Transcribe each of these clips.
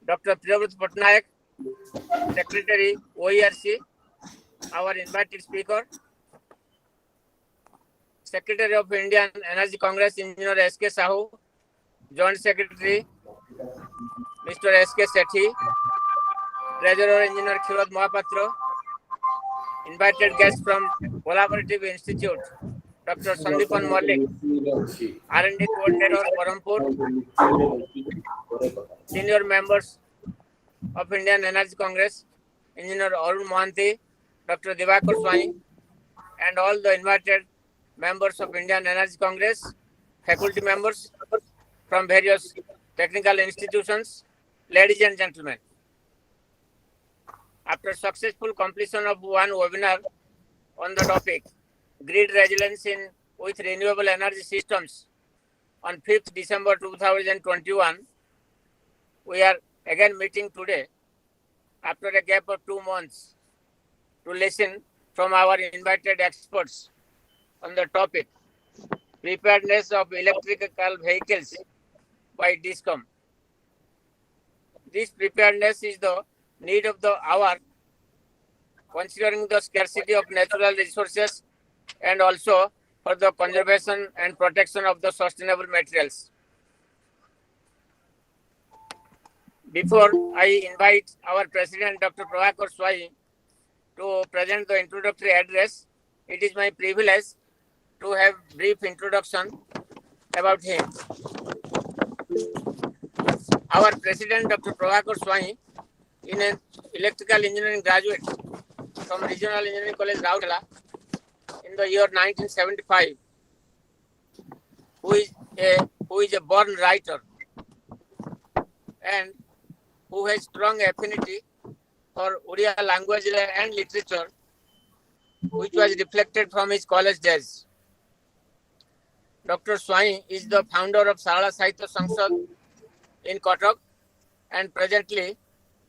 Dr. Priyavrat Patnaik, Secretary OERC, our invited speaker, Secretary of Indian Energy Congress, Engineer S.K. Sahu, Joint Secretary, Mr. S.K. Sethi, Treasurer Engineer Khirod Mahapatra, invited guests from Collaborative Institute, Dr. Sandipan Malik, R&D Coordinator, Parampur, senior members of Indian Energy Congress, Engineer Arun Mohanty, Dr. Divakar Swami, and all the invited members of Indian Energy Congress, faculty members from various technical institutions, ladies and gentlemen. After successful completion of one webinar on the topic, Grid Resilience with Renewable Energy Systems on 5th December 2021, we are again meeting today after a gap of 2 months to listen from our invited experts on the topic, Preparedness of Electrical Vehicles by DISCOM. This preparedness is the need of the hour, considering the scarcity of natural resources and also for the conservation and protection of the sustainable materials. Before I invite our President, Dr. Prabhakar Swami, to present the introductory address, it is my privilege to have brief introduction about him. Our President, Dr. Prabhakar Swami, in an electrical engineering graduate from Regional Engineering College, Raurkela, in the year 1975, who is a born writer and who has strong affinity for Odia language and literature, which was reflected from his college days. Dr. Swami is the founder of Sarala Sahitya Sangsad in Cuttack, and presently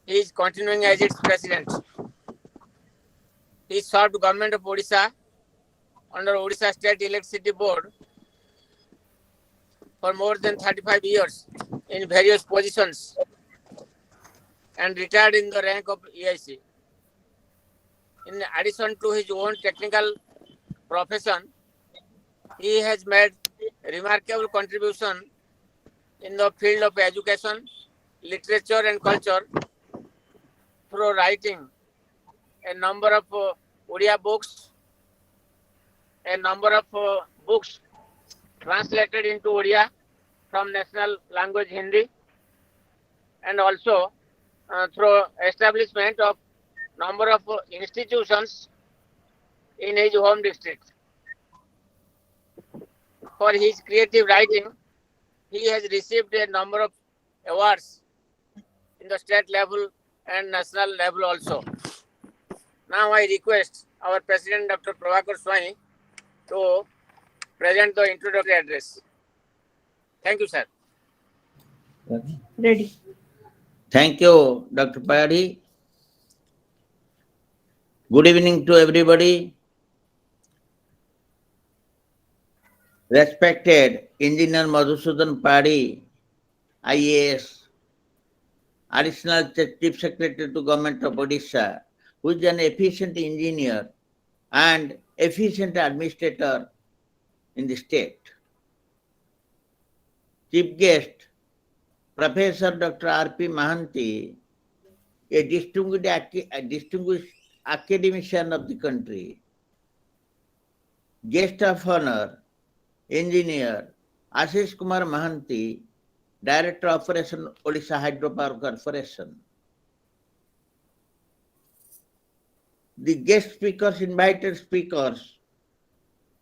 he is continuing as its president. He served Government of Odisha under Odisha State Electricity Board for more than 35 years in various positions and retired in the rank of EIC. In addition to his own technical profession, he has made remarkable contribution in the field of education, literature and culture through writing a number of Odia books, a number of books translated into Odia from national language Hindi, and also through establishment of number of institutions in his home district. For his creative writing, he has received a number of awards in the state level and national level also. Now I request our President, Dr. Prabhakar Swami, to present the introductory address. Thank you, sir. Ready. Thank you, Dr. Padhi. Good evening to everybody. Respected Engineer Madhusudan Padhi IAS, Additional Chief Secretary to Government of Odisha, who is an efficient engineer and efficient administrator in the state. Chief guest, Professor Dr. R.P. Mohanty, a distinguished academician of the country. Guest of honor, Engineer Ashish Kumar Mohanty, Director of Operation Odisha Hydropower Corporation. The guest speakers, invited speakers,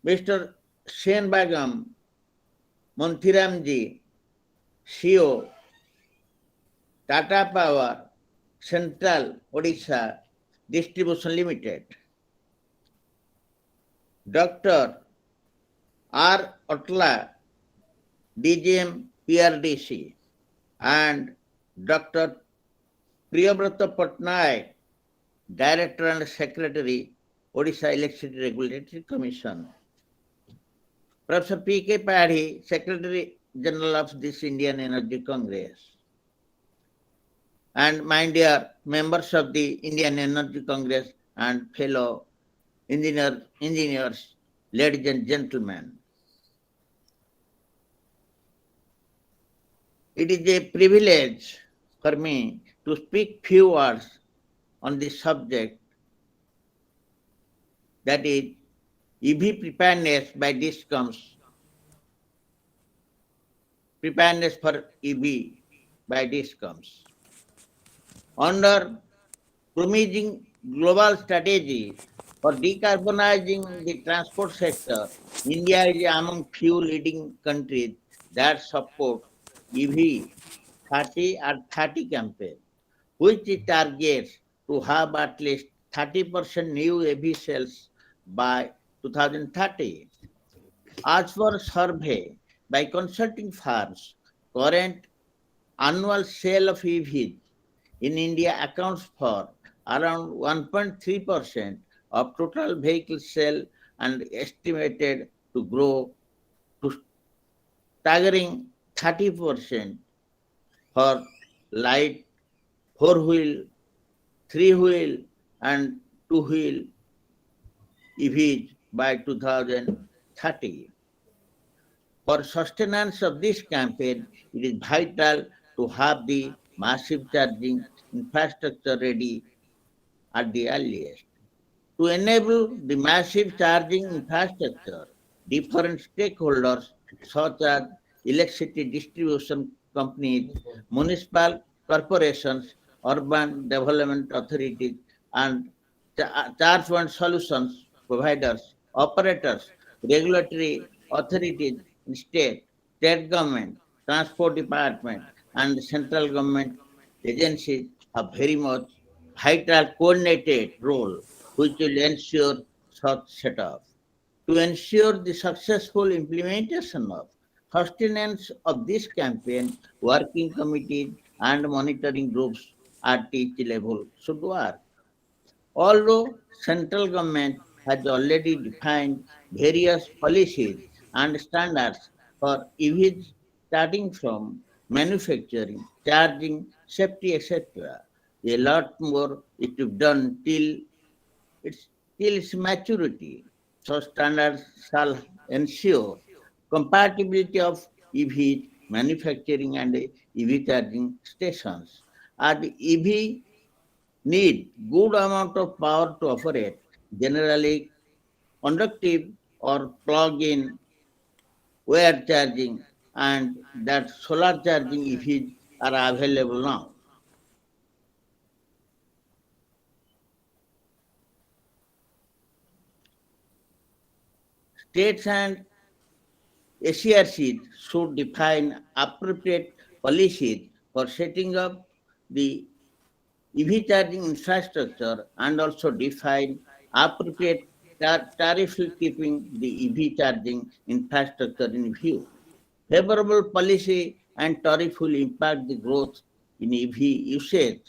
Mr. Sen Bagam, Monthiramji, CEO, Tata Power, Central Odisha Distribution Limited. Dr. R. Otla, DGM PRDC, and Dr. Priyavrata Patnaik, Director and Secretary, Odisha Electricity Regulatory Commission. Professor P.K. Padhi, Secretary General of this Indian Energy Congress. and my dear members of the Indian Energy Congress and fellow engineers, ladies and gentlemen. It is a privilege for me to speak few words on this subject, that is EV preparedness by DISCOMs, preparedness for EV by DISCOMs. Under promising global strategy for decarbonizing the transport sector, India is among few leading countries that support EV 30 or 30 campaign, which targets to have at least 30% new EV sales by 2030. As per survey by consulting firms, current annual sale of EVs in India accounts for around 1.3% of total vehicle sale and estimated to grow to staggering 30% for light, four-wheel, three-wheel, and two-wheel EVs by 2030. For sustenance of this campaign, it is vital to have the massive charging infrastructure ready at the earliest. To enable the massive charging infrastructure, different stakeholders such as electricity distribution companies, municipal corporations, urban development authorities, and charge point solutions providers, operators, regulatory authorities in state government, transport department, and central government agencies have very much vital coordinated role which will ensure such setup. To ensure the successful implementation of sustenance of this campaign, working committees and monitoring groups at each level should work. Although central government has already defined various policies and standards for EVs starting from manufacturing, charging, safety, etc., a lot more is to be done till its maturity. So standards shall ensure compatibility of EV manufacturing and EV charging stations. As EV need good amount of power to operate, generally conductive or plug-in wire charging, and that solar charging EVs are available now. States and ACRCs should define appropriate policies for setting up the EV charging infrastructure and also define appropriate tariff keeping the EV charging infrastructure in view. Favorable policy and tariff will impact the growth in EV usage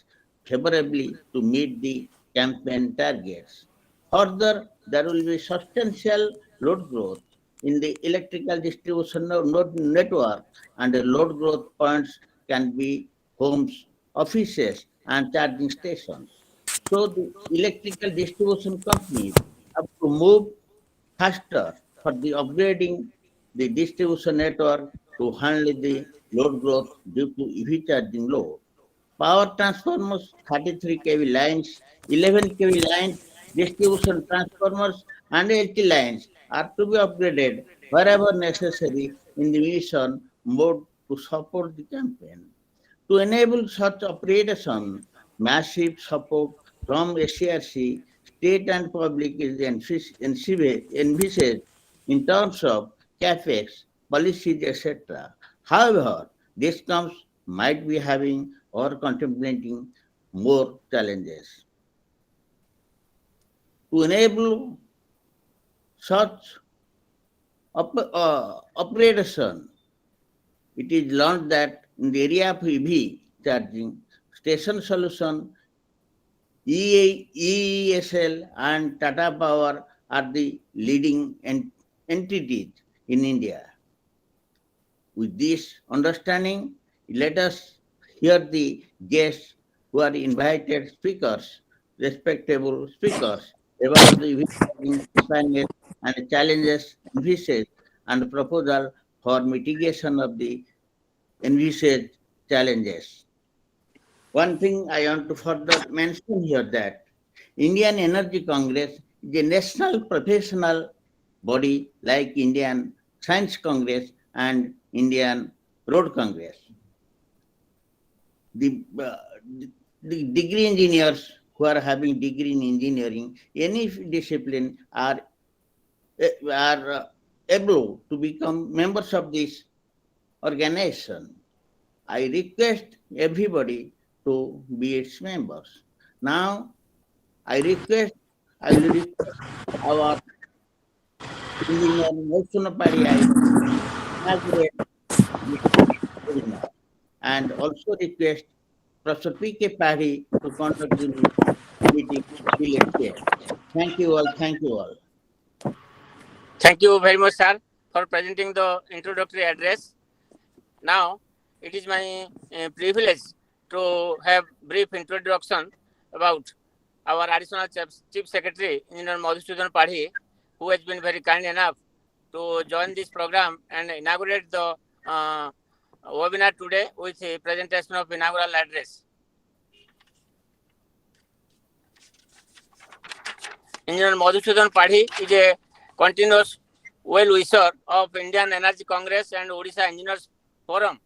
favorably to meet the campaign targets. Further, there will be substantial load growth in the electrical distribution network, and the load growth points can be homes, offices, and charging stations. So the electrical distribution companies have to move faster for the upgrading the distribution network to handle the load growth due to EV charging load. Power transformers, 33 kV lines, 11 kV lines, distribution transformers, and LT lines are to be upgraded wherever necessary in the mission mode to support the campaign. To enable such operation, massive support from SCRC, state and public is envisaged in terms of capex, policies, etc. However, discoms might be having or contemplating more challenges. To enable such operation, it is learned that in the area of EV charging, station solution, EESL and Tata Power are the leading entities in India. With this understanding, let us hear the guests who are invited speakers, respectable speakers, about the climate and challenges envisaged and proposal for mitigation of the envisaged challenges. One thing I want to further mention here that Indian Energy Congress is a national professional body like Indian Science Congress and Indian Road Congress. The, uh, the degree engineers who are having degree in engineering, any discipline are able to become members of this organization. I request everybody to be its members. Now, I will request our engineer Madhusudan Padhi IAS inaugurate this webinar and also request Professor P.K. Padhi to conduct the meeting till its end. Thank you all. Thank you all. Thank you very much, sir, for presenting the introductory address. Now, it is my privilege to have brief introduction about our additional Chief Secretary, Engineer Madhusudan Padhi, who has been very kind enough to join this program and inaugurate the webinar today with a presentation of inaugural address. Engineer Madhusudan Padhi is a continuous well-wisher of Indian Energy Congress and Odisha Engineers Forum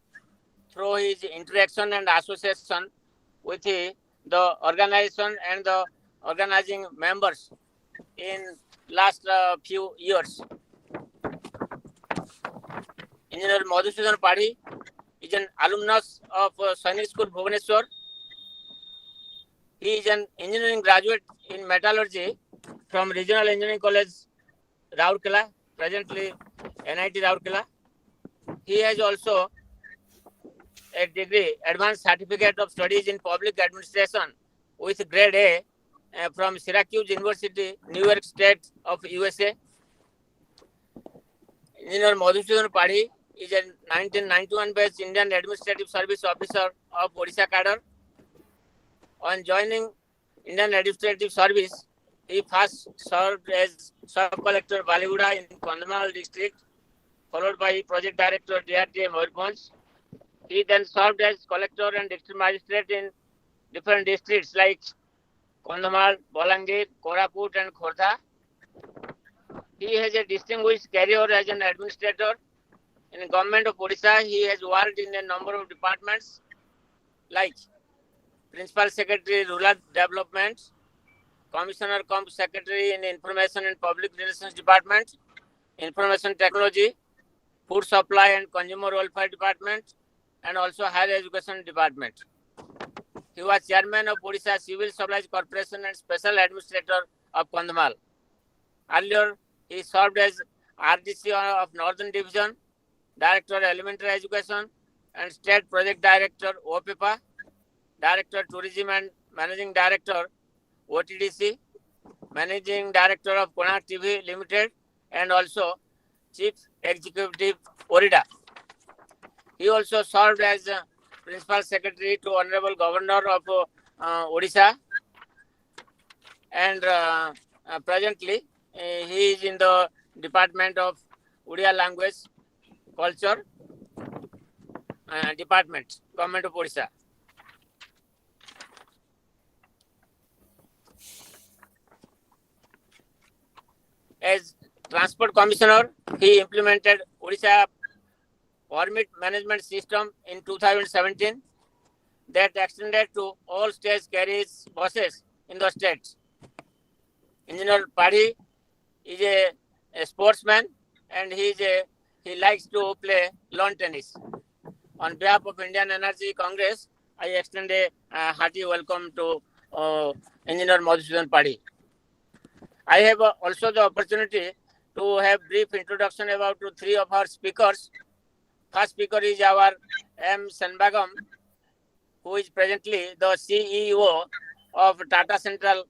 through his interaction and association with the organization and the organizing members in last few years. Engineer Madhusudan Padhi is an alumnus of Sainik School, Bhubaneswar. He is an engineering graduate in metallurgy from Regional Engineering College, Rourkela, presently NIT Rourkela. He has also a degree, Advanced Certificate of Studies in Public Administration with grade A from Syracuse University, New York State of USA. Engineer Madhusudan Padhi is a 1991 batch Indian Administrative Service Officer of Odisha cadre. On joining Indian Administrative Service, he first served as Sub-Collector Baliguda in Kandhamal district, followed by Project Director DRTA Mayurbhanj. He then served as Collector and District Magistrate in different districts like Kandhamal, Balangir, Koraput and Khordha. He has a distinguished career as an administrator. In the Government of Odisha, he has worked in a number of departments like Principal Secretary Rural Development, Commissioner Comp Secretary in Information and Public Relations Department, Information Technology, Food Supply and Consumer Welfare Department, and also Higher Education Department. He was Chairman of Odisha Civil Supplies Corporation and Special Administrator of Kandhamal. Earlier, he served as RDC of Northern Division, Director Elementary Education, and State Project Director OPEPA, Director Tourism and Managing Director OTDC, Managing Director of Konark TV Limited, and also Chief Executive Orida. He also served as Principal Secretary to Honorable Governor of Odisha, and presently he is in the Department of Odia Language Culture Department, Government of Odisha. As Transport Commissioner, he implemented Odisha Permit Management System in 2017 that extended to all stage carriage buses in the state. Engineer Padhi is a sportsman and he likes to play lawn tennis. On behalf of Indian Energy Congress, I extend a hearty welcome to Engineer Madhusudan Padhi. I have also the opportunity to have brief introduction about three of our speakers. First speaker is our M. Shanmugam, who is presently the CEO of Tata Central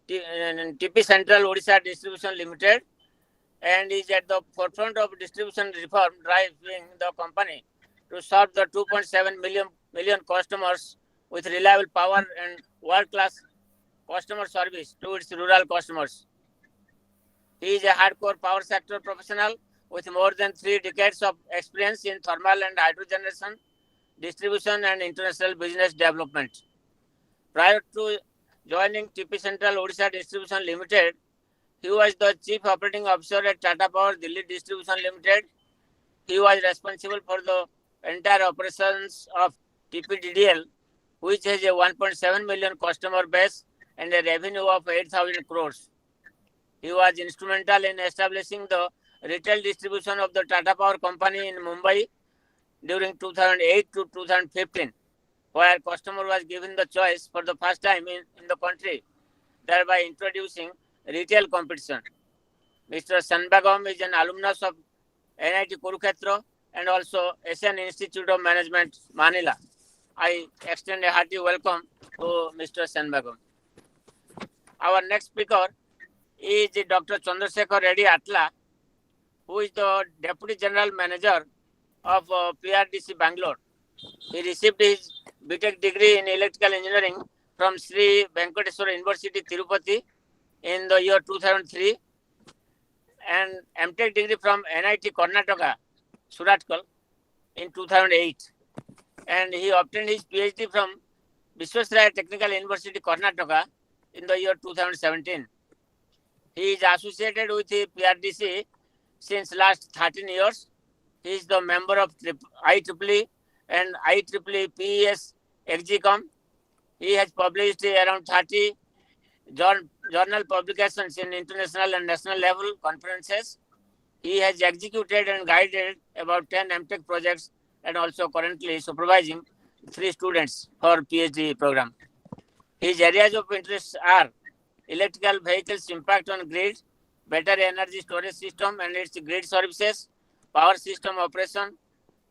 TP Central Odisha Distribution Limited, and is at the forefront of distribution reform, driving the company to serve the 2.7 million customers with reliable power and world-class customer service to its rural customers. He is a hardcore power sector professional with more than 3 decades of experience in thermal and hydro generation, distribution, and international business development. Prior to joining TP Central Odisha Distribution Limited, he was the Chief Operating Officer at Tata Power Delhi Distribution Limited. He was responsible for the entire operations of TPDDL, which has a 1.7 million customer base and a revenue of 8,000 crores. He was instrumental in establishing the retail distribution of the Tata Power Company in Mumbai during 2008 to 2015, where customer was given the choice for the first time in the country, thereby introducing retail competition. Mr. Shanbagam is an alumnus of NIT Kurukshetra and also Asian Institute of Management, Manila. I extend a hearty welcome to Mr. Shanbagam. Our next speaker is Dr. Chandrasekhar Reddy Atla, who is the Deputy General Manager of PRDC Bangalore. He received his BTech degree in Electrical Engineering from Sri Venkateswara University, Tirupati in the year 2003 and MTech degree from NIT Karnataka, Suratkal in 2008. And he obtained his PhD from Visvesvaraya Technical University, Karnataka in the year 2017. He is associated with the PRDC since last 13 years. He is the member of IEEE and IEEE PES Exicom. He has published around 30 journal publications in international and national level conferences. He has executed and guided about 10 MTech projects and also currently supervising 3 students for PhD program. His areas of interest are electrical vehicles impact on grid, better energy storage system and its grid services, power system operation,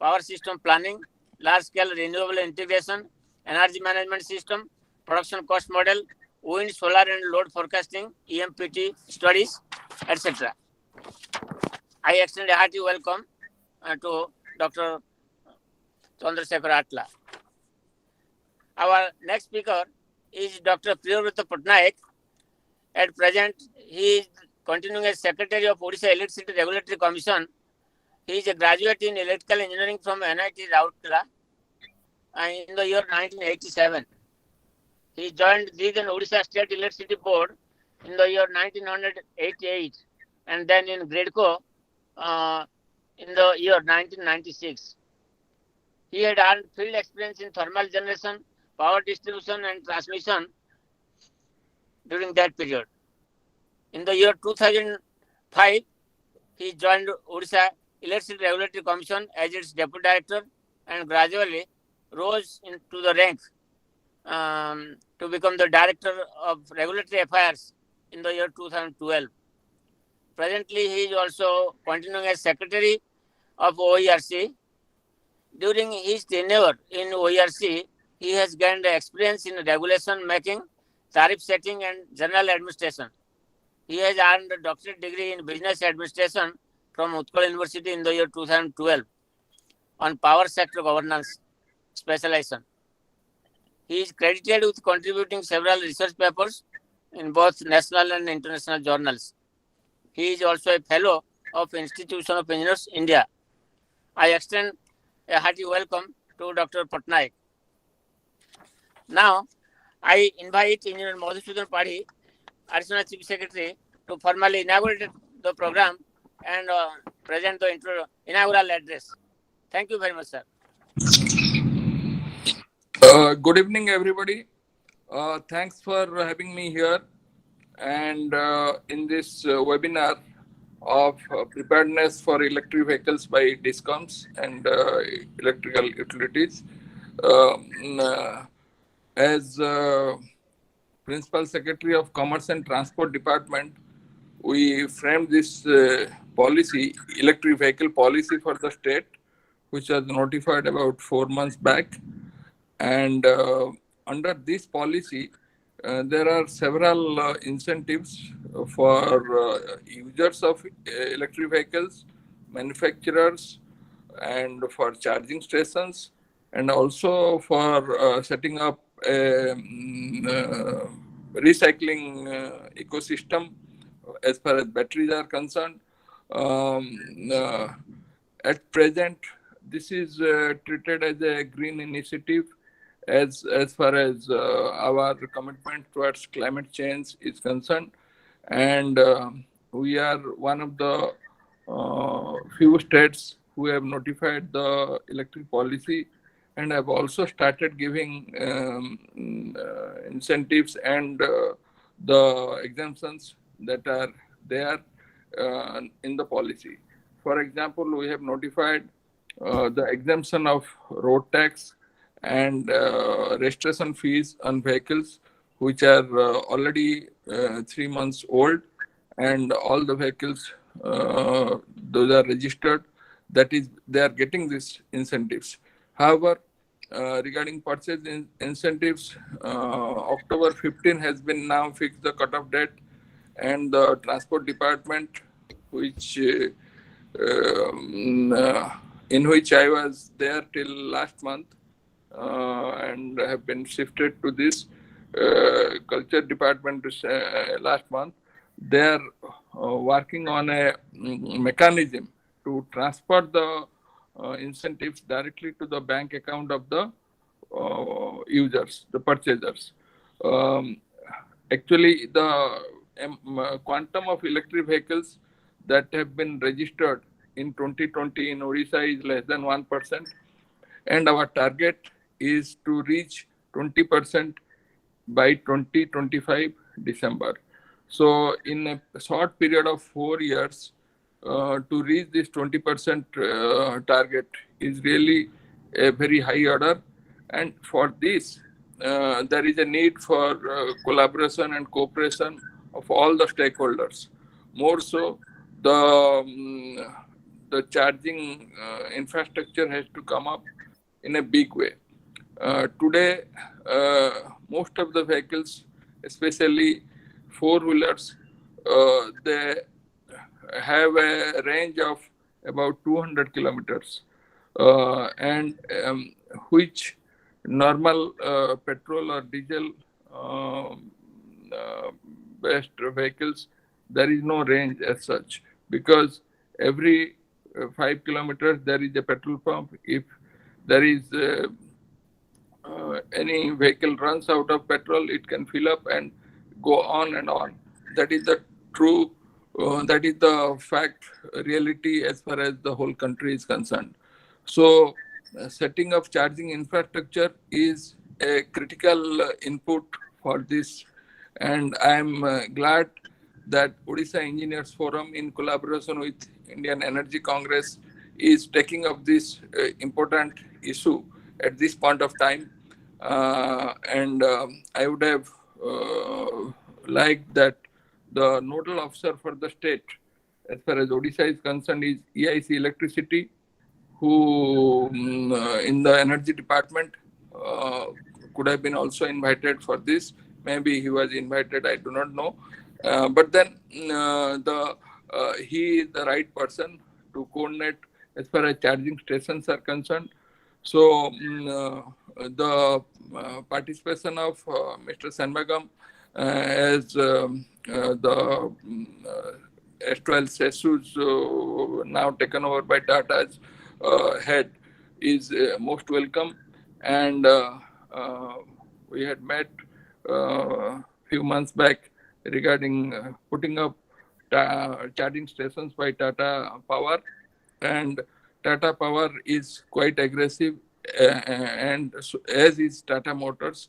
power system planning, large scale renewable integration, energy management system, production cost model, wind, solar and load forecasting, EMPT studies, etc. I extend a hearty welcome to Dr. Chandrasekhar Atla. Our next speaker is Dr. Priyavrata Patnaik. At present, he is continuing as Secretary of Odisha Electricity Regulatory Commission. He is a graduate in Electrical Engineering from NIT Rourkela in the year 1987. He joined Dig and Odisha State Electricity Board in the year 1988 and then in GREDCO in the year 1996. He had earned field experience in thermal generation, power distribution and transmission during that period. In the year 2005, he joined Odisha Electricity Regulatory Commission as its Deputy Director and gradually rose into the rank to become the Director of Regulatory Affairs in the year 2012. Presently, he is also continuing as Secretary of OERC. During his tenure in OERC, he has gained experience in regulation making, tariff setting and general administration. He has earned a doctorate degree in business administration from Utkal University in the year 2012 on power sector governance specialization. He is credited with contributing several research papers in both national and international journals. He is also a fellow of Institution of Engineers, India. I extend a hearty welcome to Dr. Patnaik. Now, I invite Engineer Madhusudan Padhi, Additional Chief Secretary, to formally inaugurate the program and present the inaugural address. Thank you very much, sir. Good evening, everybody. Thanks for having me here and in this webinar of preparedness for electric vehicles by DISCOMs and electrical utilities. As Principal Secretary of Commerce and Transport Department, we framed this policy, electric vehicle policy for the state, which was notified about 4 months back. And under this policy, there are several incentives for users of electric vehicles, manufacturers, and for charging stations, and also for setting up recycling ecosystem as far as batteries are concerned. At present, this is treated as a green initiative as far as our commitment towards climate change is concerned. And we are one of the few states who have notified the electric policy and have also started giving incentives and the exemptions that are there in the policy. For example, we have notified the exemption of road tax and registration fees on vehicles which are already 3 months old, and all the vehicles those are registered, that is they are getting these incentives. However, regarding purchase incentives, October 15 has been now fixed the cutoff date, and the transport department, which in which I was there till last month, and have been shifted to this culture department last month. They are working on a mechanism to transfer the incentives directly to the bank account of the users, the purchasers. Um, Actually, the quantum of electric vehicles that have been registered in 2020 in Odisha is less than 1%, and our target is to reach 20% by 2025 December. So, in a short period of 4 years, to reach this 20% target is really a very high order. And for this, there is a need for collaboration and cooperation of all the stakeholders. More so, the charging infrastructure has to come up in a big way. Today, most of the vehicles, especially four-wheelers, they have a range of about 200 kilometers, and which normal petrol or diesel based vehicles, there is no range as such, because every 5 kilometers there is a petrol pump. If there is any vehicle runs out of petrol, it can fill up and go on and on. That is the true, that is the fact, reality as far as the whole country is concerned. So, setting up charging infrastructure is a critical input for this, and I am glad that Odisha Engineers Forum, in collaboration with Indian Energy Congress, is taking up this important issue at this point of time. And I would have liked that the nodal officer for the state, as far as Odisha is concerned, is EIC Electricity, who in the energy department could have been also invited for this. Maybe he was invited, I do not know. But then he is the right person to coordinate as far as charging stations are concerned. So the participation of Mr. Sanmagam as the erstwhile Sesu's now taken over by Tata's head is most welcome. And we had met few months back regarding putting up charging stations by Tata Power, and Tata Power is quite aggressive, and so, as is Tata Motors.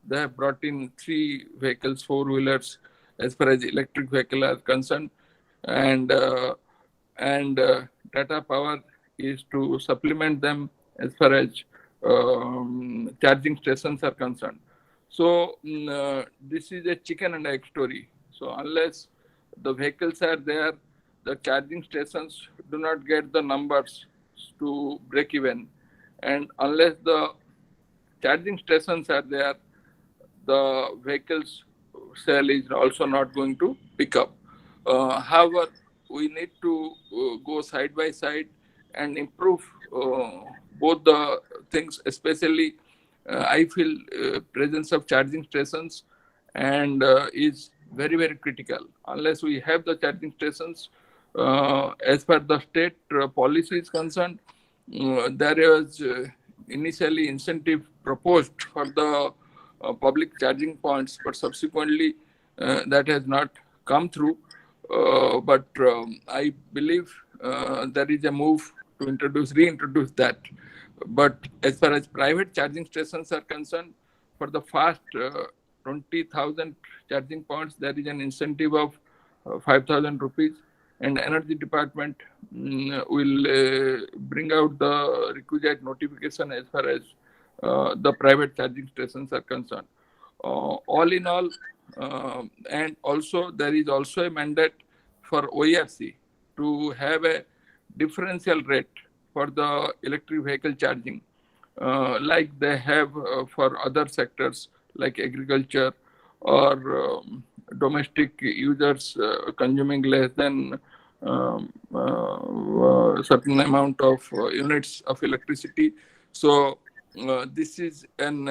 They have brought in 3 vehicles, four-wheelers, as far as electric vehicle are concerned, and Tata Power is to supplement them as far as charging stations are concerned. So this is a chicken and egg story. So unless the vehicles are there, the charging stations do not get the numbers to break even, and unless the charging stations are there, the vehicles sale is also not going to pick up. However, we need to go side by side and improve both the things, especially I feel presence of charging stations and is very, very critical. Unless we have the charging stations, as per the state policy is concerned, there was initially incentive proposed for the public charging points, but subsequently that has not come through. But I believe there is a move to reintroduce that. But as far as private charging stations are concerned, for the first 20,000 charging points, there is an incentive of 5,000 rupees, and Energy Department will bring out the requisite notification as far as the private charging stations are concerned. All in all, and also there is also a mandate for OERC to have a differential rate for the electric vehicle charging, like they have for other sectors like agriculture or domestic users consuming less than certain amount of units of electricity. So this is an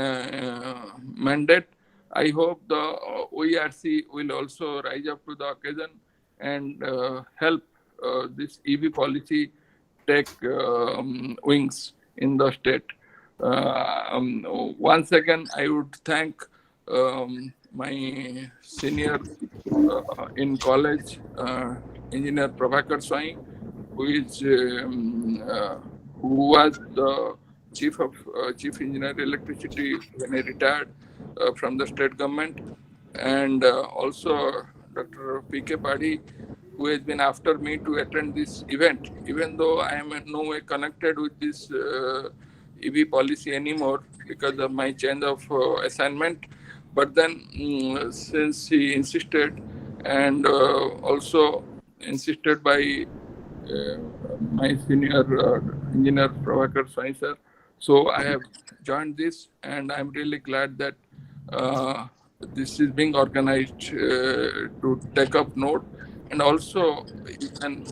mandate. I hope the OERC will also rise up to the occasion and help this EV policy take wings in the state. Once again, I would thank my senior in college, Engineer Prabhakar Swami, who was the chief engineer electricity when he retired from the state government, and also Dr. P.K. Padhi, who has been after me to attend this event, even though I am in no way connected with this EV policy anymore because of my change of assignment. But then, since he insisted, and also insisted by my senior engineer Prabhakar Swami sir, so I have joined this, and I'm really glad that this is being organized to take up note, and also you can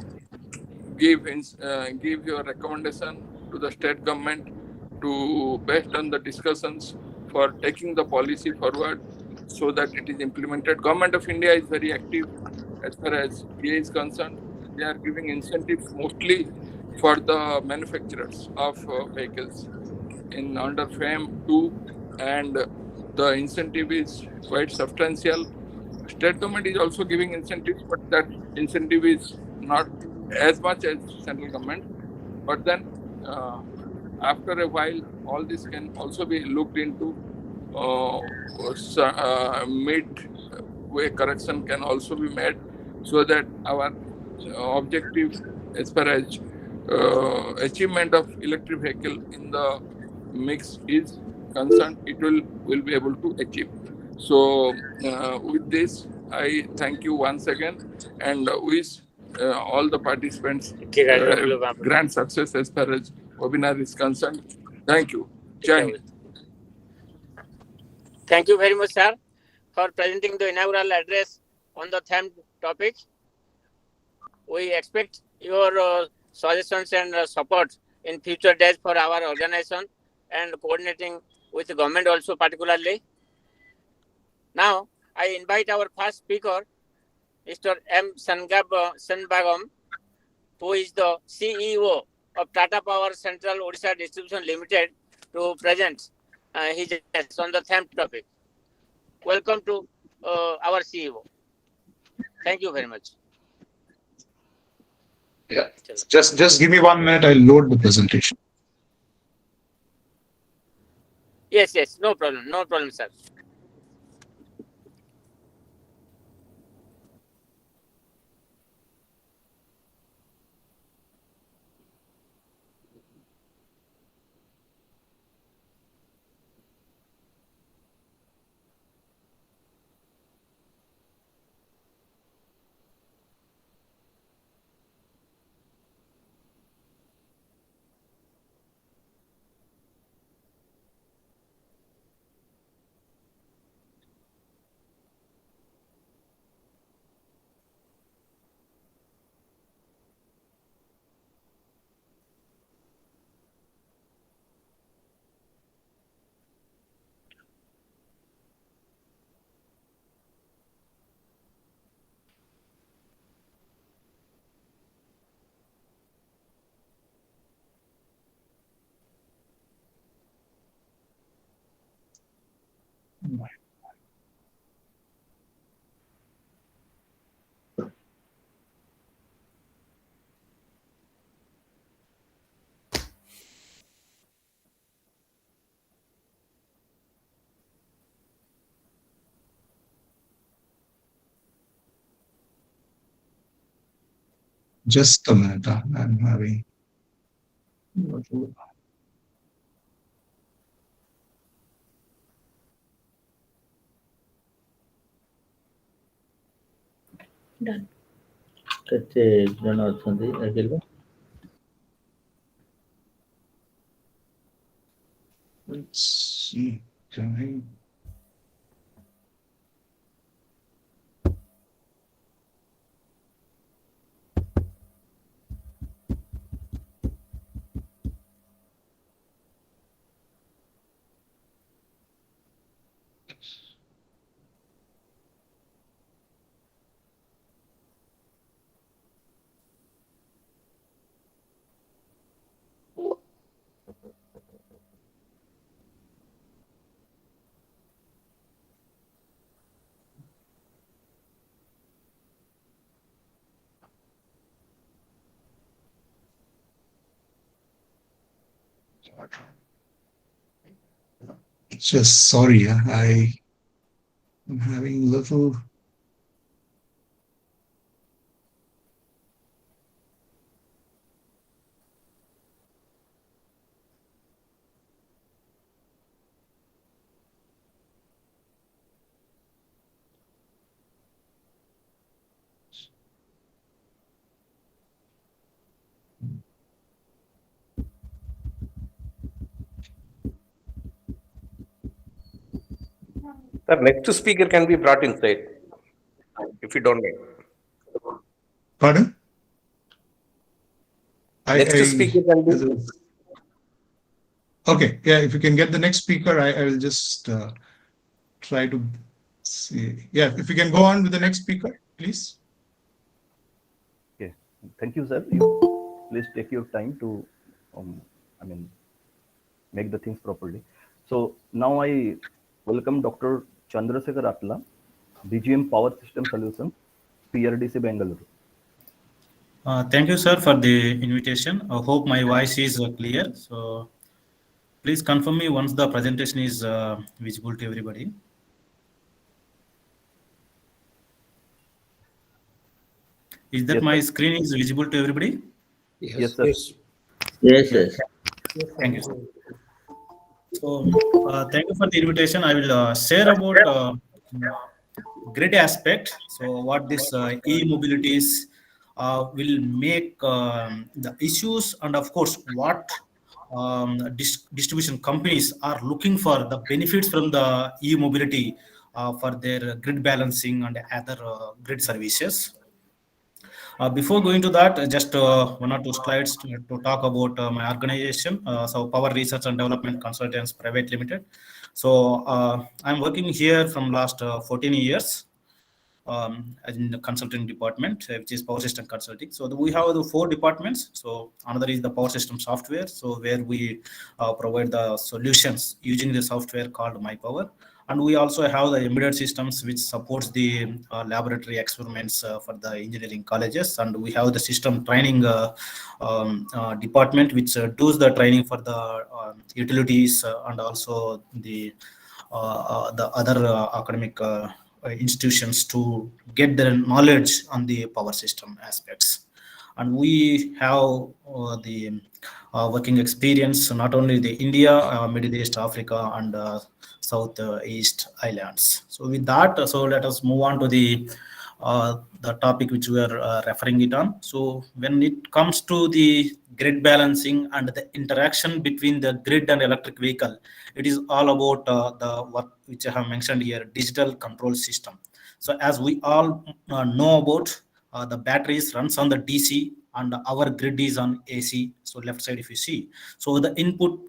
give your recommendation to the state government to based on the discussions for taking the policy forward so that it is implemented. Government of India is very active as far as PA is concerned. They are giving incentives mostly for the manufacturers of vehicles in under FAME 2, and the incentive is quite substantial. State government is also giving incentives, but that incentive is not as much as central government. But then, after a while, all this can also be looked into. Mid-way correction can also be made so that our objective as far as achievement of electric vehicle in the mix is concerned, it will be able to achieve. So with this, I thank you once again and wish all the participants grand success as far as webinar is concerned. Thank you. Jai Hind. Thank you very much, sir, for presenting the inaugural address on the theme topic. We expect your suggestions and support in future days for our organization and coordinating with the government also particularly. Now, I invite our first speaker, Mr. M. Sanbagam, who is the CEO of Tata Power Central Odisha Distribution Limited, to present his address on the theme topic. Welcome to our CEO. Thank you very much. Yeah, just give me 1 minute. I'll load the presentation. Yes, no problem, sir. Just a minute. I'm having. Done. ଜଣ ଅଛନ୍ତି ଦେଖିଲେ Let's see. Time. Just sorry, I am having little. The next speaker can be brought inside, if you don't mind. Pardon? Next speaker can be. Okay, yeah, if you can get the next speaker, I will just try to see. Yeah, if you can go on with the next speaker, please. Okay, thank you, sir. Please take your time to, make the things properly. So now I welcome Dr. Chandrasekhar Atla, BGM Power System Solutions, PRDC Bangalore. Thank you, sir, for the invitation. I hope my voice is clear. So please confirm me once the presentation is visible to everybody. Is that Yes, my sir. screen is visible to everybody? Yes, sir. yes. Thank you, sir. So thank you for the invitation. I will share about grid aspect. So what this e-mobilities will make the issues, and of course what distribution companies are looking for the benefits from the e-mobility for their grid balancing and other grid services. Before going to that, just one or two slides to talk about my organization. So Power Research and Development Consultants Private Limited. So I'm working here from last 14 years in the consulting department, which is Power System Consulting. So we have the 4 departments. So another is the Power System Software. So where we provide the solutions using the software called My Power. And we also have the embedded systems which supports the laboratory experiments for the engineering colleges. And we have the system training department which does the training for the utilities and also the other academic institutions to get their knowledge on the power system aspects. And we have the working experience not only the India, Middle East, Africa, and Southeast Islands. So with that, so let us move on to the topic which we are referring it on. So when it comes to the grid balancing and the interaction between the grid and electric vehicle, it is all about the what which I have mentioned here, digital control system. So as we all know about, the batteries runs on the DC and our grid is on AC. So left side if you see, so the input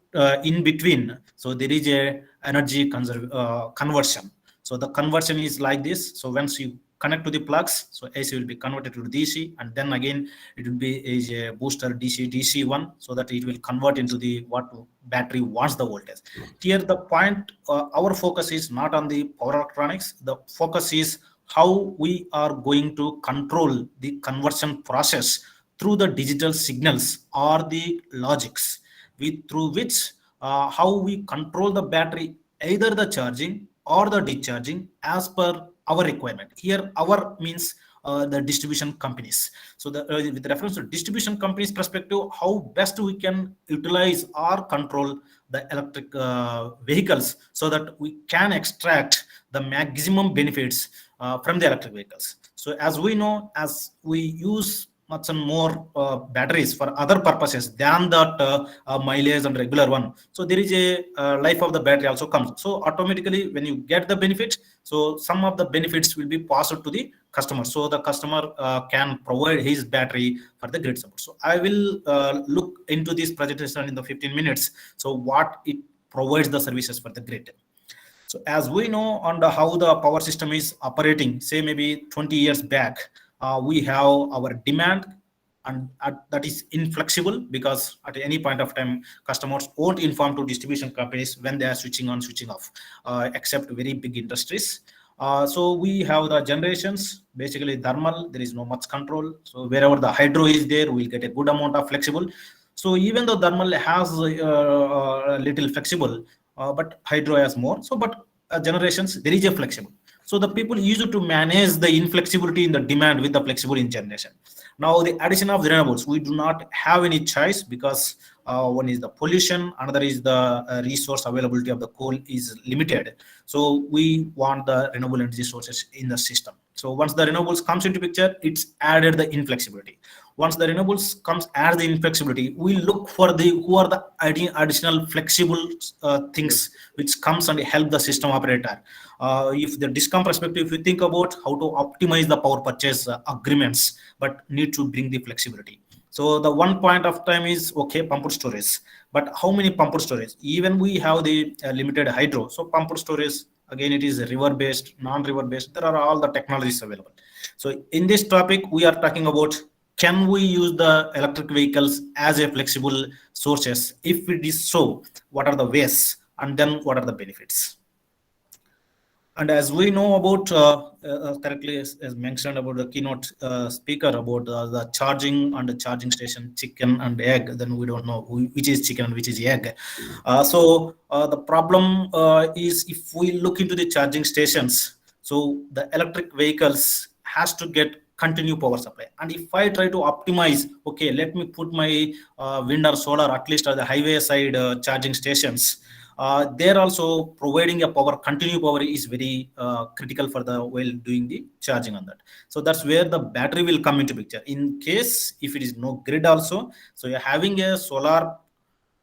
in between, so there is a energy conversion. So the conversion is like this. So once you connect to the plugs. So AC will be converted to DC, and then again it will be a booster DC one, so that it will convert into the what battery wants the voltage. Here the point, our focus is not on the power electronics. The focus is how we are going to control the conversion process through the digital signals or the logics, through which how we control the battery, either the charging or the discharging as per our requirement. Here our means the distribution companies. So with reference to distribution companies perspective, how best we can utilize or control the electric vehicles so that we can extract the maximum benefits from the electric vehicles. So as we know, as we use much and more batteries for other purposes than that mileage and regular one, so there is a life of the battery also comes. So automatically when you get the benefit, so some of the benefits will be passed to the customer, so the customer can provide his battery for the grid support. So I will look into this presentation in the 15 minutes, so what it provides the services for the grid. So as we know on how the power system is operating, say maybe 20 years back, we have our demand, and that is inflexible, because at any point of time customers won't inform to distribution companies when they are switching on, switching off, except very big industries. So we have the generations, basically thermal, there is no much control. So wherever the hydro is there, we'll get a good amount of flexible. So even though thermal has a little flexible, but hydro has more. So but generations, there is a flexible. So the people used to manage the inflexibility in the demand with the flexible in generation. Now the addition of the renewables, we do not have any choice, because one is the pollution, another is the resource availability of the coal is limited. So we want the renewable energy sources in the system. So once the renewables comes into picture, it's added the inflexibility. Once the renewables comes as the inflexibility, we look for the who are the additional flexible things which comes and help the system operator. If the discount perspective, if you think about how to optimize the power purchase agreements, but need to bring the flexibility. So the one point of time is okay, pumped storage, but how many pumped storage? Even we have the limited hydro. So pumped storage, again, it is river based, non-river based. There are all the technologies available. So in this topic, we are talking about, can we use the electric vehicles as a flexible sources? If it is so, what are the ways, and then what are the benefits? And as we know about, correctly as mentioned about the keynote speaker about the charging and the charging station, chicken and egg, then we don't know which is chicken and which is egg. So the problem is, if we look into the charging stations, so the electric vehicles has to get continue power supply. And if I try to optimize, okay, let me put my wind or solar at least at the highway side charging stations, they're also providing a power, continue power is very critical for the while doing the charging on that. So that's where the battery will come into picture. In case if it is no grid also, so you're having a solar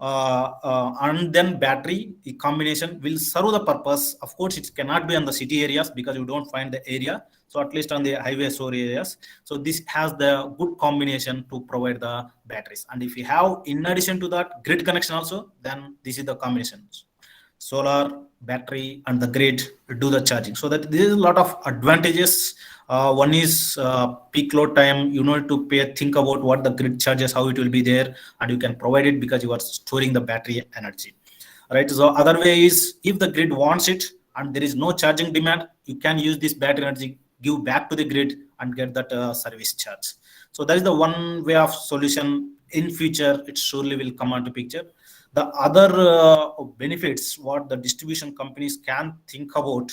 and then battery, the combination will serve the purpose. Of course, it cannot be on the city areas because you don't find the area. So at least on the highway shore areas. So this has the good combination to provide the batteries. And if you have, in addition to that, grid connection also, then this is the combination. Solar, battery, and the grid do the charging. So that there is a lot of advantages. One is peak load time. You need to think about what the grid charges, how it will be there, and you can provide it because you are storing the battery energy. Right. So other way is, if the grid wants it and there is no charging demand, you can use this battery energy, give back to the grid and get that service charge. So that is the one way of solution. In future, it surely will come onto picture. The other benefits what the distribution companies can think about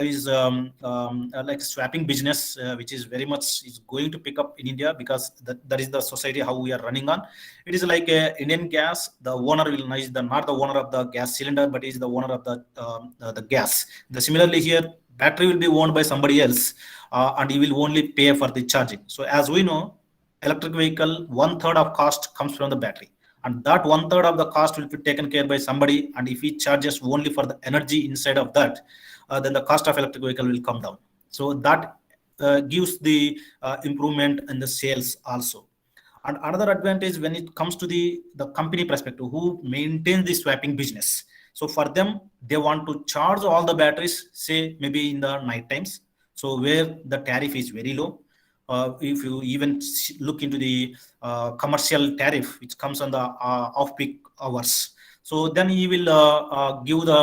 is like swapping business, which is very much is going to pick up in India, because that is the society how we are running on. It is like Indian gas. The owner will is not the owner of the gas cylinder, but is the owner of the gas. Similarly here, battery will be owned by somebody else, and he will only pay for the charging. So as we know, electric vehicle, 1/3 of cost comes from the battery. And that 1/3 of the cost will be taken care by somebody. And if he charges only for the energy inside of that, then the cost of electric vehicle will come down. So that gives the improvement in the sales also. And another advantage when it comes to the company perspective, who maintains the swapping business. So for them, they want to charge all the batteries, say maybe in the night times. So where the tariff is very low. If you even look into the commercial tariff, which comes on the off-peak hours, so then he will give the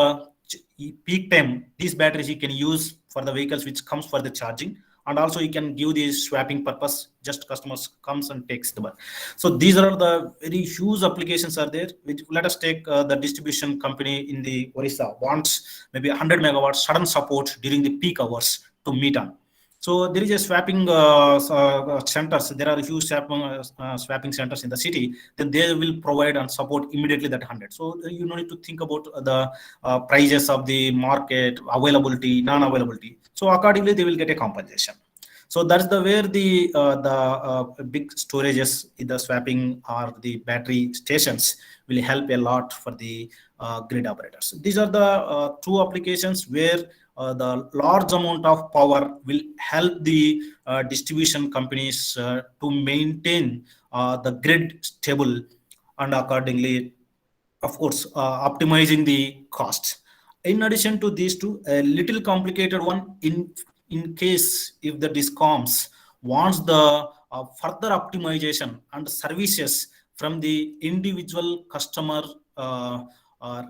peak time. These batteries he can use for the vehicles which comes for the charging, and also you can give the swapping purpose. Just customers comes and takes the bus. So these are the very huge applications are there. Which, let us take the distribution company in the Orissa wants maybe 100 megawatts sudden support during the peak hours to meet on. So there is a swapping centers. There are huge swapping centers in the city. Then they will provide and support immediately that 100. So you don't need to think about the prices of the market, availability, non-availability. So accordingly, they will get a compensation. So that's the where the big storages in the swapping or the battery stations will help a lot for the grid operators. These are the two applications where the large amount of power will help the distribution companies to maintain the grid stable, and accordingly, of course, optimizing the costs. In addition to these two, a little complicated one, in case if the discoms wants the further optimization and services from the individual customer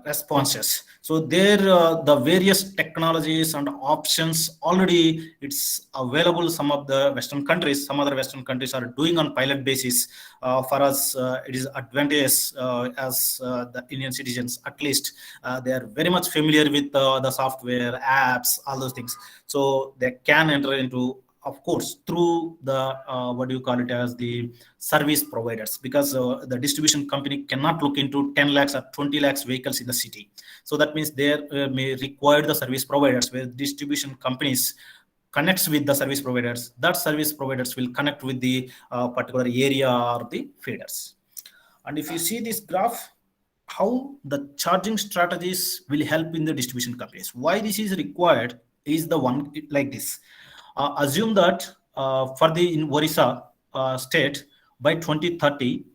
responses. So there the various technologies and options already it's available. Some of the Western countries, some other Western countries are doing on pilot basis. For us, it is advantageous as the Indian citizens. At least they are very much familiar with the software, apps, all those things. So they can enter into, of course, through the what do you call it as the service providers, because the distribution company cannot look into 10 lakhs or 20 lakhs vehicles in the city. So that means they may require the service providers, where distribution companies connects with the service providers. That service providers will connect with the particular area or the feeders. And if you see this graph, how the charging strategies will help in the distribution companies, why this is required is the one like this. Assume that for the in Orissa state by 2030,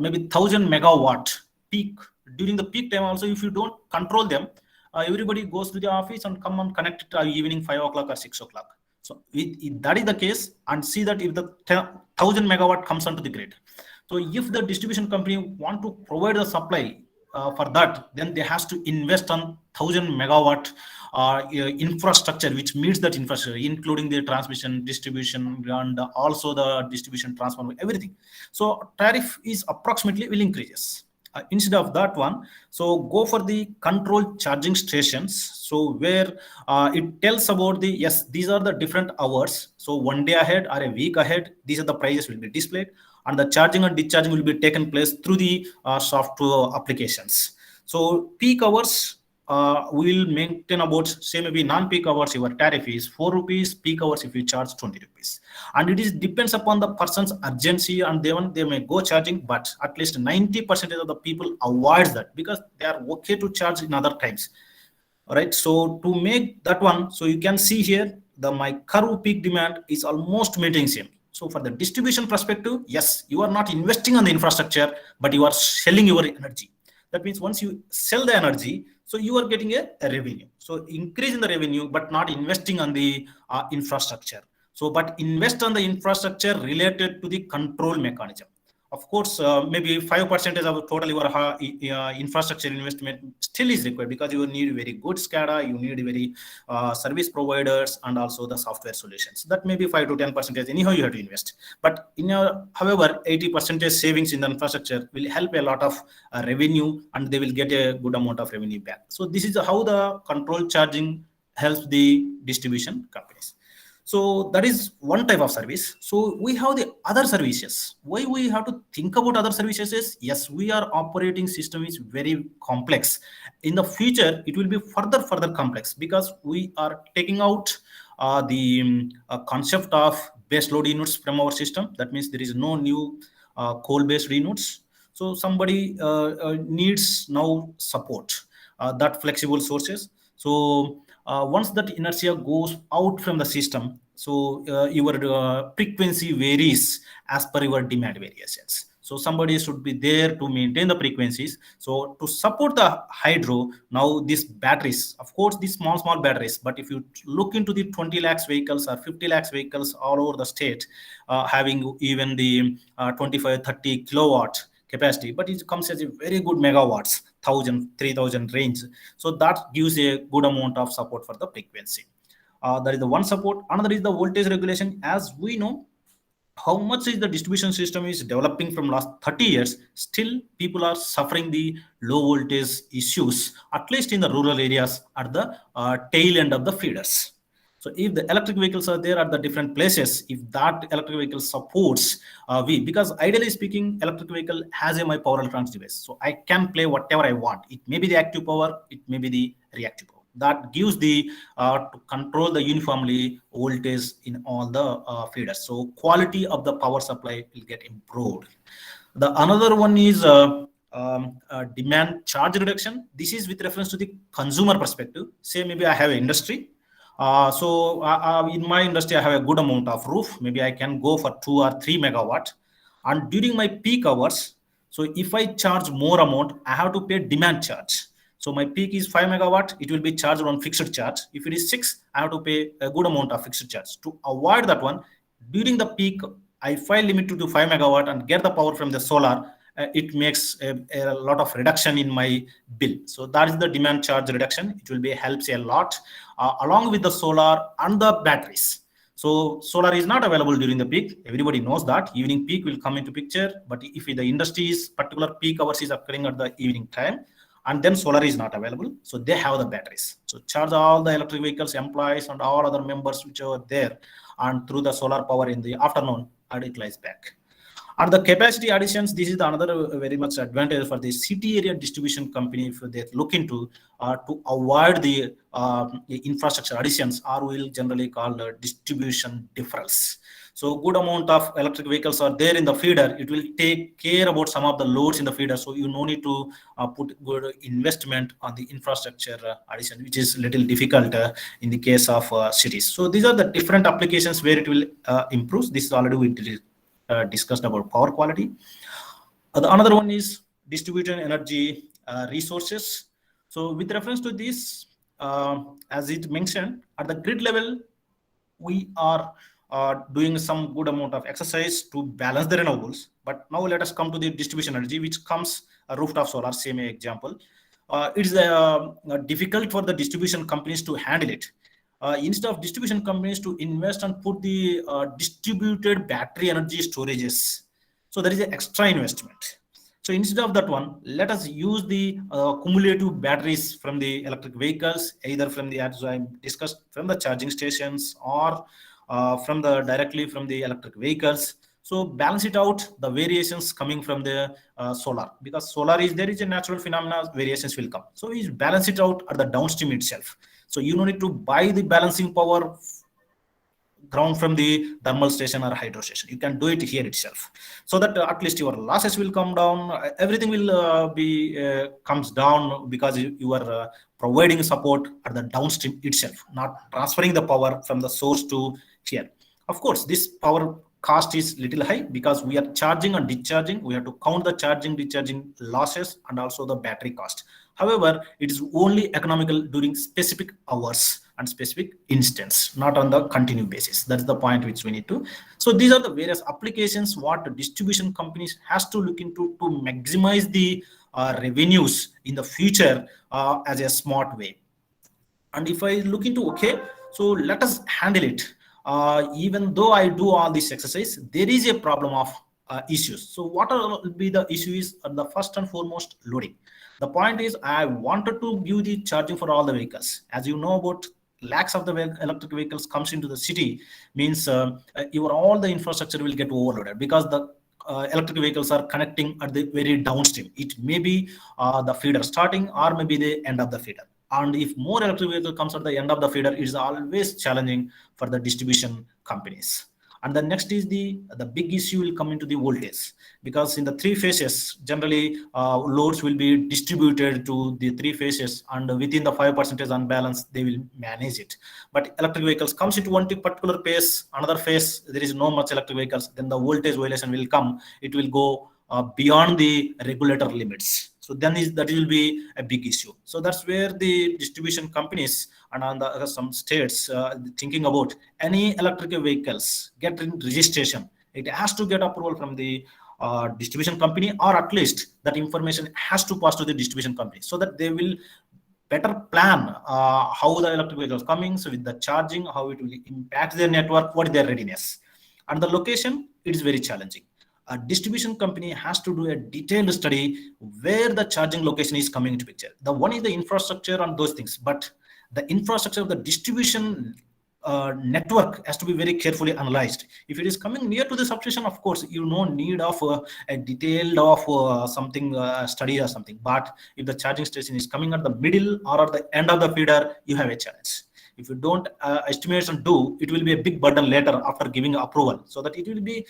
maybe 1000 megawatt peak. During the peak time also, if you don't control them, everybody goes to the office and come and connect it evening 5 o'clock or 6 o'clock. So if that is the case, and see that if the 1000 megawatt comes onto the grid, so if the distribution company want to provide the supply for that, then they has to invest on 1000 megawatt infrastructure, which meets that infrastructure, including the transmission, distribution, and also the distribution transformer, everything. So tariff is approximately will increases. Instead of that one, so go for the controlled charging stations. So where it tells about the, yes, these are the different hours. So one day ahead or a week ahead, these are the prices will be displayed, and the charging and discharging will be taken place through the software applications. So peak hours will maintain about, say maybe non-peak hours your tariff is 4 rupees, peak hours if you charge 20 rupees, and it is depends upon the person's urgency, and they may go charging, but at least 90% of the people avoids that because they are okay to charge in other times. All right, so to make that one, so you can see here the my curve peak demand is almost maintaining same. So for the distribution perspective, yes, you are not investing on the infrastructure, but you are selling your energy. That means once you sell the energy, so you are getting a revenue. So increase in the revenue, but not investing on the infrastructure. So, but invest on the infrastructure related to the control mechanism. Of course, maybe 5% of total your infrastructure investment still is required, because you need very good SCADA, you need very service providers, and also the software solutions. That may be 5 to 10% anyhow you have to invest. But in your, however, 80% savings in the infrastructure will help a lot of revenue, and they will get a good amount of revenue back. So this is how the control charging helps the distribution companies. So that is one type of service. So we have the other services. Why we have to think about other services is, yes, we are operating system is very complex. In the future, it will be further complex, because we are taking out the concept of base load units from our system. That means there is no new coal-based units. So somebody needs now support that flexible sources. So once that inertia goes out from the system, so your frequency varies as per your demand variations. So somebody should be there to maintain the frequencies. So to support the hydro, now these batteries, of course, these small batteries, but if you look into the 20 lakhs vehicles or 50 lakhs vehicles all over the state, having even the 25, 30 kilowatt capacity, but it comes as a very good megawatts, 1,000, 3,000 range. So that gives a good amount of support for the frequency. That is the one support. Another is the voltage regulation. As we know, how much is the distribution system is developing from last 30 years, still people are suffering the low voltage issues, at least in the rural areas at the tail end of the feeders. So if the electric vehicles are there at the different places, if that electric vehicle supports because ideally speaking, electric vehicle has a my power electronics device. So I can play whatever I want. It may be the active power, it may be the reactive power. That gives the to control the uniformly voltage in all the feeders. So quality of the power supply will get improved. The another one is demand charge reduction. This is with reference to the consumer perspective. Say maybe I have an industry. In my industry, I have a good amount of roof. Maybe I can go for 2 or 3 megawatt. And during my peak hours, so if I charge more amount, I have to pay demand charge. So my peak is 5 megawatt, it will be charged on fixed charge. If it is 6, I have to pay a good amount of fixed charge. To avoid that one, during the peak, I file limit to 5 megawatt and get the power from the solar. It makes a lot of reduction in my bill. So that is the demand charge reduction. It will be helps a lot along with the solar and the batteries. So solar is not available during the peak. Everybody knows that evening peak will come into picture. But if the industry's particular peak hours is occurring at the evening time, and then solar is not available, so they have the batteries. So charge all the electric vehicles, employees, and all other members which are there, and through the solar power in the afternoon, and utilize back. And the capacity additions, this is the another very much advantage for the city area distribution company if they look into to avoid the infrastructure additions, or we'll generally call the distribution deferrals. So good amount of electric vehicles are there in the feeder. It will take care about some of the loads in the feeder. So you no need to put good investment on the infrastructure addition, which is little difficult in the case of cities. So these are the different applications where it will improve. This is already we discussed about power quality. The another one is distributed energy resources. So with reference to this, as it mentioned, at the grid level, we are doing some good amount of exercise to balance the renewables. But now let us come to the distribution energy, which comes a rooftop solar, same example. It is difficult for the distribution companies to handle it. Instead of distribution companies to invest and put the distributed battery energy storages. So there is an extra investment. So instead of that one, let us use the cumulative batteries from the electric vehicles, either from the, as I discussed, from the charging stations or directly from the electric vehicles. So balance it out, the variations coming from the solar, because solar is, there is a natural phenomena, variations will come. So we balance it out at the downstream itself. So you don't need to buy the balancing power ground from the thermal station or hydro station. You can do it here itself, so that at least your losses will come down. Everything will comes down, because you are providing support at the downstream itself, not transferring the power from the source to here. Of course, this power cost is little high because we are charging and discharging. We have to count the charging, discharging losses, and also the battery cost. However, it is only economical during specific hours and specific instance, not on the continuous basis. That's the point which we need to. So these are the various applications what the distribution companies has to look into to maximize the revenues in the future as a smart way. And if I look into, okay, so let us handle it. Even though I do all this exercise, there is a problem of issues. So what will be the issues? The first and foremost, loading. The point is, I wanted to give the charging for all the vehicles. As you know, about lakhs of the electric vehicles comes into the city, means all the infrastructure will get overloaded, because the electric vehicles are connecting at the very downstream. It may be the feeder starting, or maybe the end of the feeder. And if more electric vehicle comes at the end of the feeder, it is always challenging for the distribution companies. And the next is the big issue will come into the voltage, because in the three phases, generally loads will be distributed to the three phases, and within the 5% unbalance, they will manage it. But electric vehicles comes into one particular phase, another phase, there is no much electric vehicles, then the voltage violation will come. It will go beyond the regulator limits. So then that will be a big issue. So that's where the distribution companies and on the some states thinking about any electric vehicles get registration. It has to get approval from the distribution company, or at least that information has to pass to the distribution company, so that they will better plan how the electric vehicle is coming, so with the charging, how it will impact their network, what is their readiness. And the location, it is very challenging. A distribution company has to do a detailed study where the charging location is coming into picture. The one is the infrastructure and those things, but the infrastructure of the distribution network has to be very carefully analyzed. If it is coming near to the substation, of course, you no need of a detailed of something study or something. But if the charging station is coming at the middle or at the end of the feeder, you have a challenge. If you don't estimate and do, it will be a big burden later after giving approval. So that it will be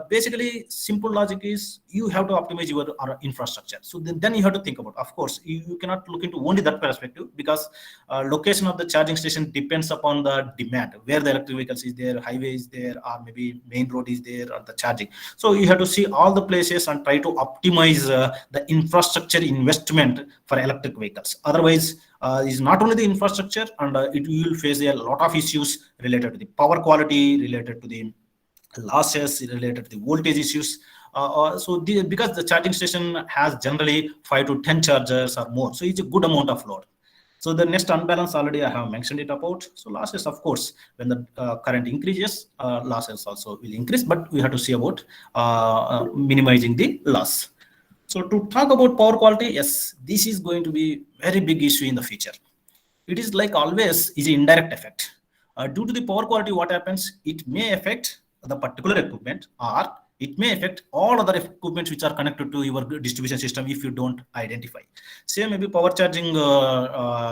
basically simple logic is you have to optimize your infrastructure. So then you have to think about, of course, you cannot look into only that perspective, because location of the charging station depends upon the demand, where the electric vehicles is there, highway is there, or maybe main road is there, or the charging. So you have to see all the places and try to optimize the infrastructure investment for electric vehicles. Otherwise, is not only the infrastructure, and it will face a lot of issues related to the power quality, related to the losses, related to the voltage issues. Because the charging station has generally 5 to 10 chargers or more, so it's a good amount of load. So the next unbalance, already I have mentioned it about. So losses, of course, when the current increases, losses also will increase, but we have to see about minimizing the loss. So to talk about power quality, yes, this is going to be very big issue in the future. It is like always is an indirect effect. Due to the power quality, what happens? It may affect the particular equipment, or it may affect all other equipments which are connected to your distribution system if you don't identify. Say maybe power charging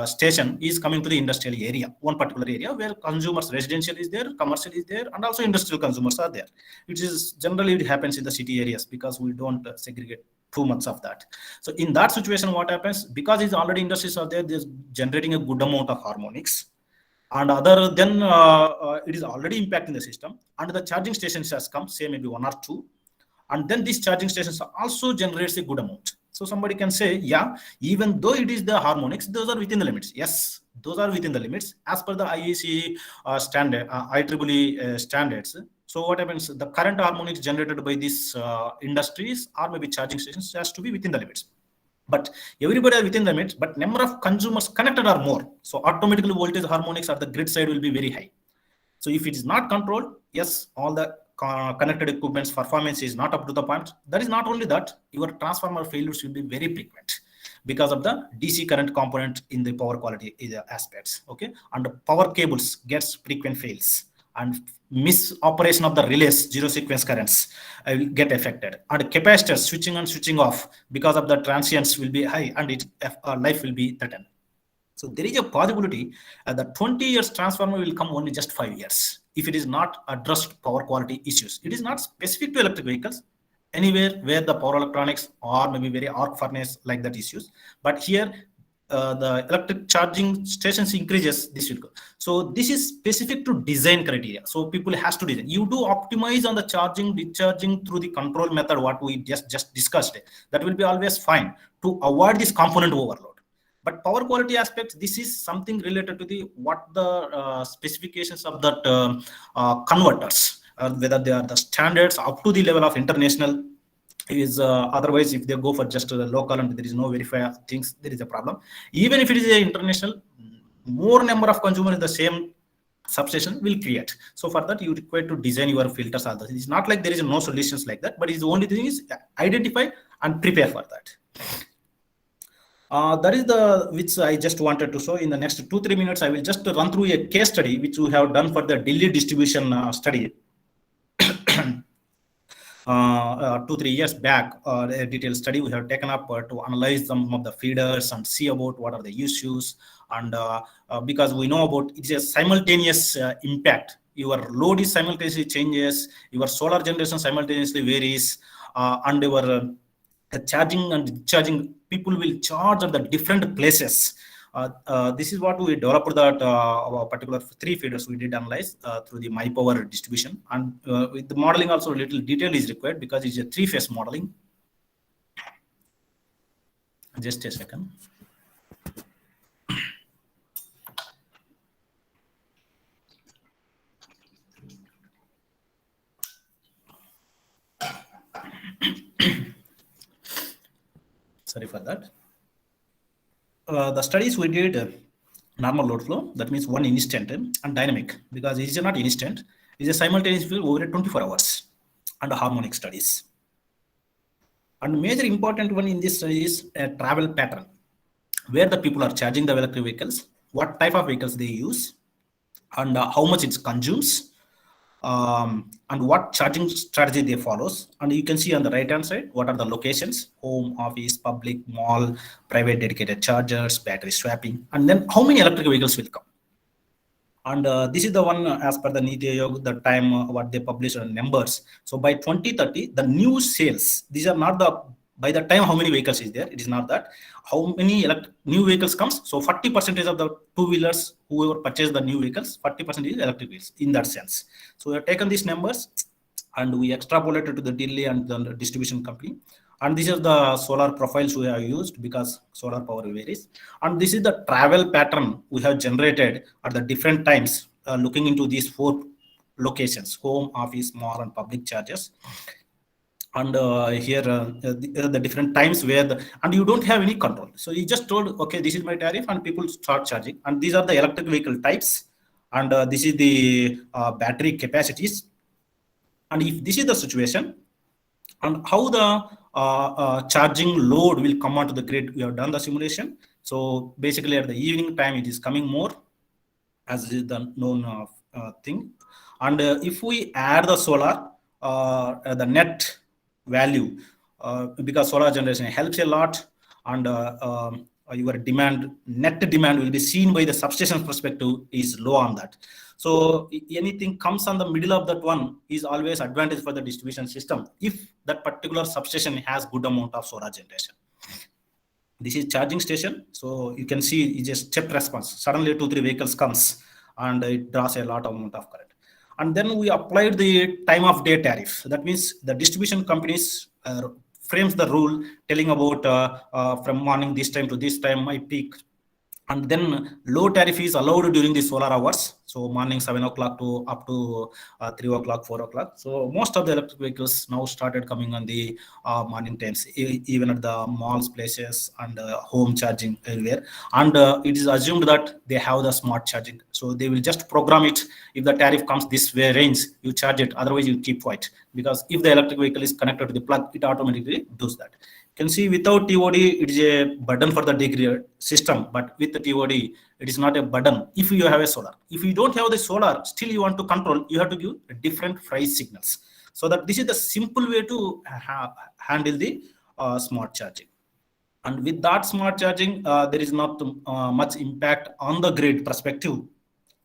station is coming to the industrial area, one particular area where consumers, residential is there, commercial is there, and also industrial consumers are there. It is generally it happens in the city areas because we don't segregate too much of that. So in that situation, what happens? Because it's already industries are there, there's generating a good amount of harmonics. And other than it is already impacting the system, and the charging stations has come, say maybe 1 or 2, and then these charging stations also generates a good amount. So somebody can say, yeah, even though it is the harmonics, those are within the limits. Yes, those are within the limits as per the IEC standard, IEEE standards. So what happens? The current harmonics generated by these industries or maybe charging stations has to be within the limits. But everybody are within the limits, but number of consumers connected are more. So automatically voltage harmonics at the grid side will be very high. So if it is not controlled, yes, all the connected equipment's performance is not up to the point. That is not only that, your transformer failures will be very frequent because of the DC current component in the power quality aspects. Okay, and the power cables gets frequent fails, and misoperation of the relays, zero sequence currents will get affected, and capacitors switching on switching off because of the transients will be high, and its life will be threatened. So there is a possibility the 20 years transformer will come only just 5 years if it is not addressed power quality issues. It is not specific to electric vehicles, anywhere where the power electronics or maybe very arc furnace like that issues, but here the electric charging stations increases, this will go. So this is specific to design criteria. So people has to design. You do optimize on the charging, discharging through the control method, what we just discussed. That will be always fine to avoid this component overload. But power quality aspects, this is something related to the what the specifications of that converters, whether they are the standards up to the level of international. Is otherwise if they go for just the local and there is no verifier things, there is a problem. Even if it is a international, more number of consumers in the same substation will create. So for that you require to design your filters. It's not like there is no solutions like that, but it's the only thing is identify and prepare for that. That is the which I just wanted to show. In the next 2-3 minutes I will just run through a case study which we have done for the Delhi distribution study. 2-3 years back, a detailed study we have taken up to analyze some of the feeders and see about what are the issues, and because we know about it is a simultaneous impact. Your load is simultaneously changes, your solar generation simultaneously varies, and your charging and discharging, people will charge at the different places. This is what we developed, that particular 3 feeders we did analyze through the my power distribution, and with the modeling also a little detail is required because it's a 3-phase modeling. Just a second. Sorry for that. The studies we did, normal load flow, that means one instant, and dynamic, because it is not instant, it is a simultaneous flow over 24 hours, and harmonic studies. And major important one in this study is a travel pattern, where the people are charging the electric vehicles, what type of vehicles they use, and how much it consumes, and what charging strategy they follows. And you can see on the right hand side what are the locations: home, office, public, mall, private dedicated chargers, battery swapping, and then how many electric vehicles will come. And this is the one as per the Niti Aayog, the time what they publish on numbers. So by 2030, the new sales, these are not the by the time how many vehicles is there, it is not that how many new vehicles comes. So 40% of the two-wheelers whoever purchase the new vehicles, 40% is electric vehicles in that sense. So we have taken these numbers and we extrapolated to the Delhi and the distribution company. And this is the solar profiles we have used because solar power varies. And this is the travel pattern we have generated at the different times, looking into these 4 locations: home, office, mall, and public chargers. And here the different times where and you don't have any control. So you just told, okay, this is my tariff, and people start charging. And these are the electric vehicle types, and this is the battery capacities. And if this is the situation, and how the charging load will come onto the grid, we have done the simulation. So basically at the evening time, it is coming more, as is the known thing. And if we add the solar, the net value, because solar generation helps a lot, and your net demand will be seen by the substation perspective is low on that. So anything comes on the middle of that one is always advantage for the distribution system if that particular substation has good amount of solar generation. This is charging station. So you can see it's a step response. Suddenly 2-3 vehicles comes and it draws a lot of amount of current. And then we applied the time of day tariff. That means the distribution companies frames the rule telling about from morning this time to this time my peak. And then low tariff is allowed during the solar hours. So morning 7 o'clock to up to 3 o'clock, 4 o'clock. So most of the electric vehicles now started coming on the morning times, even at the malls, places, and home charging everywhere. And it is assumed that they have the smart charging. So they will just program it. If the tariff comes this way range, you charge it. Otherwise, you keep quiet. Because if the electric vehicle is connected to the plug, it automatically does that. You can see without TOD, it is a burden for the degree system, but with the TOD, it is not a burden if you have a solar. If you don't have the solar, still you want to control, you have to give different price signals. So that this is the simple way to handle the smart charging. And with that smart charging, there is not much impact on the grid perspective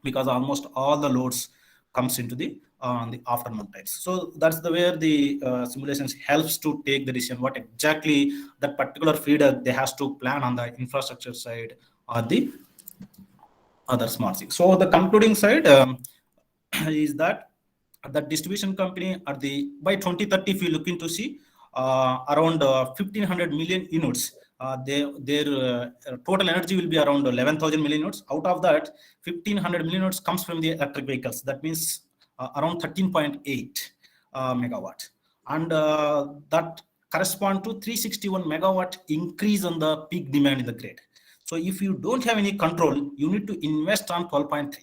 because almost all the loads comes into the afternoon times. So that's the where the simulations helps to take the decision what exactly that particular feeder they has to plan on the infrastructure side or the other smart things. So the concluding side is that the distribution company at the by 2030, if you look into see around 1500 million units. Their total energy will be around 11,000 million units. Out of that, 1500 million units comes from the electric vehicles. That means around 13.8 megawatt. And that correspond to 361 megawatt increase on the peak demand in the grid. So if you don't have any control, you need to invest on 12.3.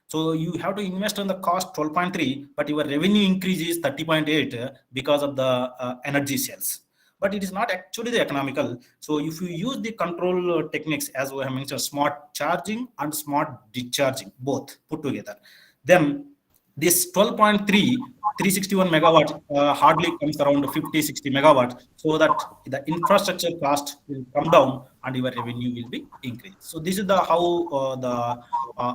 So you have to invest on the cost 12.3, but your revenue increase is 30.8 because of the energy sales. But it is not actually the economical. So if you use the control techniques, as we have mentioned, smart charging and smart discharging, both put together, then this 12.3, 361 megawatt hardly comes around 50, 60 megawatt, so that the infrastructure cost will come down and your revenue will be increased. So this is the how the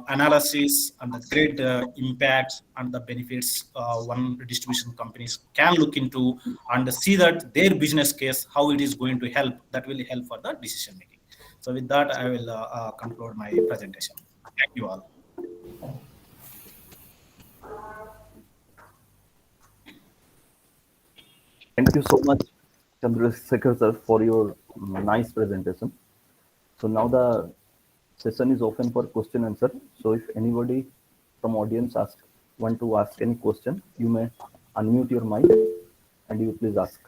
analysis and the great impacts and the benefits one distribution companies can look into and see that their business case, how it is going to help, that will help for the decision making. So with that, I will conclude my presentation. Thank you all. Thank you so much, Chandrasekhar sir, for your nice presentation. So now the session is open for question answer. So if anybody from audience want to ask any question, you may unmute your mic and you please ask.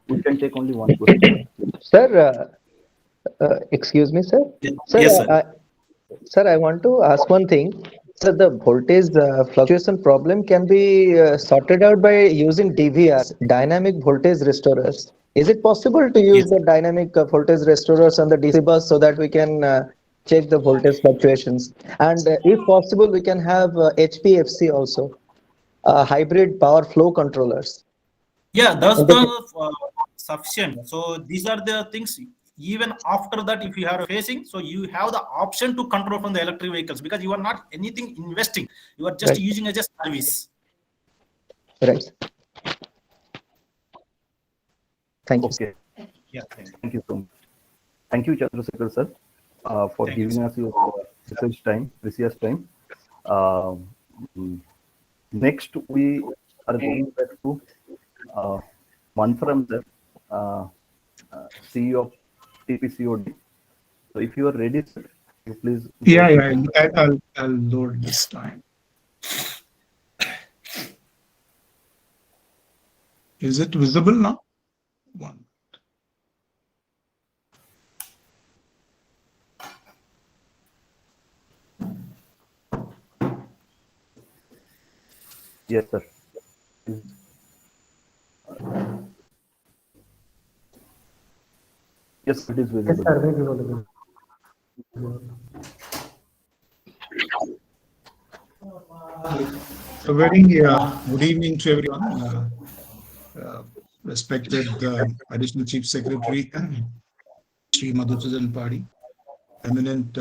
We can take only one question. Sir, excuse me, sir. Sir, Yes, sir. sir, I want to ask one thing. Sir, the voltage fluctuation problem can be sorted out by using DVRs, dynamic voltage restorers. Is it possible to use Yes. the dynamic voltage restorers on the DC bus so that we can check the voltage fluctuations? And if possible, we can have HPFC also, hybrid power flow controllers. Yeah, that's And the the- sufficient. So these are the things. Even after that, if you are facing, so you have the option to control from the electric vehicles because you are not anything investing. You are just Right. using as a service. Right. Thank you. Okay, Yeah, thank you. thank you so much. Thank you, Chandrasekhar sir, for Thank you, giving sir. us your precious time. Mm, Next, we are going back to Manfaram sir, CEO of TPCOD. So if you are ready, sir, you please go Yeah, ahead. yeah, I'll load this time. Is it visible now? One. Yes, sir. Yes, it is visible. A very good evening to everyone. Respected Additional Chief Secretary, Sri Madhusudan Padhi, eminent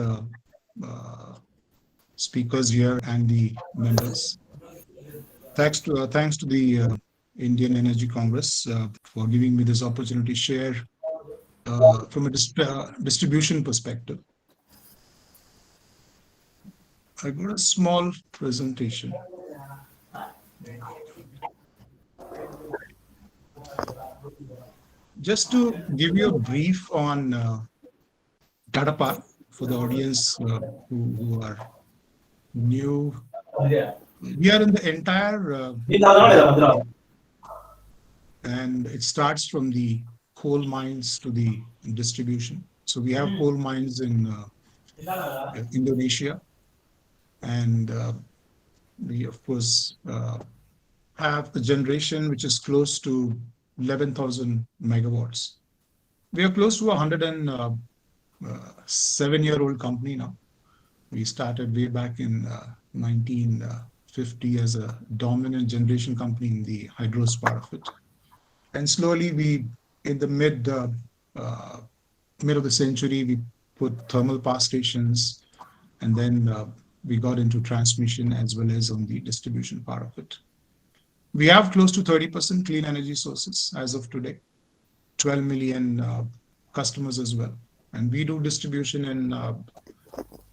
speakers here and the members. Thanks to the Indian Energy Congress for giving me this opportunity to share from a distribution perspective. I got a small presentation. Just to give you a brief on Tata Power for the audience who are new. We are in the entire and it starts from the coal mines to the distribution. So we have coal mines in Indonesia, and we of course have a generation which is close to 11,000 megawatts. We are close to a 107-year-old company now. We started way back in 1950 as a dominant generation company in the hydros part of it. And slowly we, in the mid of the century, we put thermal power stations, and then we got into transmission as well as on the distribution part of it. We have close to 30% clean energy sources as of today, 12 million customers as well. And we do distribution in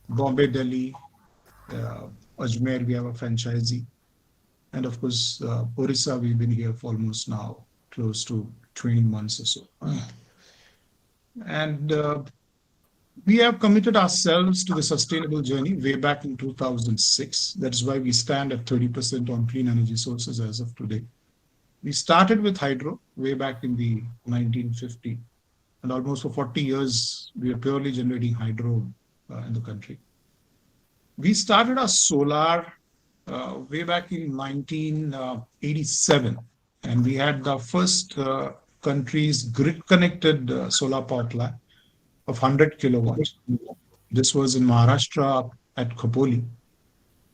Bombay, Delhi, Ajmer, we have a franchisee. And of course, Orissa, we've been here for almost now close to 20 months or so. And we have committed ourselves to the sustainable journey way back in 2006. That's why we stand at 30% on clean energy sources as of today. We started with hydro way back in the 1950, and almost for 40 years, we are purely generating hydro in the country. We started our solar way back in 1987, and we had the first country's grid-connected solar power plant of 100 kilowatts. This was in Maharashtra at Khopoli.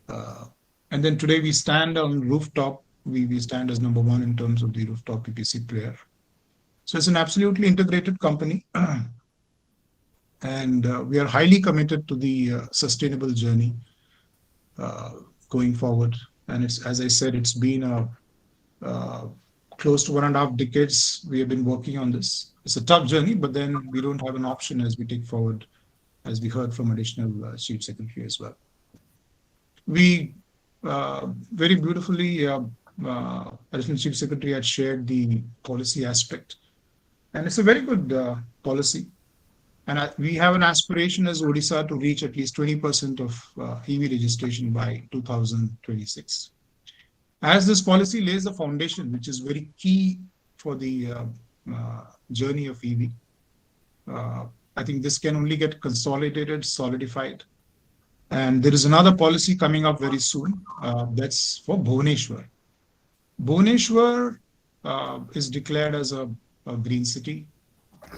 And then today we stand on rooftop. We stand as number one in terms of the rooftop EPC player. So it's an absolutely integrated company. And we are highly committed to the sustainable journey going forward. And it's, as I said, it's been close to 1.5 decades we have been working on this. It's a tough journey, but then we don't have an option as we take forward, as we heard from Additional Chief Secretary as well. We very beautifully, Additional Chief Secretary had shared the policy aspect. And it's a very good policy. And we have an aspiration as Odisha to reach at least 20% of EV registration by 2026. As this policy lays the foundation, which is very key for the journey of EV, I think this can only get consolidated, solidified. And there is another policy coming up very soon. That's for Bhubaneswar. Bhubaneswar is declared as a green city,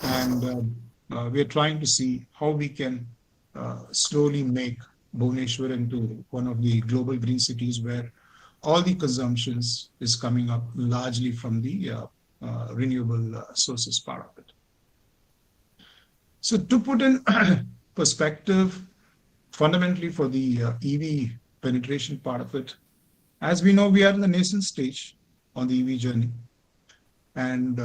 and we are trying to see how we can slowly make Bhubaneswar into one of the global green cities where all the consumptions is coming up largely from the renewable sources part of it. So to put in perspective, fundamentally for the EV penetration part of it, as we know, we are in the nascent stage on the EV journey. And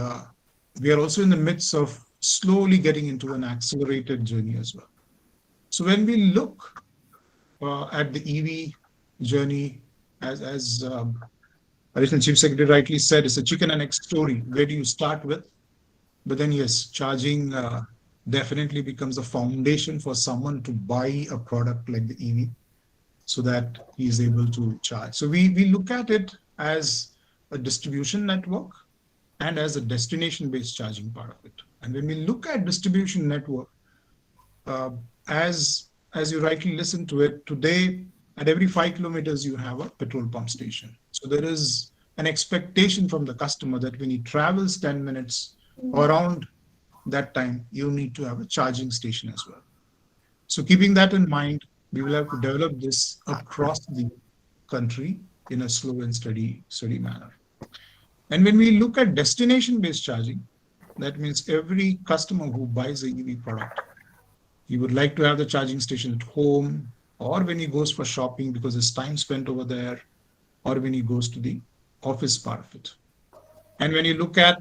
we are also in the midst of slowly getting into an accelerated journey as well. So when we look at the EV journey, as Additional Chief Secretary rightly said, it's a chicken and egg story. Where do you start with? But then yes, charging definitely becomes a foundation for someone to buy a product like the EV so that he is able to charge. So we look at it as a distribution network and as a destination-based charging part of it. And when we look at distribution network, as you rightly listen to it, today at every 5 kilometers you have a petrol pump station. So there is an expectation from the customer that when he travels 10 minutes around that time, you need to have a charging station as well. So keeping that in mind, we will have to develop this across the country in a slow and steady manner. And when we look at destination-based charging, that means every customer who buys an EV product, he would like to have the charging station at home, or when he goes for shopping because his time spent over there, or when he goes to the office part of it. And when you look at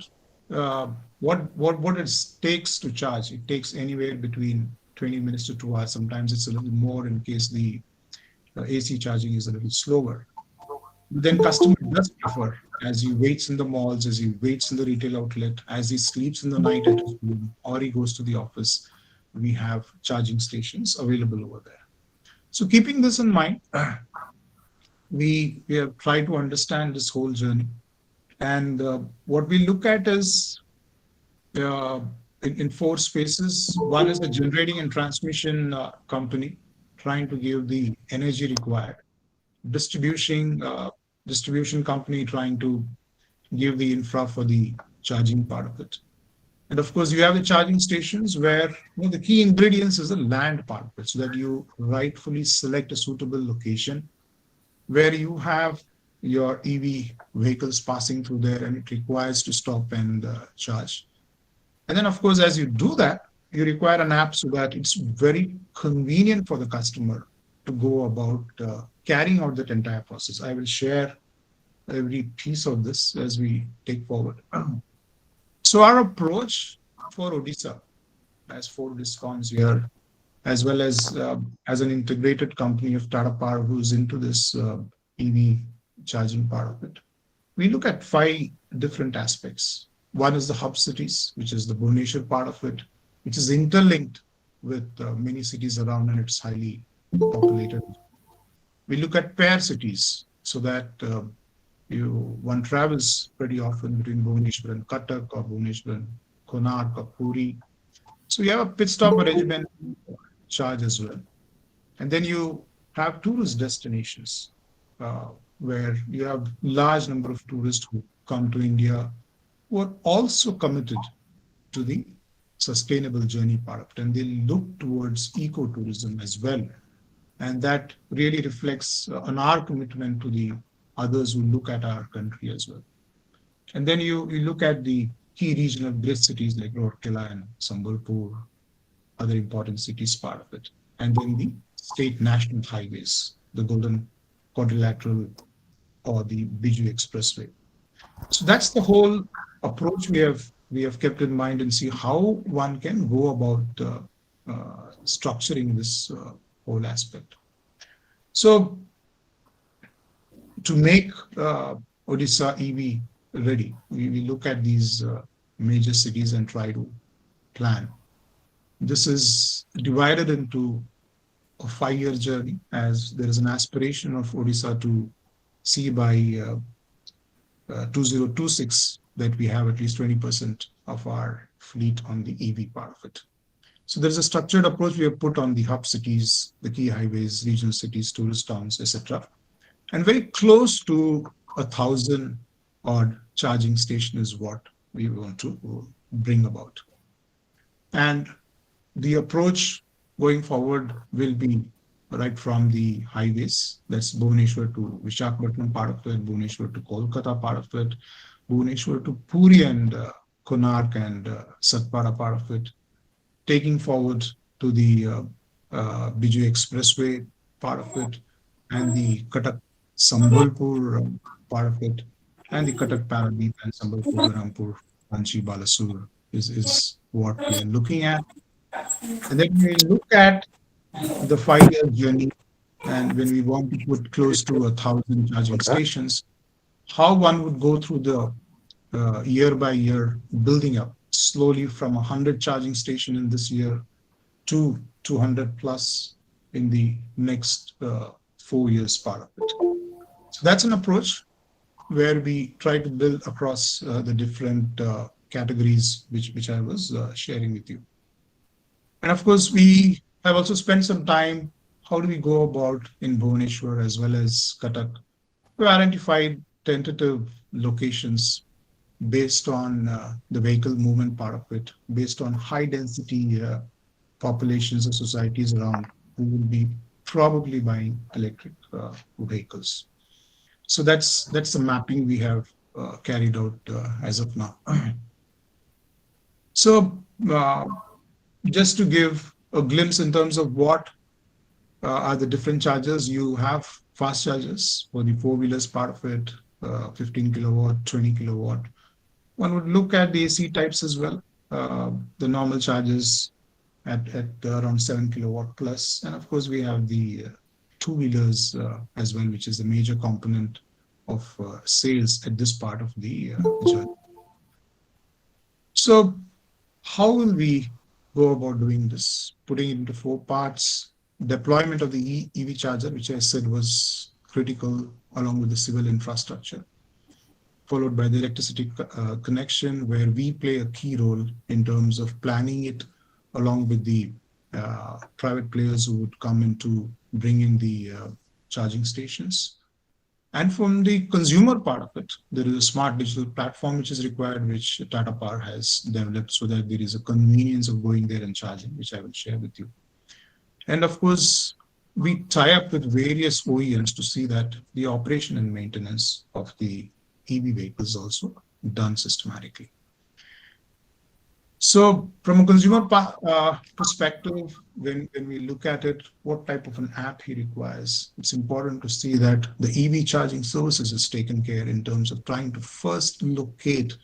what it takes to charge, it takes anywhere between 20 minutes to 2 hours. Sometimes it's a little more in case the AC charging is a little slower. Then customer does prefer, as he waits in the malls, as he waits in the retail outlet, as he sleeps in the night at his home, or he goes to the office, we have charging stations available over there. So keeping this in mind, we have tried to understand this whole journey. And what we look at is in 4 spaces. One is the generating and transmission company trying to give the energy required. Distribution company trying to give the infra for the charging part of it. And of course, you have the charging stations where the key ingredients is the land part of it, so that you rightfully select a suitable location where you have your EV vehicles passing through there and it requires to stop and charge. And then, of course, as you do that, you require an app so that it's very convenient for the customer to go about carrying out that entire process. I will share every piece of this as we take forward. So our approach for Odisha, as 4 discoms here, as well as an integrated company of Tata Power who's into this EV charging part of it, we look at 5 different aspects. One is the hub cities, which is the Bhubaneswar part of it, which is interlinked with many cities around and it's highly populated. We look at pair cities so that one travels pretty often between Bhubaneswar and Cuttack or Bhubaneswar and Konark or Puri. So you have a pit stop arrangement charge as well. And then you have tourist destinations where you have large number of tourists who come to India who are also committed to the sustainable journey part of it, and they look towards ecotourism as well. And that really reflects on our commitment to the others who look at our country as well. And then you look at the key regional grid cities like Rourkela and Sambalpur, other important cities part of it. And then the state national highways, the Golden Quadrilateral or the Biju Expressway. So that's the whole approach we have kept in mind, and see how one can go about structuring this whole aspect. So to make Odisha EV ready, we look at these major cities and try to plan. This is divided into a 5-year journey, as there is an aspiration of Odisha to see by 2026 that we have at least 20% of our fleet on the EV part of it. So there's a structured approach we have put on the hub cities, the key highways, regional cities, tourist towns, etc. And very close to 1,000 odd charging station is what we want to bring about. And the approach going forward will be right from the highways, that's Bhubaneswar to Visakhapatnam part of it, Bhubaneswar to Kolkata part of it, Bhubaneswar to Puri and Konark and Satpara part of it, taking forward to the Biju Expressway part of it, and the Cuttack Sambalpur part of it, and the Cuttack Paradeep and Sambalpur Rampur Ranchi Balasur is what we are looking at. And then we look at the 5-year journey, and when we want to put close to 1,000 charging stations, how one would go through the year by year building up slowly from 100 charging station in this year to 200 plus in the next 4 years part of it. So that's an approach where we try to build across the different categories which I was sharing with you. And of course, we have also spent some time, how do we go about in Bhubaneswar as well as Cuttack? We identified tentative locations based on the vehicle movement part of it, based on high density populations or societies around who will be probably buying electric vehicles. So that's the mapping we have carried out as of now. So just to give a glimpse in terms of what are the different chargers, you have fast chargers for the 4-wheelers part of it, 15 kilowatt, 20 kilowatt. One would look at the AC types as well, the normal chargers at around 7 kilowatt plus. And of course, we have the 2-wheelers as well, which is the major component of sales at this part of the journey. So how will we go about doing this? Putting it into 4 parts. Deployment of the EV charger, which I said was critical, along with the civil infrastructure, followed by the electricity connection, where we play a key role in terms of planning it, along with the private players who would come in to bring in the charging stations. And from the consumer part of it, there is a smart digital platform which is required, which Tata Power has developed, so that there is a convenience of going there and charging, which I will share with you. And of course, we tie up with various OEMs to see that the operation and maintenance of the EV vehicles also done systematically. So from a consumer perspective, when we look at it, what type of an app he requires, it's important to see that the EV charging services is taken care in terms of trying to first locate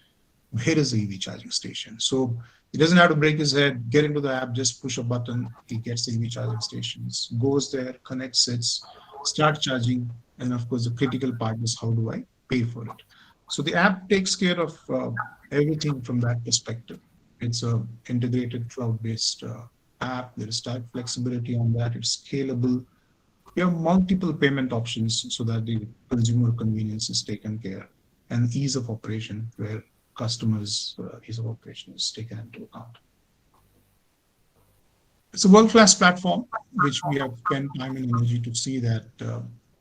where is the EV charging station. So he doesn't have to break his head, get into the app, just push a button, he gets the EV charging stations, goes there, connects it, start charging, and of course the critical part is how do I pay for it. So the app takes care of everything from that perspective. It's a integrated cloud-based app. There is type flexibility on that. It's scalable. You have multiple payment options so that the consumer convenience is taken care, and ease of operation where customers' ease of operation is taken into account. It's a world-class platform which we have spent time and energy to see that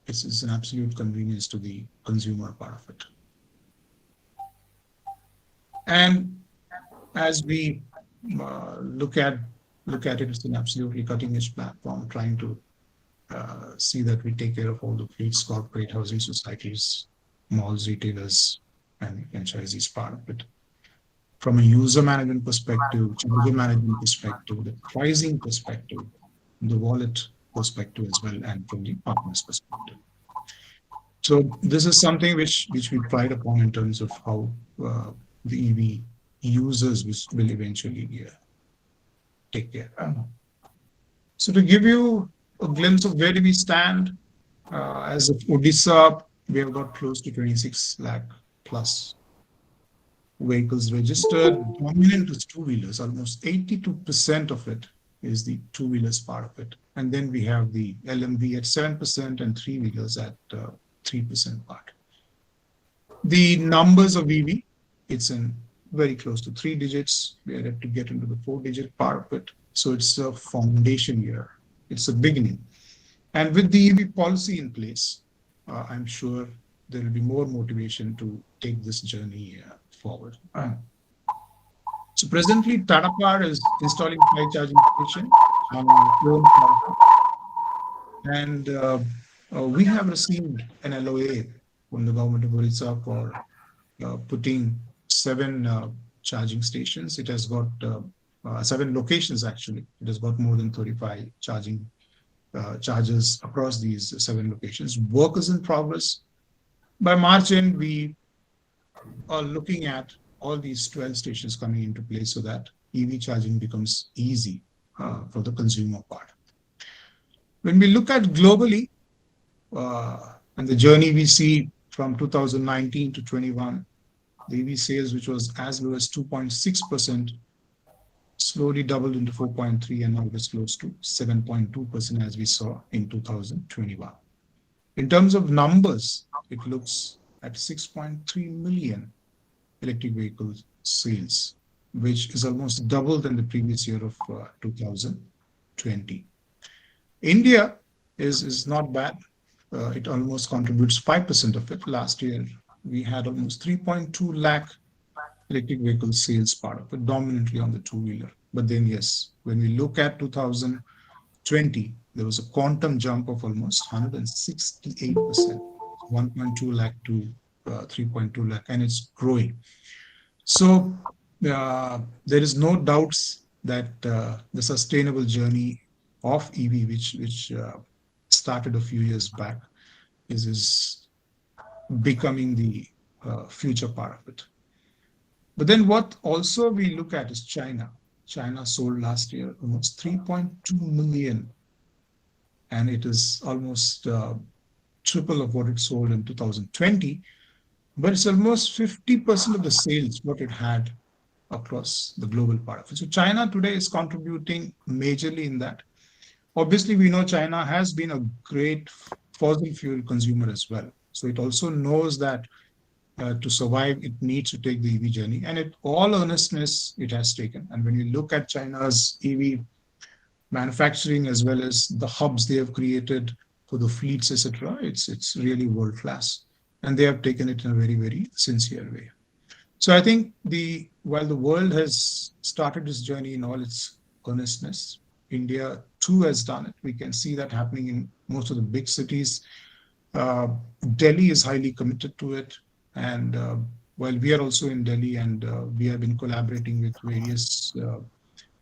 this is an absolute convenience to the consumer part of it. And as we look at it, it's an absolutely cutting-edge platform, trying to see that we take care of all the fleets, corporate housing societies, malls, retailers, and franchisees part of it. From a user management perspective, charger management perspective, the pricing perspective, the wallet perspective as well, and from the partners perspective. So this is something which we pride upon in terms of how the EV users will eventually take care. So to give you a glimpse of where do we stand, as of Odisha, we have got close to 26 lakh plus vehicles registered. Dominant is two-wheelers. Almost 82% of it is the two-wheelers part of it. And then we have the LMV at 7% and three-wheelers at 3% part. The numbers of EV, it's in very close to 3 digits. We are yet to get into the 4-digit part of it. So it's a foundation year. It's a beginning. And with the EV policy in place, I'm sure there will be more motivation to take this journey forward. So presently, Tata Power is installing 5 charging stations on our own power. And we have received an LOA from the government of Orissa for putting 7 charging stations. It has got 7 locations actually. It has got more than 35 chargers across these 7 locations. Work is in progress. By March end, we are looking at all these 12 stations coming into place so that EV charging becomes easy for the consumer part. When we look at globally and the journey we see from 2019 to 21, the EV sales, which was as low as 2.6%, slowly doubled into 4.3, and now it is close to 7.2% as we saw in 2021. In terms of numbers, it looks at 6.3 million electric vehicle sales, which is almost double than the previous year of 2020. India is not bad. It almost contributes 5% of it. Last year, we had almost 3.2 lakh electric vehicle sales part of it, dominantly on the two-wheeler. But then, yes, when we look at 2020, there was a quantum jump of almost 168%, 1.2 lakh to 3.2 lakh, and it's growing. So there is no doubts that the sustainable journey of EV, which started a few years back, is becoming the future part of it. But then what also we look at is China. China sold last year almost 3.2 million, and it is almost triple of what it sold in 2020, but it's almost 50% of the sales what it had across the global part of it. So China today is contributing majorly in that. Obviously, we know China has been a great fossil fuel consumer as well. So it also knows that to survive, it needs to take the EV journey, and it all earnestness it has taken. And when you look at China's EV manufacturing as well as the hubs they have created for the fleets, etc., it's really world class, and they have taken it in a very, very sincere way. So I think while the world has started this journey in all its earnestness, India too has done it. We can see that happening in most of the big cities. Delhi is highly committed to it. And while we are also in Delhi, and we have been collaborating with various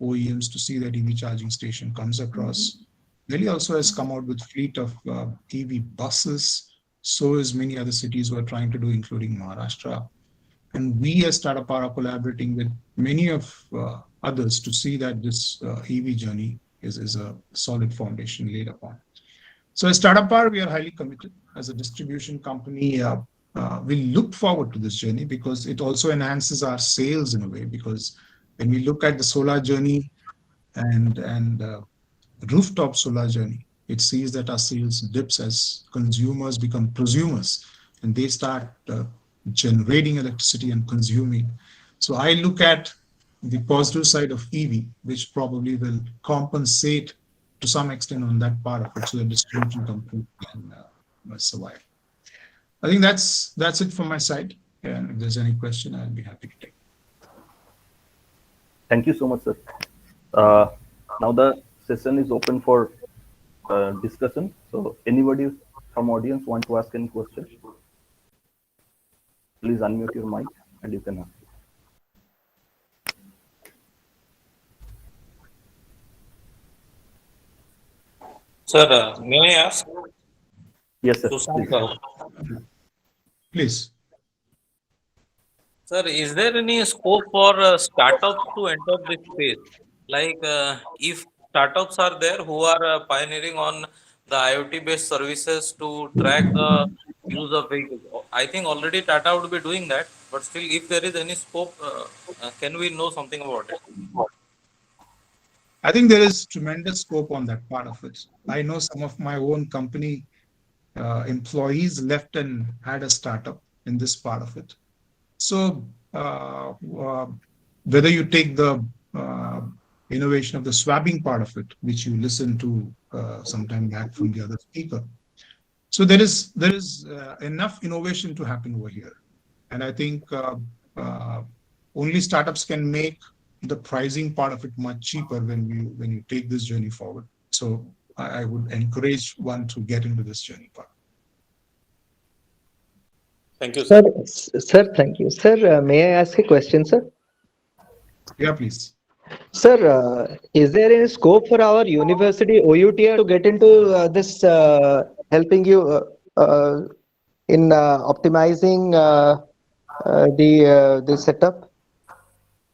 OEMs to see that EV charging station comes across. Delhi also has come out with fleet of EV buses. So is many other cities who are trying to do, including Maharashtra. And we as Tata Power are collaborating with many of others to see that this EV journey is a solid foundation laid upon. So as Tata Power, we are highly committed. As a distribution company, we look forward to this journey because it also enhances our sales in a way. Because when we look at the solar journey and rooftop solar journey, it sees that our sales dips as consumers become prosumers and they start generating electricity and consuming. So I look at the positive side of EV, which probably will compensate to some extent on that part of it, so the distribution company can survive. I think that's it from my side. And if there's any question, I'll be happy to take. Thank you so much, sir. Now the session is open for discussion. So anybody from audience want to ask any question? Please unmute your mic and you can ask. Sir, may I ask? Yes, sir. Please. Sir, is there any scope for startups to enter this space? Like if startups are there who are pioneering on the IoT-based services to track the use of vehicles. I think already Tata would be doing that, but still, if there is any scope, can we know something about it? I think there is tremendous scope on that part of it. I know some of my own company employees left and had a startup in this part of it. So whether you take the innovation of the swabbing part of it, which you listened to some time back from the other speaker, so there is enough innovation to happen over here, and I think uh, only startups can make the pricing part of it much cheaper when you take this journey forward. So I would encourage one to get into this journey part. Thank you, sir. Sir, thank you. Sir, may I ask a question, sir? Yeah, please. Sir, is there any scope for our university OUTR to get into this helping you in optimizing the setup?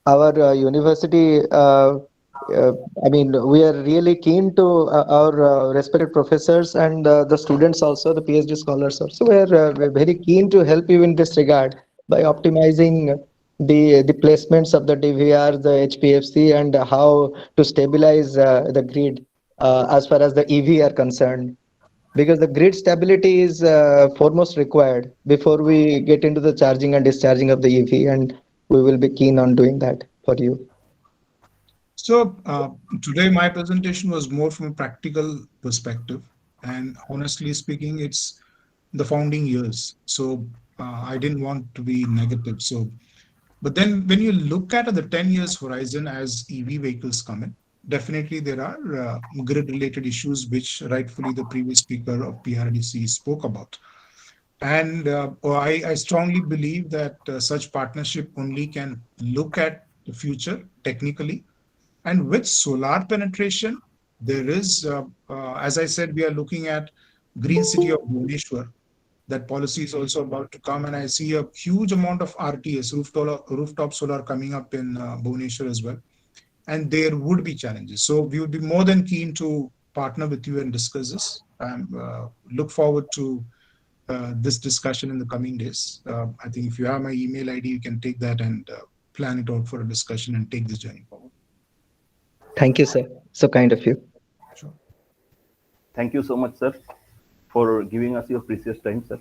Our university, I mean, we are really keen to our respected professors and the students also, the PhD scholars also. We're very keen to help you in this regard by optimizing the placements of the DVR, the HPFC, and how to stabilize the grid as far as the EV are concerned. Because the grid stability is foremost required before we get into the charging and discharging of the EV, and we will be keen on doing that for you. So today my presentation was more from a practical perspective, and honestly speaking, it's the founding years. So I didn't want to be negative. So, but then when you look at the 10 years horizon as EV vehicles come in, definitely there are grid related issues, which rightfully the previous speaker of PRDC spoke about. And I strongly believe that such partnership only can look at the future technically. And with solar penetration, there is, as I said, we are looking at Green City of Bhubaneswar. That policy is also about to come, and I see a huge amount of RTS, rooftop solar coming up in Bhubaneswar as well. And there would be challenges. So we would be more than keen to partner with you and discuss this. Look forward to this discussion in the coming days. I think if you have my email ID, you can take that and plan it out for a discussion and take this journey forward. Thank you, sir. So kind of you. Sure. Thank you so much, sir, for giving us your precious time, sir.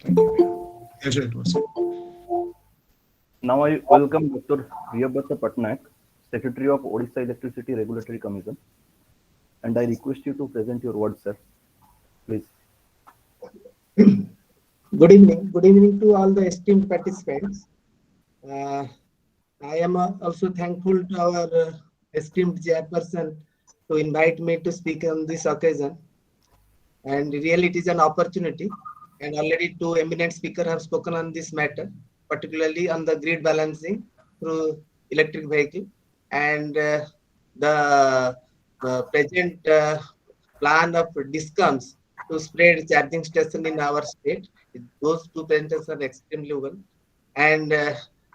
Thank you. Pleasure it was. Now I welcome Dr. Riyabrata Patnaik, Secretary of Odisha Electricity Regulatory Commission, and I request you to present your words, sir. Please. Good evening. Good evening to all the esteemed participants. I am also thankful to our esteemed chairperson to invite me to speak on this occasion. And really it is an opportunity. And already two eminent speakers have spoken on this matter, particularly on the grid balancing through electric vehicle. And the present plan of DISCOMs to spread charging station in our state. Those two presentations are extremely well. And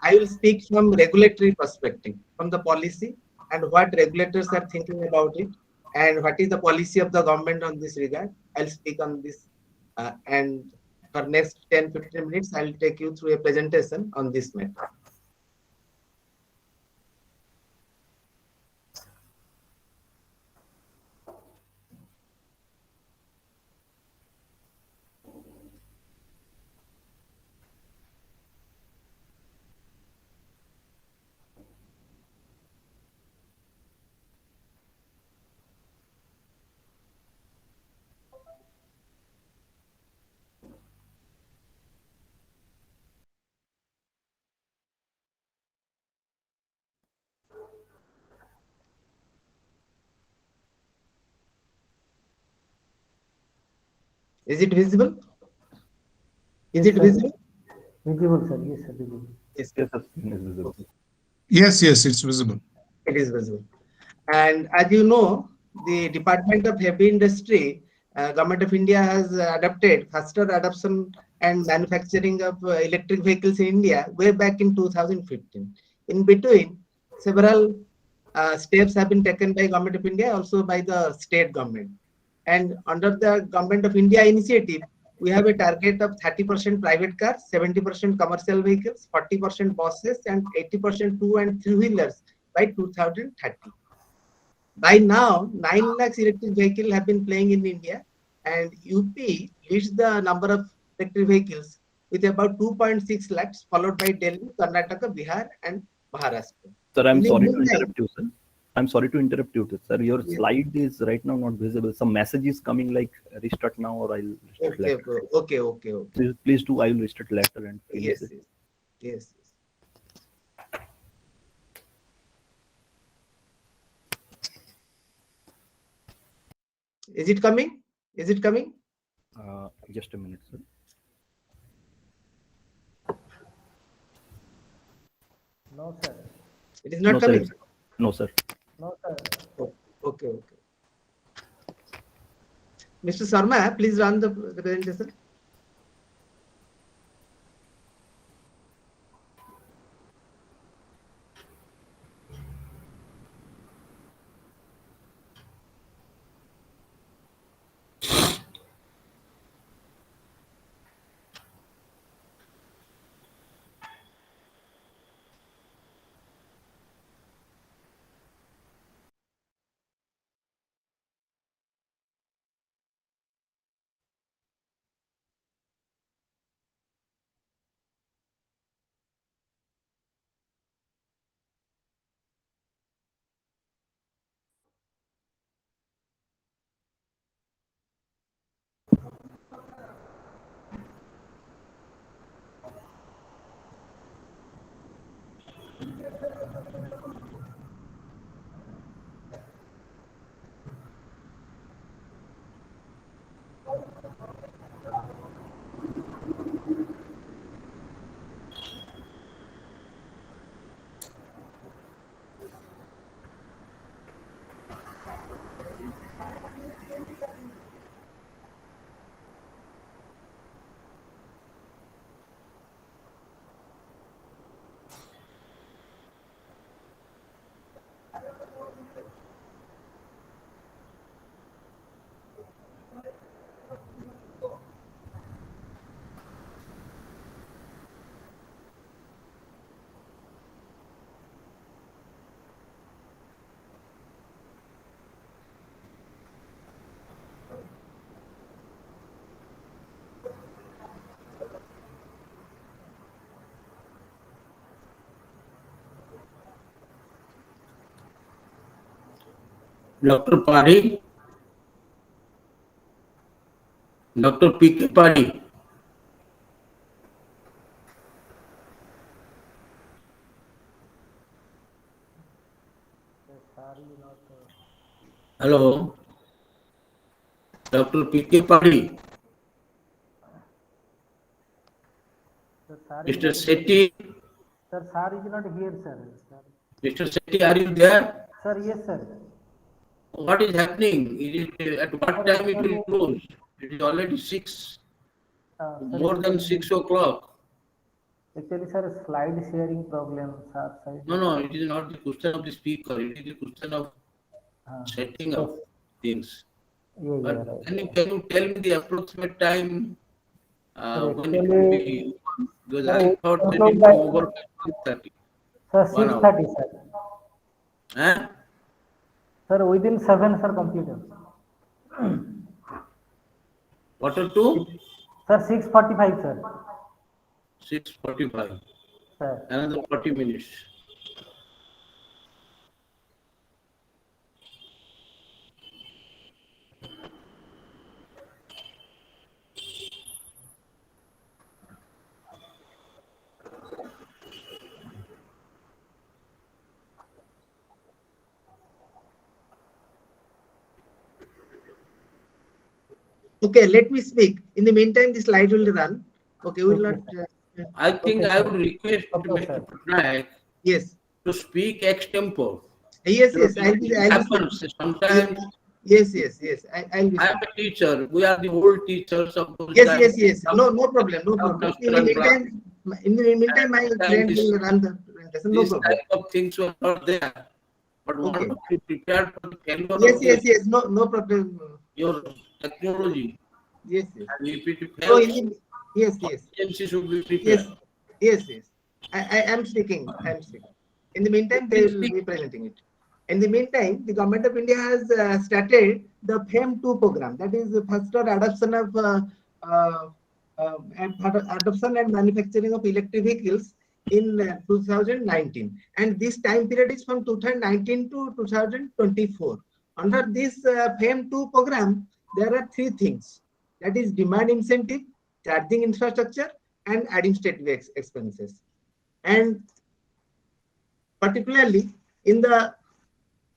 I will speak from regulatory perspective, from the policy and what regulators are thinking about it, and what is the policy of the government on this regard. I'll speak on this, and for next 10-15 minutes, I'll take you through a presentation on this matter. Is it visible? Is it visible? Visible, sir. Yes, sir. Visible. Yes, Yes, sir. Screen is visible. Yes, it's visible. it is visible. And as you know, the Department of Heavy Industry, Government of India has adopted faster adoption and manufacturing of electric vehicles in India way back in 2015. In between, several steps have been taken by Government of India, also by the state government. And under the Government of India initiative, we have a target of 30% private cars, 70% commercial vehicles, 40% buses, and 80% two and three wheelers by 2030. By now, 9 lakhs electric vehicles have been playing in India, and UP leads the number of electric vehicles with about 2.6 lakhs, followed by Delhi, Karnataka, Bihar, and Maharashtra. Sir, I'm In the sorry to meantime- interrupt you, sir. I'm sorry to interrupt you, sir. Your Yes. slide is right now not visible. Some message is coming like restart now or I'll restart Okay, later. okay. Please do. I will restart later and finish Yes, it. yes. Is it coming? Is it coming? Just a minute, sir. No, sir. It is not No, sir. coming. No, sir. No, sir. Okay. Mr. Sharma, please run the presentation. Dr. Padhi, Dr. P.K. Padhi. Hello, Dr. P.K. Padhi. Mr. Sethi. Sir, sir is not here, sir. Mr. Sethi, are you there? Sir, yes, sir. What is happening? Is it at what time it will close? It is already 6, more than 6 o'clock. Actually, sir, slide sharing problem, sir. No, it is not the question of the speaker. It is the question of setting of things. Yeah, But right. can you tell me the approximate time when it will Actually, be? Because sir, I thought that it conclude will by- be over by 6:30. Sir, 1 hour. 6:30, sir. Huh? Sir, within 7, sir, completed. Quarter to? Sir, 6:45, sir. 6:45. Sir. Another 40 minutes. Okay, let me speak. In the meantime, the slide will run. Okay, we will not. I think Okay, I sir. would request Okay, Mr. sir. Patnaik Yes. to speak extempore. Yes. It I'll be happens sometimes. Yes. I'll be. I am a teacher. We are the old teachers of those Yes. times. No problem. In the meantime, my friend will run the presentation. No These problem. type of things were not there. But one Okay. of you prepared for the failure of this. Yes. No problem. your technology. Yes, yes. And if it So fails, in the, yes, yes, agency should be yes, prepared. yes, yes. I am speaking. I am speaking. In the meantime, they will be presenting it. In the meantime, the government of India has started the FAME2 program. That is the faster adoption of adoption and manufacturing of electric vehicles in 2019. And this time period is from 2019 to 2024. Under this FAME2 program, there are three things. That is demand incentive, charging infrastructure, and administrative expenses. And particularly in the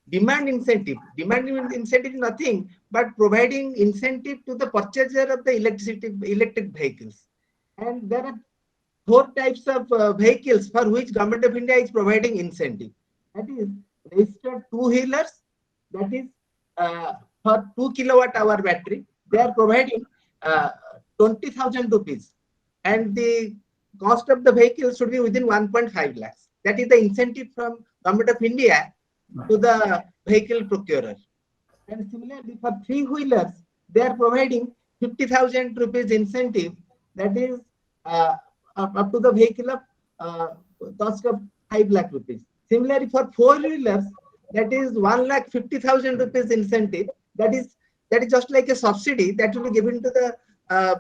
demand incentive is nothing but providing incentive to the purchaser of the electric vehicles. And there are four types of vehicles for which Government of India is providing incentive. That is registered two-wheelers, that is for 2 kilowatt hour battery, they are providing 20,000 rupees. And the cost of the vehicle should be within 1.5 lakhs. That is the incentive from Government of India to the vehicle procurer. And similarly, for three-wheelers, they are providing 50,000 rupees incentive. That is up to the vehicle of cost of 5 lakh rupees. Similarly, for four-wheelers, that is 1,50,000 rupees incentive. That is just like a subsidy that will be given to the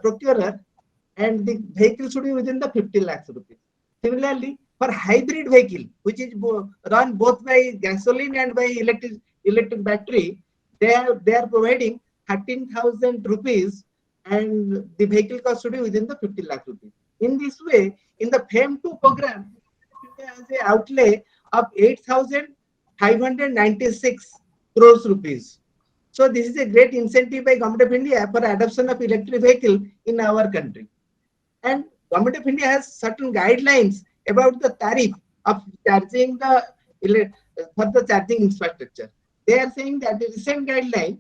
procurer, and the vehicle should be within the 50 lakhs rupees. Similarly, for hybrid vehicle, which is run both by gasoline and by electric battery, they are providing 13,000 rupees, and the vehicle cost should be within the 50 lakh rupees. In this way, in the FAME2 program, India has an outlay of 8,596 crores rupees. So this is a great incentive by Government of India for adoption of electric vehicle in our country. And Government of India has certain guidelines about the tariff of charging for the charging infrastructure. They are saying that the recent guideline,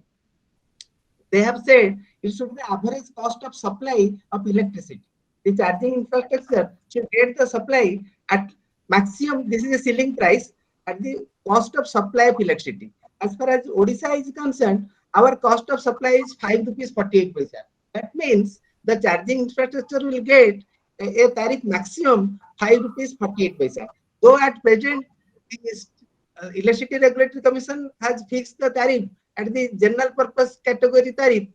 they have said it should be average cost of supply of electricity. The charging infrastructure should get the supply at maximum, this is a ceiling price, at the cost of supply of electricity. As far as Odisha is concerned, our cost of supply is 5 rupees 48 paisa. That means the charging infrastructure will get a tariff maximum 5 rupees 48 paisa. Though at present, the Electricity Regulatory Commission has fixed the tariff at the general purpose category tariff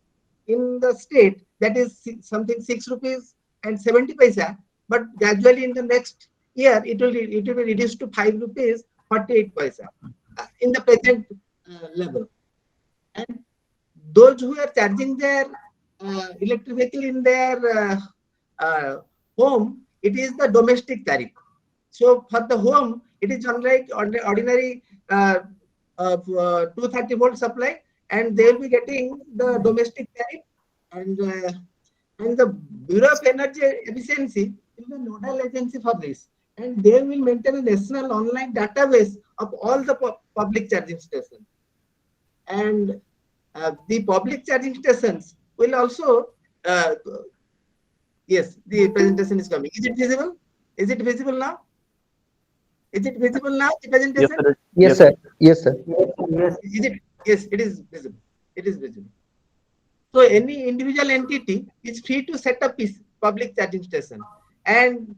in the state, that is something 6 rupees and 70 paisa, but gradually in the next year it will be reduced to 5 rupees 48 paisa in the present level. And those who are charging their electric vehicle in their home, it is the domestic tariff. So for the home, it is unlike ordinary 230 volt supply, and they will be getting the domestic tariff. And the Bureau of Energy Efficiency is the nodal agency for this, and they will maintain a national online database of all the public charging stations. And the public charging stations will also, yes, the presentation is coming. Is it visible? Is it visible now? Is it visible now, the presentation? Yes, sir. Yes, sir. Yes. Is it? Yes, it is visible. It is visible. So any individual entity is free to set up his public charging station, and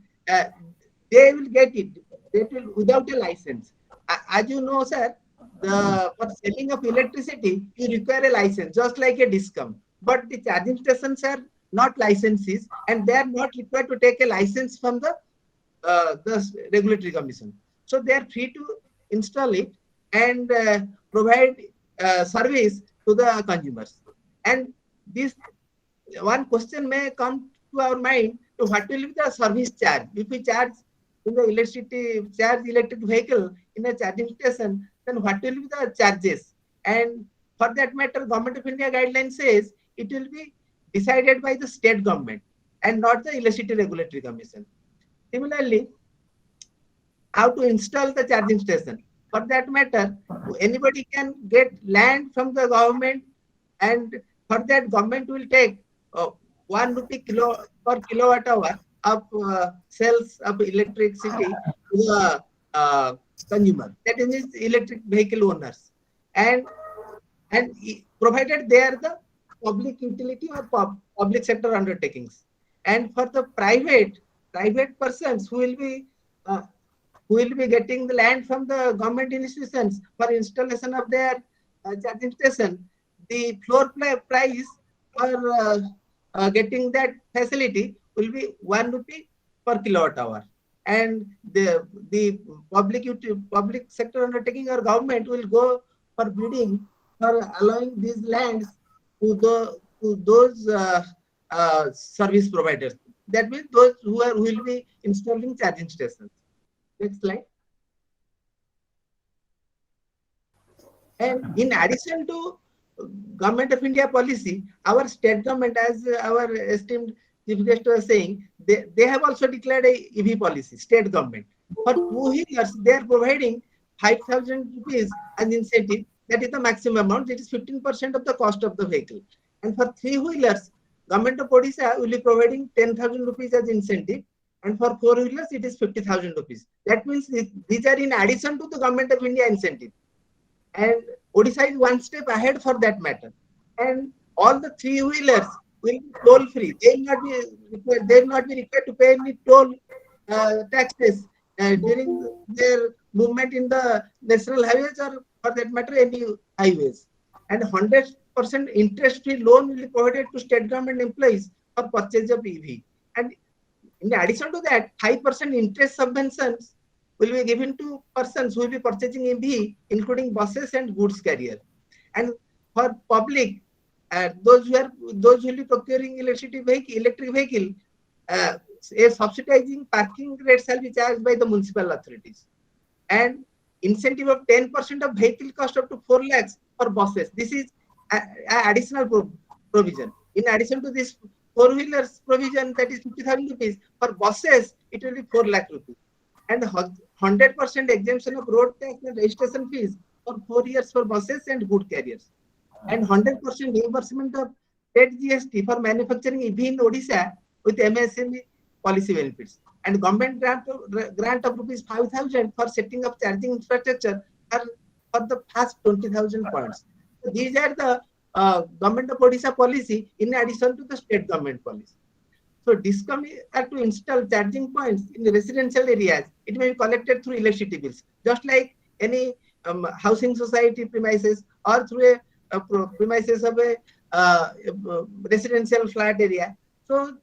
they will get it. They will without a license. As you know, sir, for selling of electricity, you require a license, just like a discount. But the charging stations are not licenses, and they are not required to take a license from the regulatory commission. So they are free to install it and provide service to the consumers. And this one question may come to our mind: to what will be the service charge if we charge in the electric vehicle in a charging station? Then what will be the charges? And for that matter, Government of India guideline says it will be decided by the state government and not the Electricity Regulatory Commission. Similarly, how to install the charging station? For that matter, anybody can get land from the government, and for that government will take 1 rupee per kilowatt hour of sales of electricity to the consumer. That is electric vehicle owners, and provided they are the public utility or public sector undertakings. And for the private persons who will be getting the land from the government institutions for installation of their charging station, the floor price for getting that facility will be 1 rupee per kilowatt hour. And the public sector undertaking or government will go for bidding for allowing these lands to those service providers. That means those who will be installing charging stations. Next slide. And in addition to Government of India policy, our state government, as our esteemed Chief Guest was saying, they have also declared a EV policy, state government. For two-wheelers, they are providing 5,000 rupees as incentive. That is the maximum amount. It is 15% of the cost of the vehicle. And for three-wheelers, Government of Odisha will be providing 10,000 rupees as incentive. And for four-wheelers, it is 50,000 rupees. That means these are in addition to the Government of India incentive. And Odisha is one step ahead for that matter. And all the three-wheelers will be toll-free. They will not be required to pay any toll taxes during their movement in the national highways or, for that matter, any highways. And 100% interest-free loan will be provided to state government employees for purchase of EV. And in addition to that, 5% interest subventions will be given to persons who will be purchasing EV, including buses and goods carrier. And for public, those who will be procuring electric vehicle, a subsidizing parking rate shall be charged by the municipal authorities. And incentive of 10% of vehicle cost up to 4 lakhs for buses. This is additional provision. In addition to this four-wheelers provision, that is 50,000 rupees. For buses, it will be 4 lakh rupees. And 100% exemption of road tax and registration fees for 4 years for buses and good carriers. And 100% reimbursement of state GST for manufacturing EV in Odisha with MSME policy benefits. And government grant of rupees 5,000 for setting up charging infrastructure for the past 20,000 points. So these are the Government of Odisha policy in addition to the state government policy. So DISCOM are to install charging points in residential areas. It may be collected through electricity bills, just like any housing society premises or through a premises of a residential flat area. So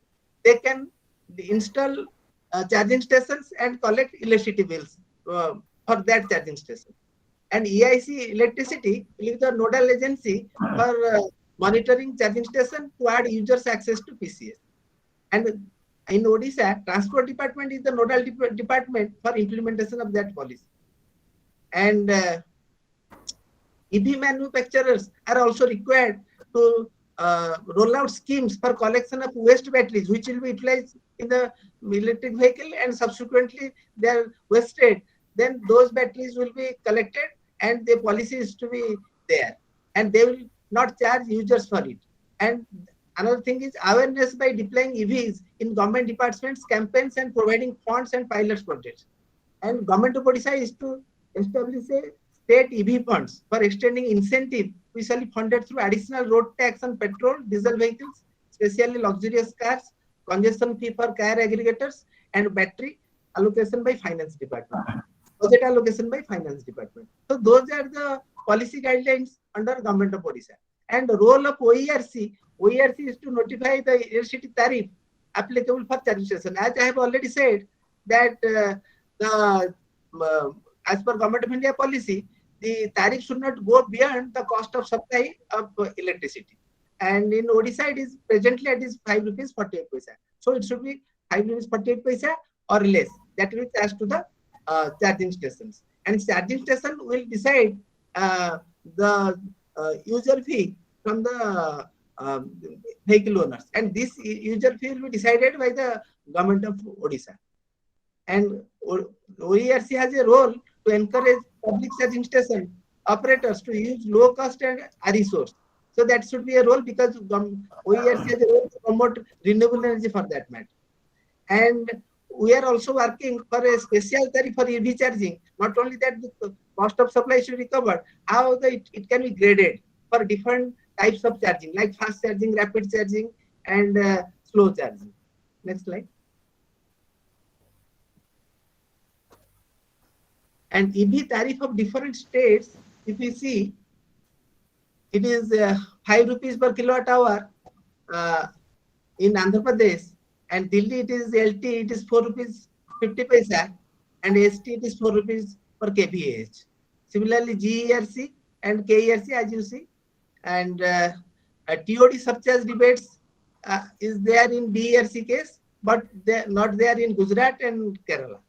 they can install charging stations and collect electricity bills for that charging station. And EIC Electricity will be the nodal agency for monitoring charging station to add users access to PCS. And in Odisha, Transport Department is the nodal department for implementation of that policy. And EV manufacturers are also required to roll out schemes for collection of waste batteries, which will be utilized in the electric vehicle and subsequently they are wasted. Then those batteries will be collected and the policy is to be there. And they will not charge users for it. And another thing is awareness by deploying EVs in government departments, campaigns, and providing funds and pilot projects. And Government of Odisha is to establish a state EV funds for extending incentive, which shall be funded through additional road tax on petrol, diesel vehicles, especially luxurious cars, congestion fee for car aggregators, and battery allocation by finance department. Budget allocation by finance department. So those are the policy guidelines under Government of Odisha. And the role of OERC is to notify the electricity tariff applicable for charging station. As I have already said that as per Government of India policy, the tariff should not go beyond the cost of supply of electricity. And in Odisha, it is presently at is 5 rupees 48 paisa. So it should be 5 rupees 48 paisa or less. That will be charged to the charging stations. And charging station will decide the user fee from the vehicle owners. And this user fee will be decided by the Government of Odisha. And OERC has a role to encourage public charging station operators to use low cost and RE source. So that should be a role because OERC has a role to promote renewable energy for that matter. And we are also working for a special tariff for EV charging. Not only that, the cost of supply should be covered, how it can be graded for different types of charging like fast charging, rapid charging, and slow charging. Next slide. And EV tariff of different states, if you see, it is 5 rupees per kilowatt hour in Andhra Pradesh, and Delhi it is LT, it is 4 rupees 50 paisa, and ST it is 4 rupees per kVAH. Similarly, GERC and KERC, as you see, and TOD surcharge rebates is there in BERC case, but they are not there in Gujarat and Kerala.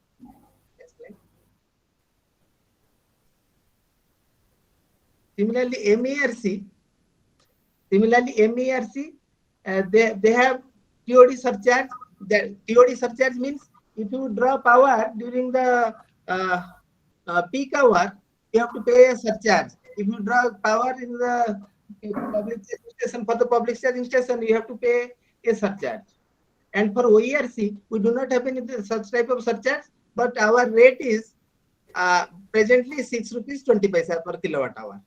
Similarly, MERC, they have TOD surcharge. The TOD surcharge means if you draw power during the peak hour, you have to pay a surcharge. If you draw power in the public charging station, for the public charging station, you have to pay a surcharge. And for OERC, we do not have any such type of surcharge, but our rate is presently 6 rupees 20 paisa per kilowatt hour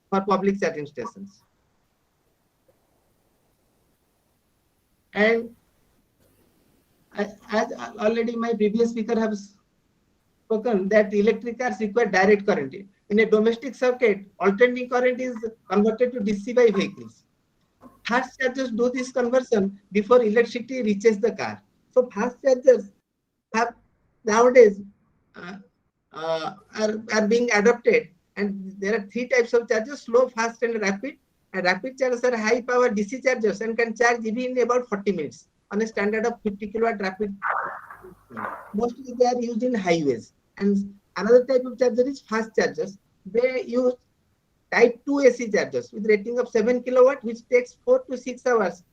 for public charging stations. And as already my previous speaker has spoken, that electric cars require direct current. In a domestic circuit, alternating current is converted to DC by vehicles. Fast chargers do this conversion before electricity reaches the car. So fast chargers have nowadays are being adopted, and there are 3 types of chargers: slow, fast, and rapid. And rapid chargers are high power DC chargers and can charge EV in about 40 minutes on a standard of 50 kilowatt rapid. Mostly they are used in highways. And another type of charger is fast chargers. They use type 2 AC chargers with rating of 7 kilowatt, which takes 4 to 6 hours,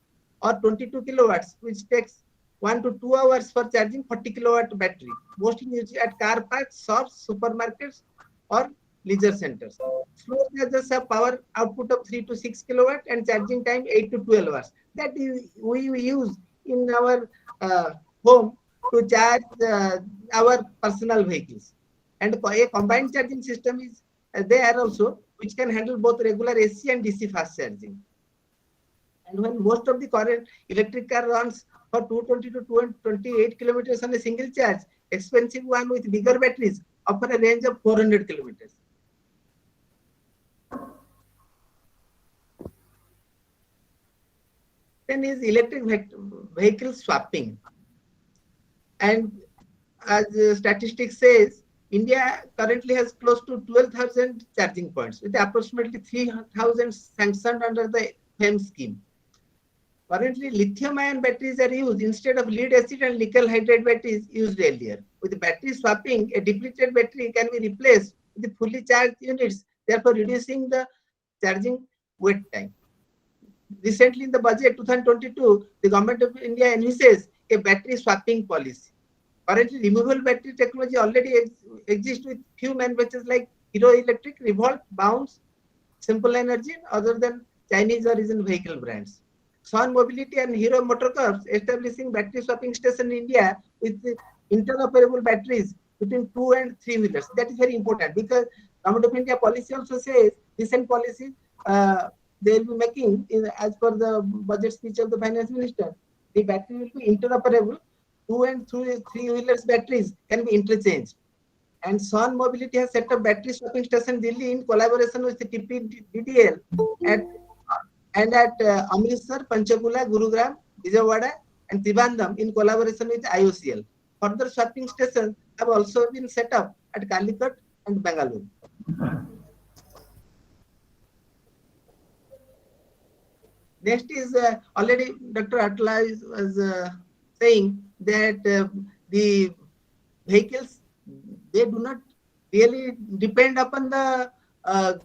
or 22 kilowatts, which takes 1 to 2 hours for charging 40 kilowatt battery. Mostly used at car parks, shops, supermarkets, or leisure centers. Slow chargers have power output of 3 to 6 kilowatt and charging time 8 to 12 hours. That we use in our home to charge our personal vehicles. And a combined charging system is there also, which can handle both regular AC and DC fast charging. And when most of the current electric car runs for 220 to 228 kilometers on a single charge, expensive one with bigger batteries offer a range of 400 kilometers. Then is electric vehicle swapping. And as statistics says, India currently has close to 12,000 charging points, with approximately 3,000 sanctioned under the FAME scheme. Currently, lithium-ion batteries are used instead of lead acid and nickel hydride batteries used earlier. With battery swapping, a depleted battery can be replaced with fully charged units, therefore reducing the charging wait time. Recently, in the budget 2022, the Government of India envisages a battery swapping policy. Currently, removable battery technology already exists with few manufacturers like Hero Electric, Revolt, Bounce, Simple Energy, other than Chinese origin vehicle brands. Sun Mobility and Hero Motorcorps establishing battery swapping station in India with interoperable batteries between 2 and 3 wheelers. That is very important because Government of India policy also says, recent policy they will be making, as per the budget speech of the Finance Minister, the battery will be interoperable. 2 and 3 wheelers batteries can be interchanged. And Sun Mobility has set up battery swapping station in Delhi in collaboration with the TPDDL and at Amritsar, Panchkula, Gurugram, Vijayawada, and Trivandrum in collaboration with IOCL. Further swapping stations have also been set up at Calicut and Bangalore. Next is already Dr. Atla was saying that the vehicles, they do not really depend upon the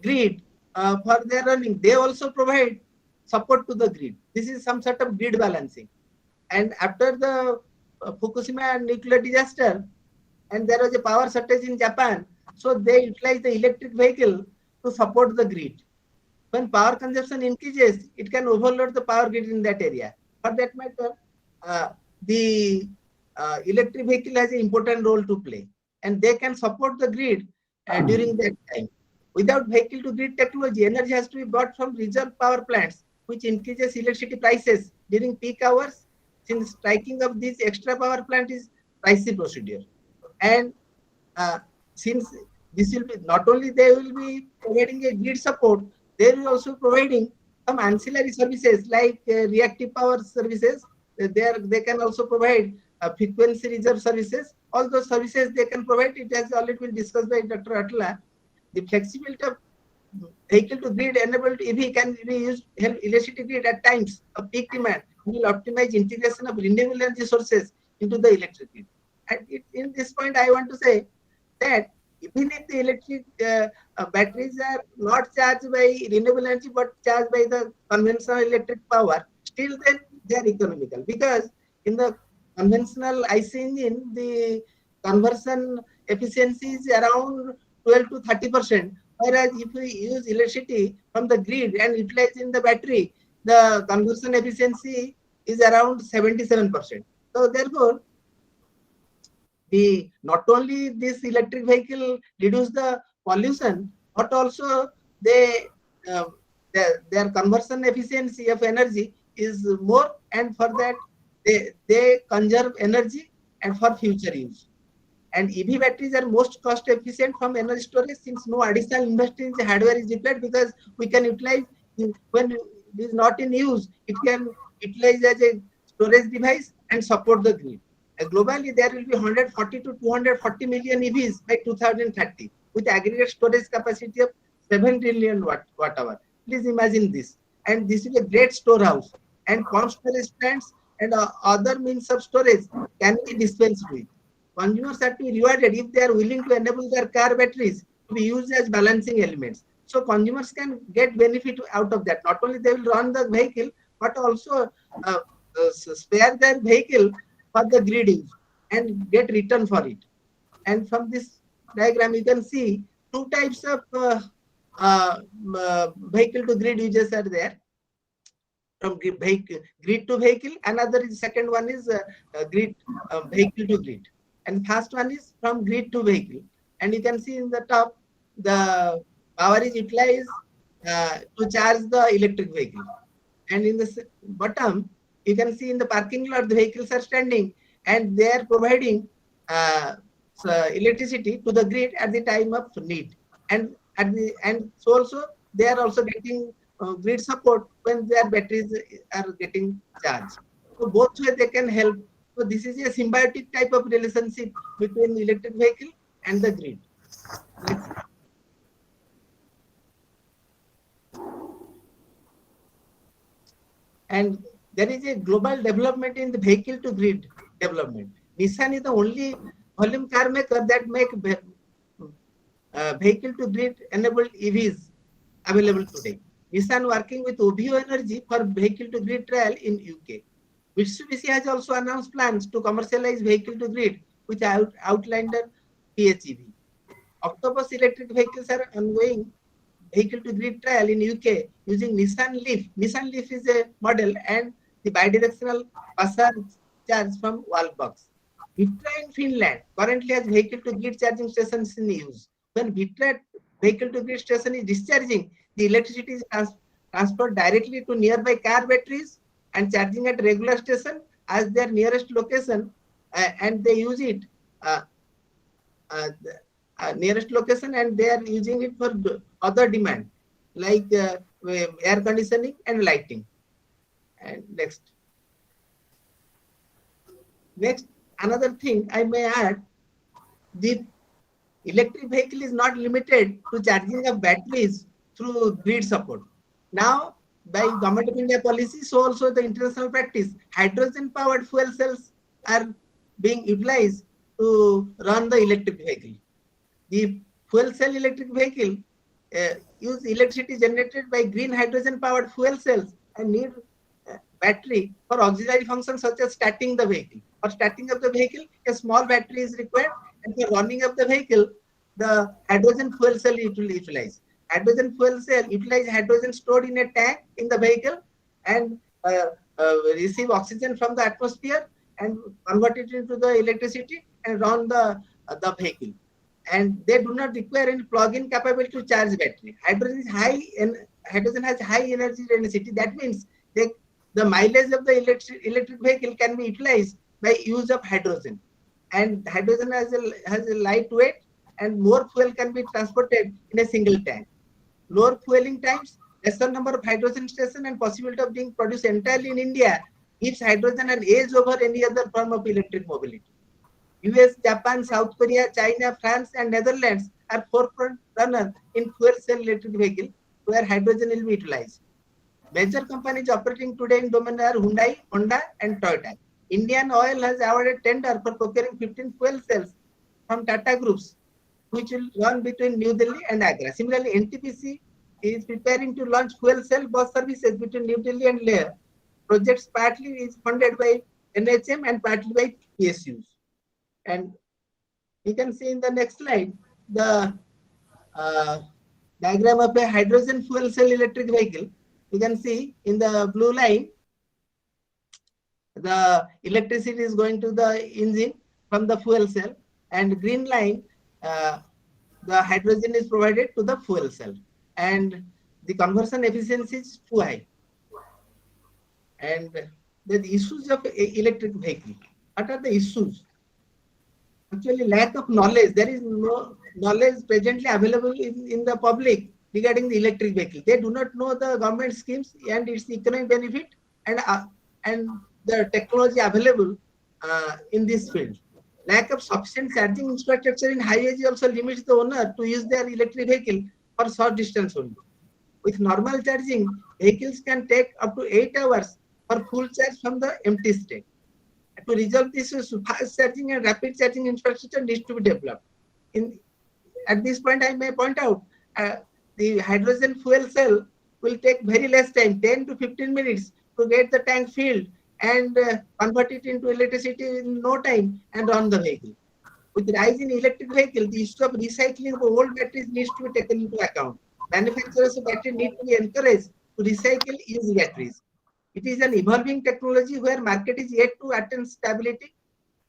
grid for their running. They also provide support to the grid. This is some sort of grid balancing. And after the Fukushima nuclear disaster, and there was a power shortage in Japan, so they utilize the electric vehicle to support the grid. When power consumption increases, it can overload the power grid in that area. For that matter, the electric vehicle has an important role to play, and they can support the grid during that time. Without vehicle to grid technology, energy has to be bought from reserve power plants, which increases electricity prices during peak hours, since striking of this extra power plant is pricey procedure. And since this will be, not only they will be providing a grid support, they will also providing some ancillary services like reactive power services. They can also provide frequency reserve services. All those services they can provide. It has already been discussed by Dr. Atla. The flexibility of vehicle to grid enabled EV can be used help electricity grid at times of peak demand. Will optimize integration of renewable energy sources into the electric grid. And in this point, I want to say that even if the electric batteries are not charged by renewable energy but charged by the conventional electric power, still then they are economical, because in the conventional IC engine, the conversion efficiency is around 12 to 30%. Whereas if we use electricity from the grid and utilize in the battery, the conversion efficiency is around 77%. So therefore, not only this electric vehicle reduce the pollution, but also their conversion efficiency of energy is more, and for that they conserve energy and for future use. And EV batteries are most cost efficient from energy storage, since no additional investment in hardware is required, because we can utilize when it is not in use, it can utilize as a storage device and support the grid. Globally, there will be 140 to 240 million EVs by 2030, with aggregate storage capacity of 7 trillion watt hour. Please imagine this. And this is a great storehouse. And pump storage plants and other means of storage can be dispensed with. Consumers have to be rewarded if they are willing to enable their car batteries to be used as balancing elements. So consumers can get benefit out of that. Not only they will run the vehicle, but also spare their vehicle for the grid use and get return for it. And from this diagram, you can see two types of vehicle to grid uses are there. From grid to vehicle, another is second one is grid vehicle to grid, and first one is from grid to vehicle. And you can see in the top, the power is utilized to charge the electric vehicle, and in the bottom you can see in the parking lot the vehicles are standing and they are providing electricity to the grid at the time of need, and so also they are also getting grid support when their batteries are getting charged. So both ways they can help. So this is a symbiotic type of relationship between electric vehicle and the grid. Next. And there is a global development in the vehicle to grid development. Nissan is the only volume car maker that make vehicle to grid enabled EVs available today. Nissan working with OVO Energy for vehicle to grid trial in UK. Mitsubishi has also announced plans to commercialize vehicle to grid with Outlander PHEV. Octopus electric vehicles are ongoing vehicle to grid trial in UK using Nissan Leaf. Nissan Leaf is a model and the bidirectional passer charge from Wallbox. Vitra in Finland currently has vehicle to grid charging stations in use. When Vitra vehicle to grid station is discharging, the electricity is transferred directly to nearby car batteries and charging at regular station as their nearest location, and they use it nearest location, and they are using it for other demand like air conditioning and lighting. And next, another thing I may add, the electric vehicle is not limited to charging of batteries through grid support. Now, by Government of India policy, so also the international practice, hydrogen powered fuel cells are being utilized to run the electric vehicle. The fuel cell electric vehicle use electricity generated by green hydrogen powered fuel cells and need battery for auxiliary functions such as starting the vehicle. For starting of the vehicle, a small battery is required, and for running of the vehicle, the hydrogen fuel cell utilized. Hydrogen fuel cell utilize hydrogen stored in a tank in the vehicle and receive oxygen from the atmosphere and convert it into the electricity and run the vehicle. and they do not require any plug-in capability to charge battery. Hydrogen is high, and hydrogen has high energy density. That means the mileage of the electric vehicle can be utilized by use of hydrogen. And hydrogen has a light weight, and more fuel can be transported in a single tank. Lower fueling times, lesser number of hydrogen stations, and possibility of being produced entirely in India gives hydrogen an edge over any other form of electric mobility. US, Japan, South Korea, China, France, and Netherlands are forefront runners in fuel cell electric vehicle where hydrogen will be utilized. Major companies operating today in domain are Hyundai, Honda, and Toyota. Indian Oil has awarded tender for procuring 15 fuel cells from Tata Groups, which will run between New Delhi and Agra. Similarly, NTPC is preparing to launch fuel cell bus services between New Delhi and Leh. Projects partly is funded by NHM and partly by PSUs. And you can see in the next slide the diagram of a hydrogen fuel cell electric vehicle. You can see in the blue line, the electricity is going to the engine from the fuel cell, and green line, the hydrogen is provided to the fuel cell, and the conversion efficiency is too high. And the issues of electric vehicle. What are the issues? Actually, lack of knowledge. There is no knowledge presently available in the public regarding the electric vehicle. They do not know the government schemes and its economic benefit and the technology available in this field. Lack of sufficient charging infrastructure in highways also limits the owner to use their electric vehicle for short distance only. With normal charging, vehicles can take up to 8 hours for full charge from the empty state. To resolve this issue, fast charging and rapid charging infrastructure needs to be developed. At this point, I may point out the hydrogen fuel cell will take very less time, 10 to 15 minutes, to get the tank filled and convert it into electricity in no time and run the vehicle. With the rise in electric vehicle, the issue of recycling of old batteries needs to be taken into account. Manufacturers of batteries need to be encouraged to recycle used batteries. It is an evolving technology where market is yet to attain stability.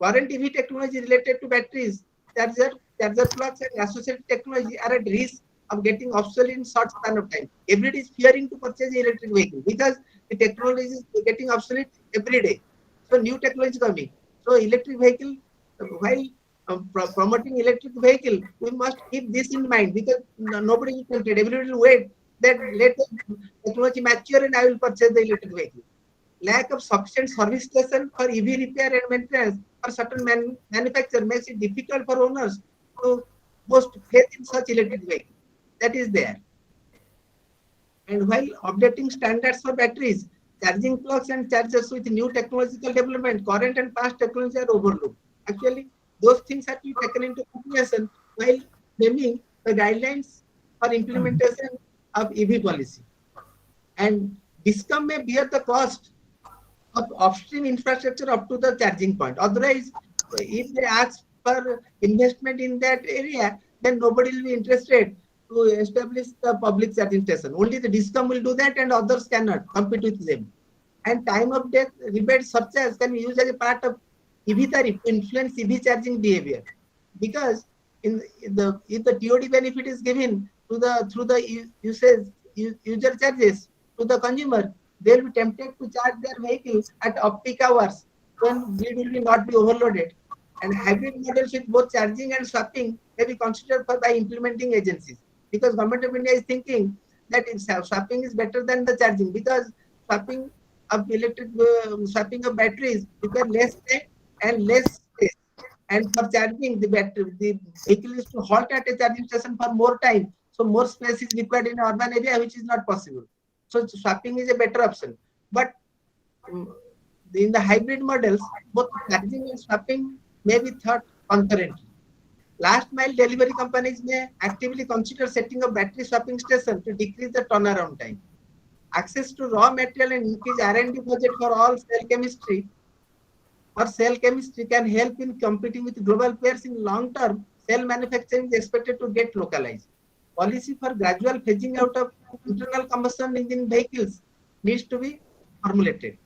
Current EV technology related to batteries, charger plugs, and associated technology are at risk of getting obsolete in short span of time. Everybody is fearing to purchase an electric vehicle because the technology is getting obsolete every day. So new technology coming. So electric vehicle, while promoting electric vehicle, we must keep this in mind because nobody will consider. Everybody will wait that let the technology mature and I will purchase the electric vehicle. Lack of sufficient service station for EV repair and maintenance for certain manufacturer makes it difficult for owners to boast faith in such electric vehicle. That is there. And while updating standards for batteries, charging plugs and chargers with new technological development, current and past technology are overlooked. Actually, those things have to be taken into consideration while framing the guidelines for implementation of EV policy. And DISCOM may bear the cost of upstream infrastructure up to the charging point. Otherwise, if they ask for investment in that area, then nobody will be interested to establish the public charging station. Only the DISCOM will do that and others cannot compete with them. And time of death rebate surcharge can be used as a part of EV tariff to influence EV charging behavior. Because if the TOD benefit is given through the user charges to the consumer, they will be tempted to charge their vehicles at off-peak hours when grid will not be overloaded. And hybrid models with both charging and swapping may be considered by implementing agencies. Because Government of India is thinking that swapping is better than the charging, because swapping of batteries require less time and less space. And for charging, the vehicle is to halt at a charging station for more time. So more space is required in an urban area, which is not possible. So swapping is a better option. But in the hybrid models, both charging and swapping may be thought concurrently. Last mile delivery companies may actively consider setting up battery swapping station to decrease the turnaround time. Access to raw material and increase R&D budget for all cell chemistry can help in competing with global players in long term. Cell manufacturing is expected to get localized. Policy for gradual phasing out of internal combustion engine vehicles needs to be formulated.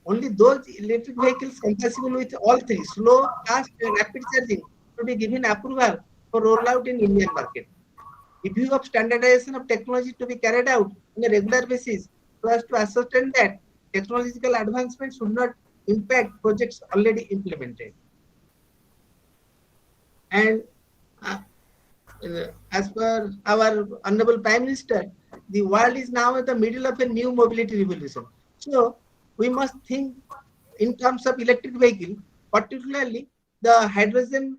Only those electric vehicles compatible with all three, slow, fast, and rapid charging, to be given approval for rollout in Indian market. Review of standardization of technology to be carried out on a regular basis so as to ascertain that technological advancements should not impact projects already implemented. And as per our Honorable Prime Minister, the world is now at the middle of a new mobility revolution. So we must think in terms of electric vehicle, particularly the hydrogen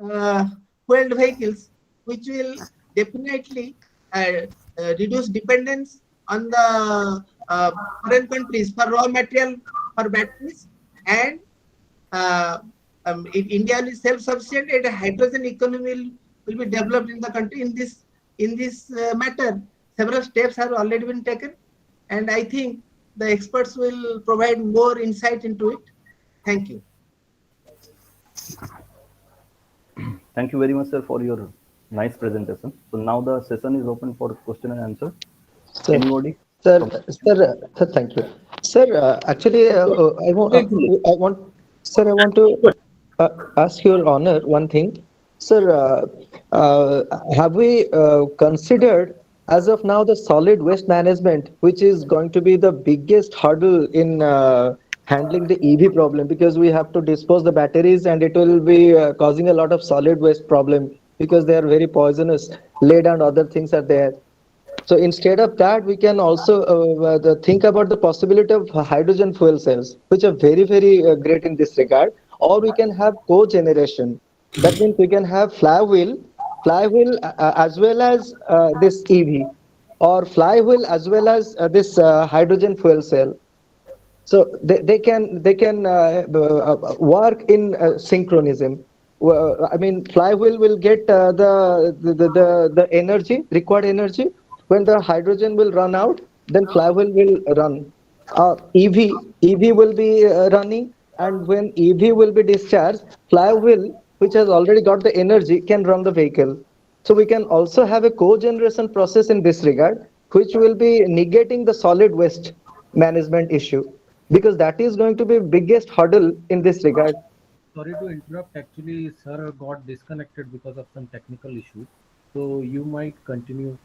fueled vehicles, which will definitely reduce dependence on the foreign countries for raw material for batteries, and if India is self-sufficient, and a hydrogen economy will be developed in the country. In this matter, several steps have already been taken, and I think the experts will provide more insight into it. Thank you. Thank you very much, sir, for your nice presentation. So now the session is open for question and answer. Sir, Anybody? sir, thank you. Sir, actually, I want to ask Your Honor one thing. Sir, have we considered as of now the solid waste management, which is going to be the biggest hurdle in handling the EV problem, because we have to dispose the batteries and it will be causing a lot of solid waste problem because they are very poisonous. Lead and other things are there. So instead of that, we can also think about the possibility of hydrogen fuel cells, which are very, very great in this regard. Or we can have co-generation. That means we can have flywheel as well as this EV, or flywheel as well as this hydrogen fuel cell. So they can work in synchronism. I mean, flywheel will get the energy, required energy. When the hydrogen will run out, then flywheel will run. EV will be running, and when EV will be discharged, flywheel, which has already got the energy, can run the vehicle. So we can also have a co-generation process in this regard, which will be negating the solid waste management issue, because that is going to be biggest hurdle in this regard. Sorry to interrupt. Actually, sir got disconnected because of some technical issue. So you might continue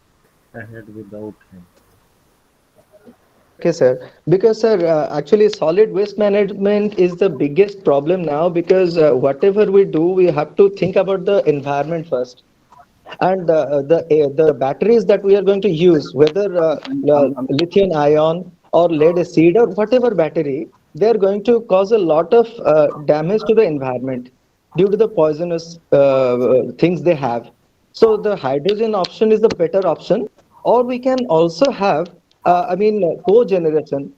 ahead without him. Okay, sir. Because, sir, actually, solid waste management is the biggest problem now, because whatever we do, we have to think about the environment first. And the batteries that we are going to use, whether lithium ion or lead acid or whatever battery, they are going to cause a lot of damage to the environment due to the poisonous things they have. So the hydrogen option is the better option. Or we can also have, co-generation.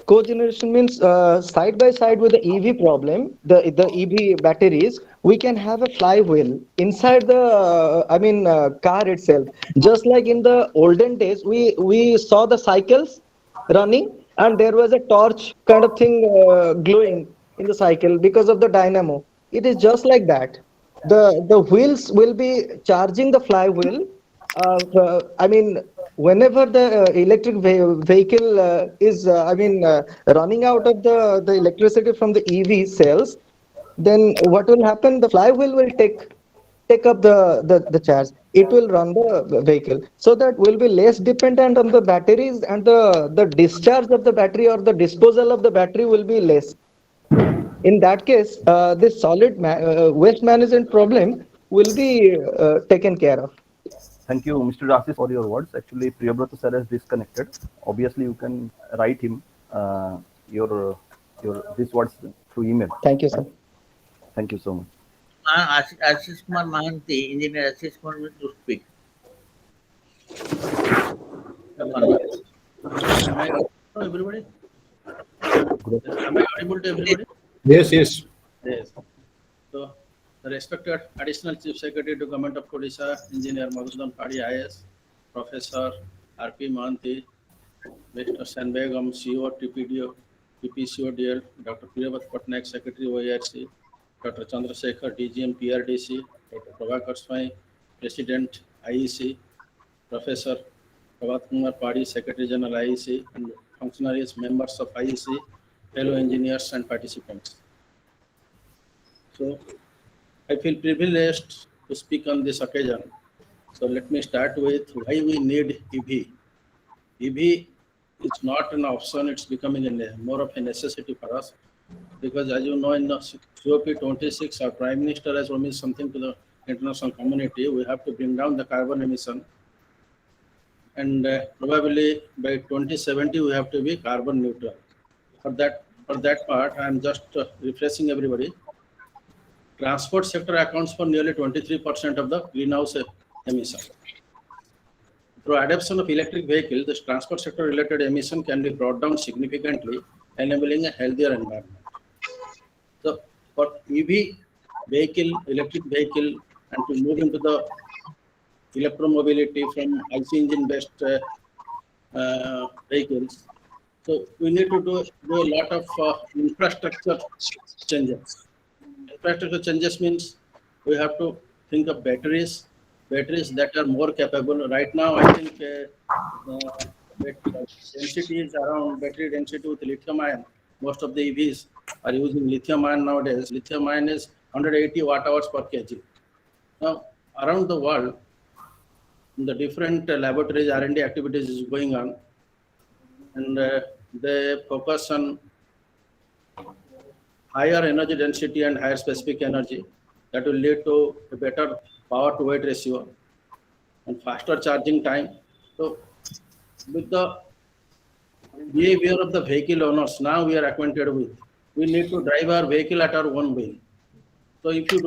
Co-generation means side by side with the EV problem, the EV batteries, we can have a flywheel inside the car itself. Just like in the olden days, we saw the cycles running, and there was a torch kind of thing glowing in the cycle because of the dynamo. It is just like that. The wheels will be charging the flywheel. Whenever the electric vehicle is running out of the electricity from the EV cells, then what will happen? The flywheel will take up the charge. It will run the vehicle, so that will be less dependent on the batteries, and the discharge of the battery or the disposal of the battery will be less. In that case, this solid waste management problem will be taken care of. Thank you, Mr. Rasis, for your words. Actually, Priyabrata sir has disconnected. Obviously, you can write him your these words through email. Thank you, sir. Thank you so much. Ashish Kumar Mahanti, Engineer Ashish Kumar, will to speak. Am I audible to everybody? Am I audible to everybody? Yes, yes. Yes. So, the respected Additional Chief Secretary to Government of Odisha, Engineer Madhusudan Padhi IAS, Professor R.P. Mahanti, Mr. Sanbegam, CEO, TPCODL, Dr. Priyabrata Patnaik, Secretary OARC, Dr. Chandrasekhar, DGM PRDC, Dr. Prabhakar Swai, President IEC, Professor Prabhat Kumar Padhi, Secretary General IEC, and functionaries, members of IEC, fellow engineers and participants. So, I feel privileged to speak on this occasion. So let me start with why we need EV. EV is not an option, it's becoming more of a necessity for us, because as you know, in the COP26, our Prime Minister has promised something to the international community. We have to bring down the carbon emission, and probably by 2070 we have to be carbon neutral. For that part, I am just refreshing everybody. Transport sector accounts for nearly 23% of the greenhouse emission. Through adoption of electric vehicles, the transport sector related emission can be brought down significantly, enabling a healthier environment. So for EV vehicle, electric vehicle, and to move into the electromobility from IC engine based vehicles, so we need to do a lot of infrastructure changes. Infrastructure changes means we have to think of batteries that are more capable. Right now, I think density is around battery density with lithium ion. Most of the EVs are using lithium ion nowadays. Lithium ion is 180 watt hours per kg. Now, around the world, in the different laboratories, R&D activities is going on, and they focus on higher energy density and higher specific energy that will lead to a better power to weight ratio and faster charging time. So with the behavior of the vehicle owners now we are acquainted with, we need to drive our vehicle at our own will. So if you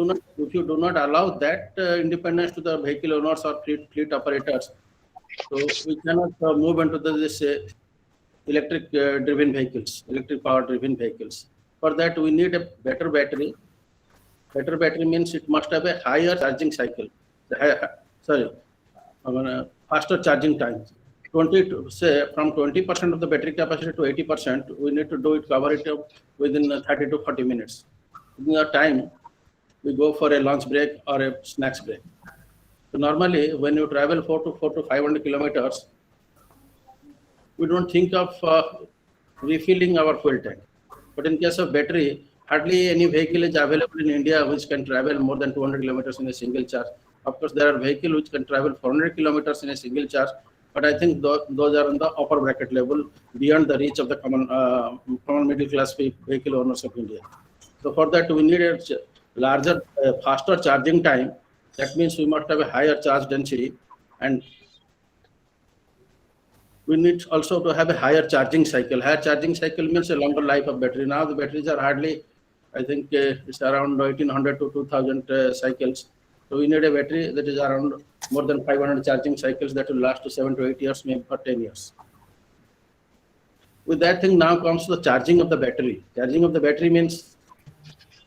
do not allow that independence to the vehicle owners or fleet operators, so we cannot move into this electric driven vehicles, electric power driven vehicles. For that, we need a better battery. Better battery means it must have a higher charging cycle. Faster charging time. From 20% of the battery capacity to 80%, we need to do it, cover it up within 30 to 40 minutes. Within that time, we go for a lunch break or a snacks break. So normally, when you travel 400 to 500 kilometers, we don't think of refilling our fuel tank. But in case of battery, hardly any vehicle is available in India which can travel more than 200 kilometers in a single charge. Of course, there are vehicles which can travel 400 kilometers in a single charge, but I think those are in the upper bracket level, beyond the reach of the common middle class vehicle owners of India. So for that, we need a larger, faster charging time. That means we must have a higher charge density, and we need also to have a higher charging cycle. Higher charging cycle means a longer life of battery. Now the batteries are hardly, I think it's around 1800 to 2000 cycles. So we need a battery that is around more than 500 charging cycles that will last to 7 to 8 years, maybe for 10 years. With that thing now comes the charging of the battery. Charging of the battery means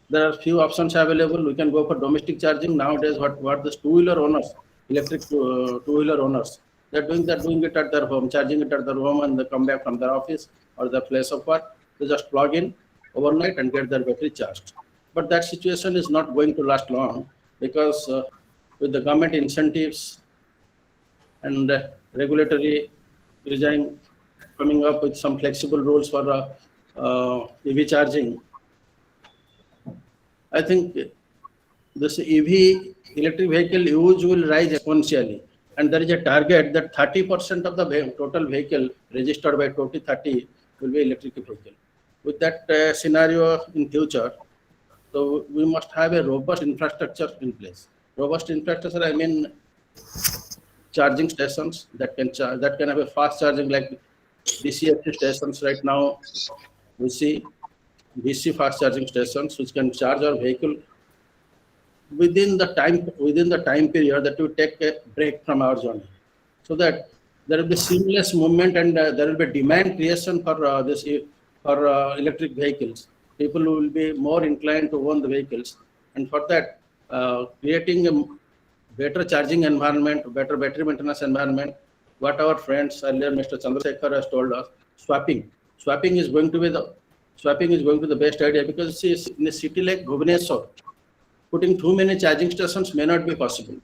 there are few options available. We can go for domestic charging. Nowadays, what the two-wheeler owners, electric two-wheeler owners, they're doing it at their home, charging it at their home, and they come back from their office or their place of work. They just plug in overnight and get their battery charged. But that situation is not going to last long, because with the government incentives and regulatory regime coming up with some flexible rules for EV charging, I think this EV electric vehicle use will rise exponentially. And there is a target that 30% of the total vehicle registered by 2030 will be electric vehicle. With that scenario in future, so we must have a robust infrastructure in place. Robust infrastructure, I mean charging stations that can have a fast charging, like DC stations. Right now, we see DC fast charging stations which can charge our vehicle within the time period that we take a break from our journey, so that there will be seamless movement, and there will be demand creation for electric vehicles. People will be more inclined to own the vehicles, and for that, creating a better charging environment, better battery maintenance environment. What our friends earlier, Mr. Chandrasekhar, has told us, swapping is going to be the best idea, because see, in a city like Bhubaneswar, putting too many charging stations may not be possible.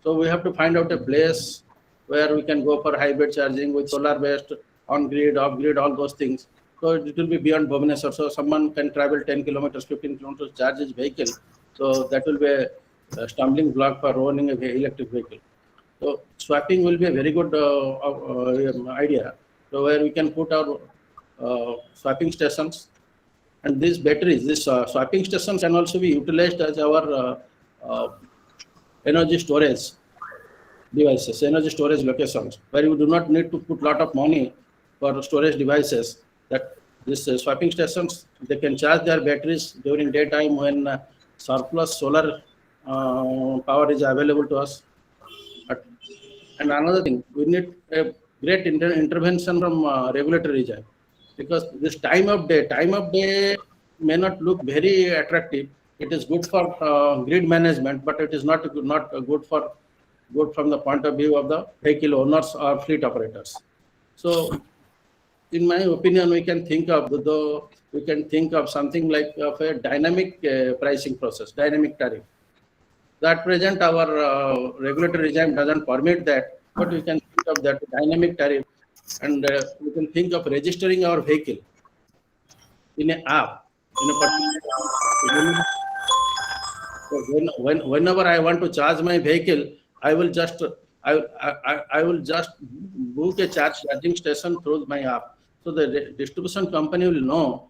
So we have to find out a place where we can go for hybrid charging with solar-based, on-grid, off-grid, all those things. So it will be beyond Bhubaneswar. So someone can travel 10 kilometers, 15 kilometers, charge his vehicle. So that will be stumbling block for owning a electric vehicle. So swapping will be a very good idea. So where we can put our swapping stations, and these batteries, this swapping stations can also be utilized as our energy storage devices, energy storage locations, where you do not need to put lot of money for storage devices. That these swapping stations, they can charge their batteries during daytime when surplus solar power is available to us. And another thing, we need a great intervention from regulatory regime, because this time of day may not look very attractive. It is good for grid management, but it is not good from the point of view of the vehicle owners or fleet operators. So, in my opinion, we can think of something like of a dynamic pricing process, dynamic tariff. That present our regulatory regime doesn't permit that, but we can think of that dynamic tariff, and we can think of registering our vehicle in an app, in a particular app. So whenever I want to charge my vehicle, I will just I will just book a charging station through my app. So the distribution company will know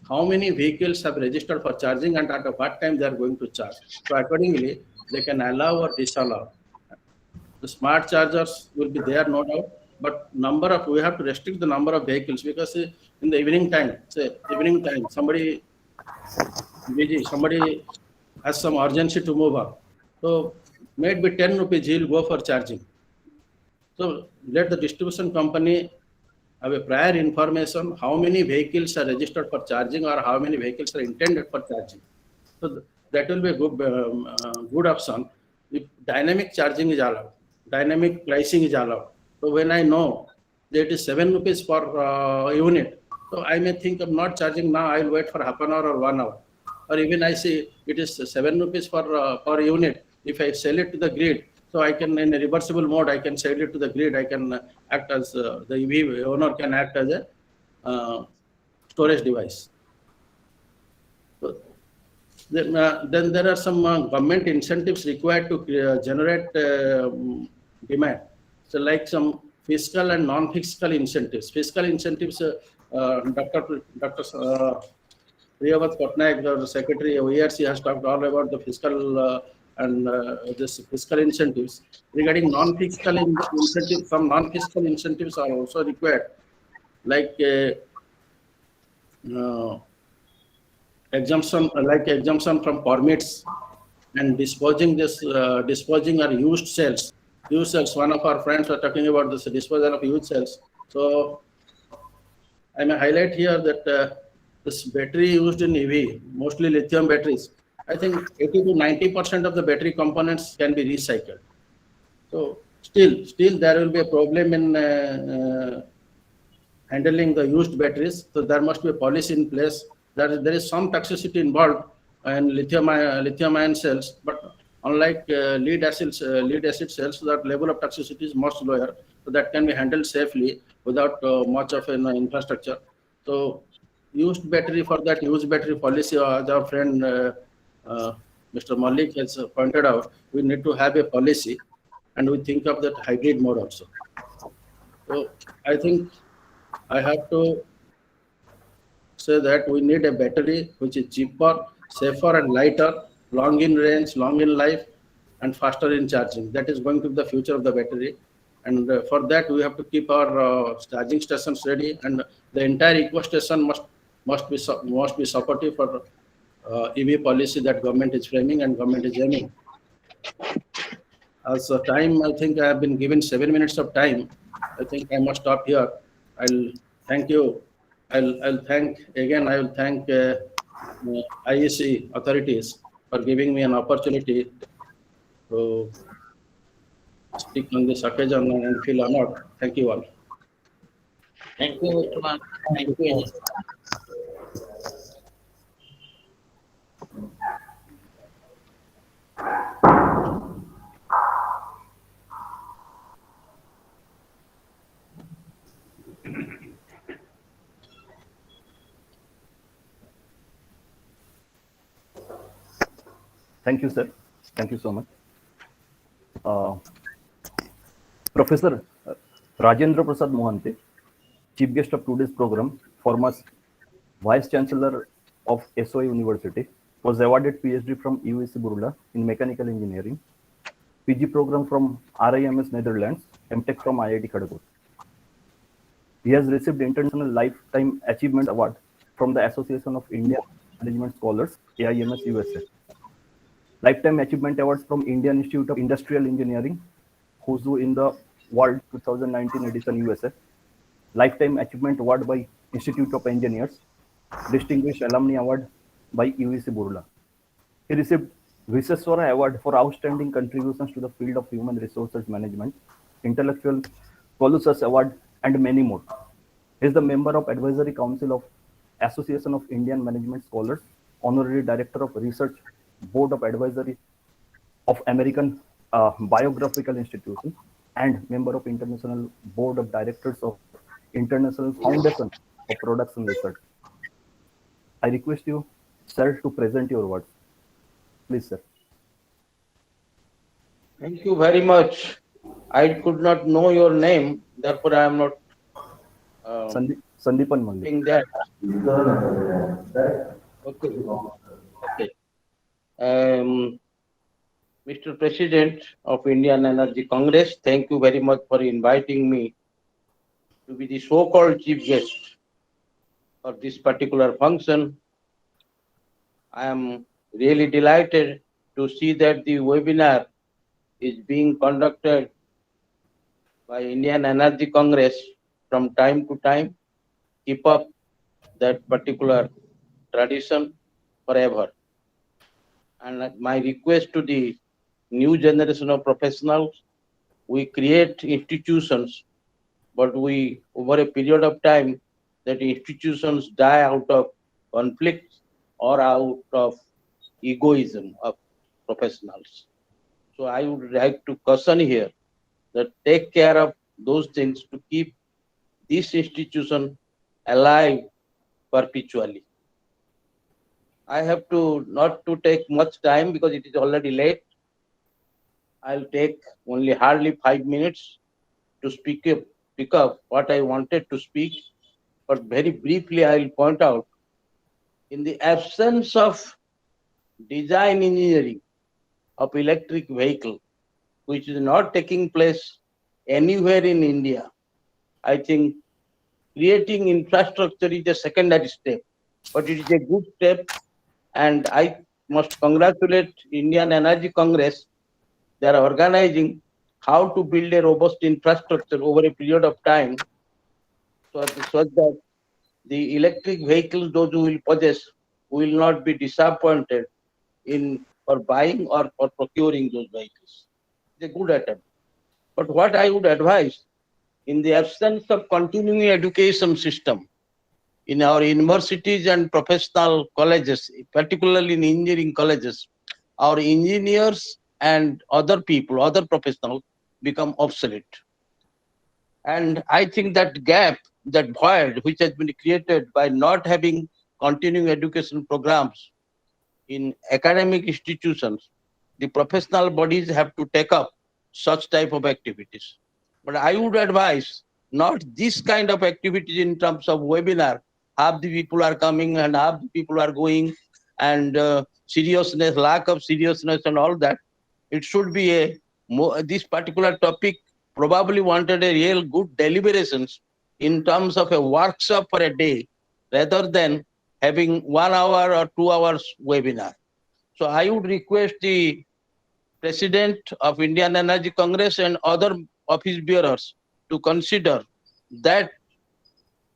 how many vehicles have registered for charging and at what time they are going to charge. So accordingly, they can allow or disallow. The smart chargers will be there, no doubt, but we have to restrict the number of vehicles, because in the evening time, somebody has some urgency to move up. So maybe 10 rupees he'll go for charging. So let the distribution company have a prior information how many vehicles are registered for charging or how many vehicles are intended for charging. So that will be a good option if dynamic charging is allowed, dynamic pricing is allowed. So when I know that it is 7 rupees per unit, so I may think of not charging now, I will wait for half an hour or 1 hour. Or even I see it is 7 rupees per unit. If I sell it to the grid, so I can, in a reversible mode, I can sell it to the grid. I can act as the EV owner can act as a storage device. So then there are some government incentives required to generate demand. So like some fiscal and non-fiscal incentives. Fiscal incentives, Dr. Priyavat Patnaik, the Secretary of ERC, has talked all about the fiscal and this fiscal incentives. Regarding non-fiscal incentives, some non-fiscal incentives are also required, like exemption from permits and disposing or used cells. Used cells. One of our friends are talking about this disposal of used cells. So I may highlight here that this battery used in EV, mostly lithium batteries, I think 80 to 90% of the battery components can be recycled. So still there will be a problem in handling the used batteries. So there must be a policy in place. There is some toxicity involved in lithium ion cells, but unlike lead acid cells, that level of toxicity is much lower. So that can be handled safely without much of an infrastructure. So used battery policy, as our friend Mr. Malik has pointed out, we need to have a policy, and we think of that hybrid mode also. So I think I have to say that we need a battery which is cheaper, safer and lighter, long in range, long in life, and faster in charging. That is going to be the future of the battery. And for that, we have to keep our charging stations ready, and the entire ecosystem must be supportive for EV policy that government is framing and government is aiming. As time, I think I have been given 7 minutes of time. I think I must stop here. I'll thank you. I will thank IEC authorities for giving me an opportunity to speak on this occasion and feel honored. Thank you all. Thank you, Mr. Man. Thank you. Thank you, sir. Thank you so much. Professor Rajendra Prasad Mohante, Chief Guest of today's program, former Vice Chancellor of SOA University, was awarded PhD from UEC Burula in Mechanical Engineering, PG program from RIMS Netherlands, MTech from IIT Kharagpur. He has received International Lifetime Achievement Award from the Association of Indian Management Scholars, AIMS USA. Lifetime Achievement Awards from Indian Institute of Industrial Engineering, who's in the World 2019 edition USA. Lifetime Achievement Award by Institute of Engineers, Distinguished Alumni Award by UEC Burula. He received Viseswara Award for outstanding contributions to the field of human resources management, Intellectual Colossus Award, and many more. He is the member of Advisory Council of Association of Indian Management Scholars, Honorary Director of Research, Board of Advisory of American Biographical Institution, and member of International Board of Directors of International Foundation of Production Research. I request you, sir, to present your words. Please, sir. Thank you very much. I could not know your name, therefore I am not Sandeepan Malik. saying that. Okay. Okay. Mr. President of Indian Energy Congress, thank you very much for inviting me to be the so-called chief guest of this particular function. I am really delighted to see that the webinar is being conducted by Indian Energy Congress from time to time. Keep up that particular tradition forever. And my request to the new generation of professionals, we create institutions, but we, over a period of time, that institutions die out of conflict or out of egoism of professionals. So I would like to caution here that take care of those things to keep this institution alive perpetually. I have to not to take much time because it is already late. I'll take only hardly 5 minutes to pick up what I wanted to speak, but very briefly I'll point out, in the absence of design engineering of electric vehicle, which is not taking place anywhere in India, I think creating infrastructure is a secondary step, but it is a good step, and I must congratulate Indian Energy Congress. They are organizing how to build a robust infrastructure over a period of time so that the electric vehicles, those who will possess, will not be disappointed in for buying or for procuring those vehicles. It's a good attempt. But what I would advise, in the absence of continuing education system in our universities and professional colleges, particularly in engineering colleges, our engineers and other people, other professionals become obsolete. And I think that gap, that void which has been created by not having continuing education programs in academic institutions, the professional bodies have to take up such type of activities. But I would advise not this kind of activities in terms of webinar. Half the people are coming and half the people are going, and seriousness, lack of seriousness and all that. It should be this particular topic probably wanted a real good deliberations in terms of a workshop for a day rather than having 1 hour or 2 hours webinar. So I would request the President of Indian Energy Congress and other office bearers to consider that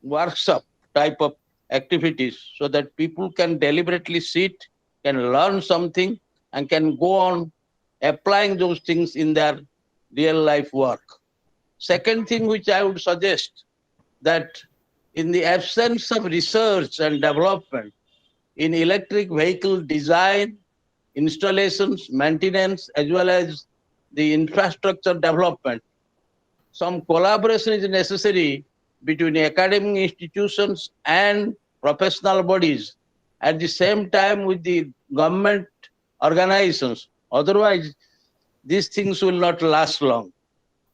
workshop type of activities so that people can deliberately sit, can learn something, and can go on applying those things in their real life work. Second thing which I would suggest, that in the absence of research and development in electric vehicle design, installations, maintenance, as well as the infrastructure development, some collaboration is necessary between academic institutions and professional bodies, at the same time with the government organizations, Otherwise, these things will not last long,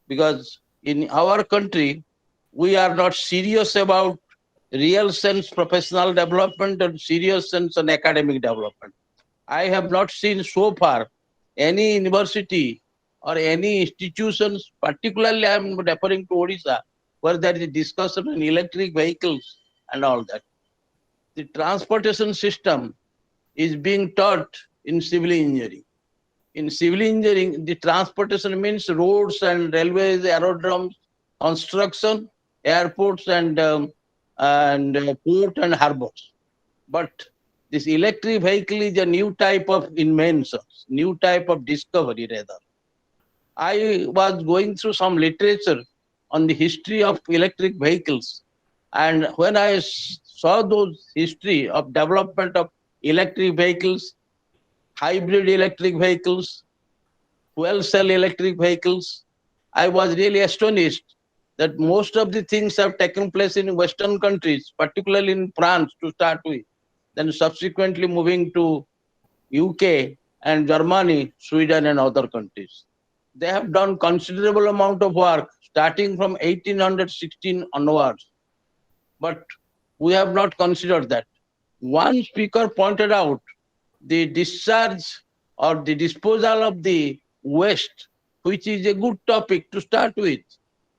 because in our country, we are not serious about real sense professional development and serious sense and academic development. I have not seen so far any university or any institutions, particularly I am referring to Odisha, where there is a discussion on electric vehicles and all that. The transportation system is being taught in civil engineering. In civil engineering, the transportation means roads and railways, aerodromes, construction, airports, and port and harbors. But this electric vehicle is a new type of invention, new type of discovery rather. I was going through some literature on the history of electric vehicles, and when I saw those history of development of electric vehicles, hybrid electric vehicles, fuel cell electric vehicles, I was really astonished that most of the things have taken place in Western countries, particularly in France to start with, then subsequently moving to UK and Germany, Sweden and other countries. They have done considerable amount of work starting from 1816 onwards, but we have not considered that. One speaker pointed out the discharge or the disposal of the waste, which is a good topic to start with.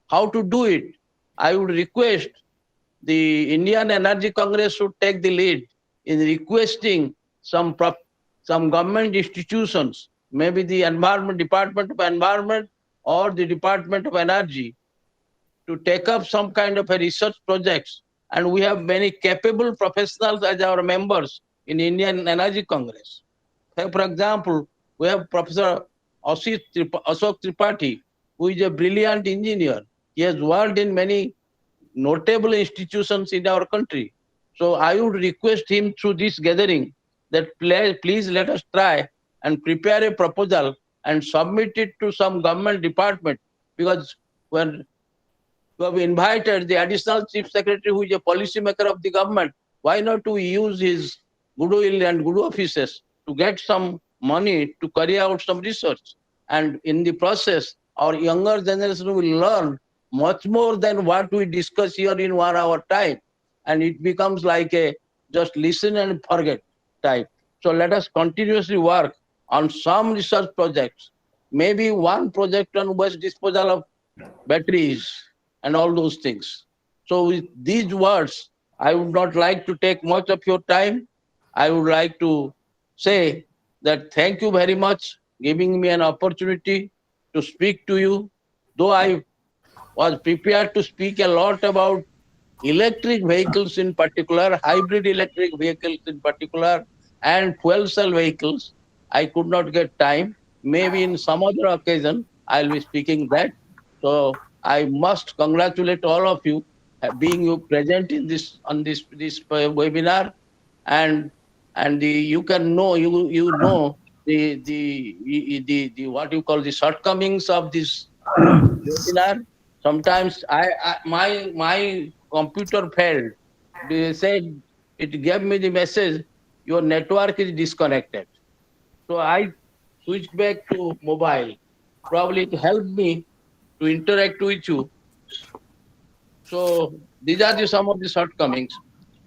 How to do it? I would request the Indian Energy Congress should take the lead in requesting some government institutions, maybe the Environment Department of Environment or the Department of Energy, to take up some kind of a research projects. And we have many capable professionals as our members in Indian Energy Congress. For example, we have Professor Ashok Tripathi, who is a brilliant engineer. He has worked in many notable institutions in our country. So I would request him through this gathering that please let us try and prepare a proposal and submit it to some government department, because when we have invited the additional chief secretary, who is a policy maker of the government, why not to use his goodwill and good offices to get some money to carry out some research? And in the process, our younger generation will learn much more than what we discuss here in 1 hour time. And it becomes like a just listen and forget type. So let us continuously work on some research projects, maybe one project on waste disposal of batteries and all those things. So with these words, I would not like to take much of your time. I would like to say that thank you very much giving me an opportunity to speak to you. Though I was prepared to speak a lot about electric vehicles in particular, hybrid electric vehicles in particular, and fuel cell vehicles, I could not get time. Maybe in some other occasion, I'll be speaking that. So I must congratulate all of you being you present in this on this webinar, and you can know you know the what you call the shortcomings of this webinar. Sometimes my computer failed. They said it gave me the message, your network is disconnected. So I switched back to mobile. Probably it helped me to interact with you. So these are some of the shortcomings.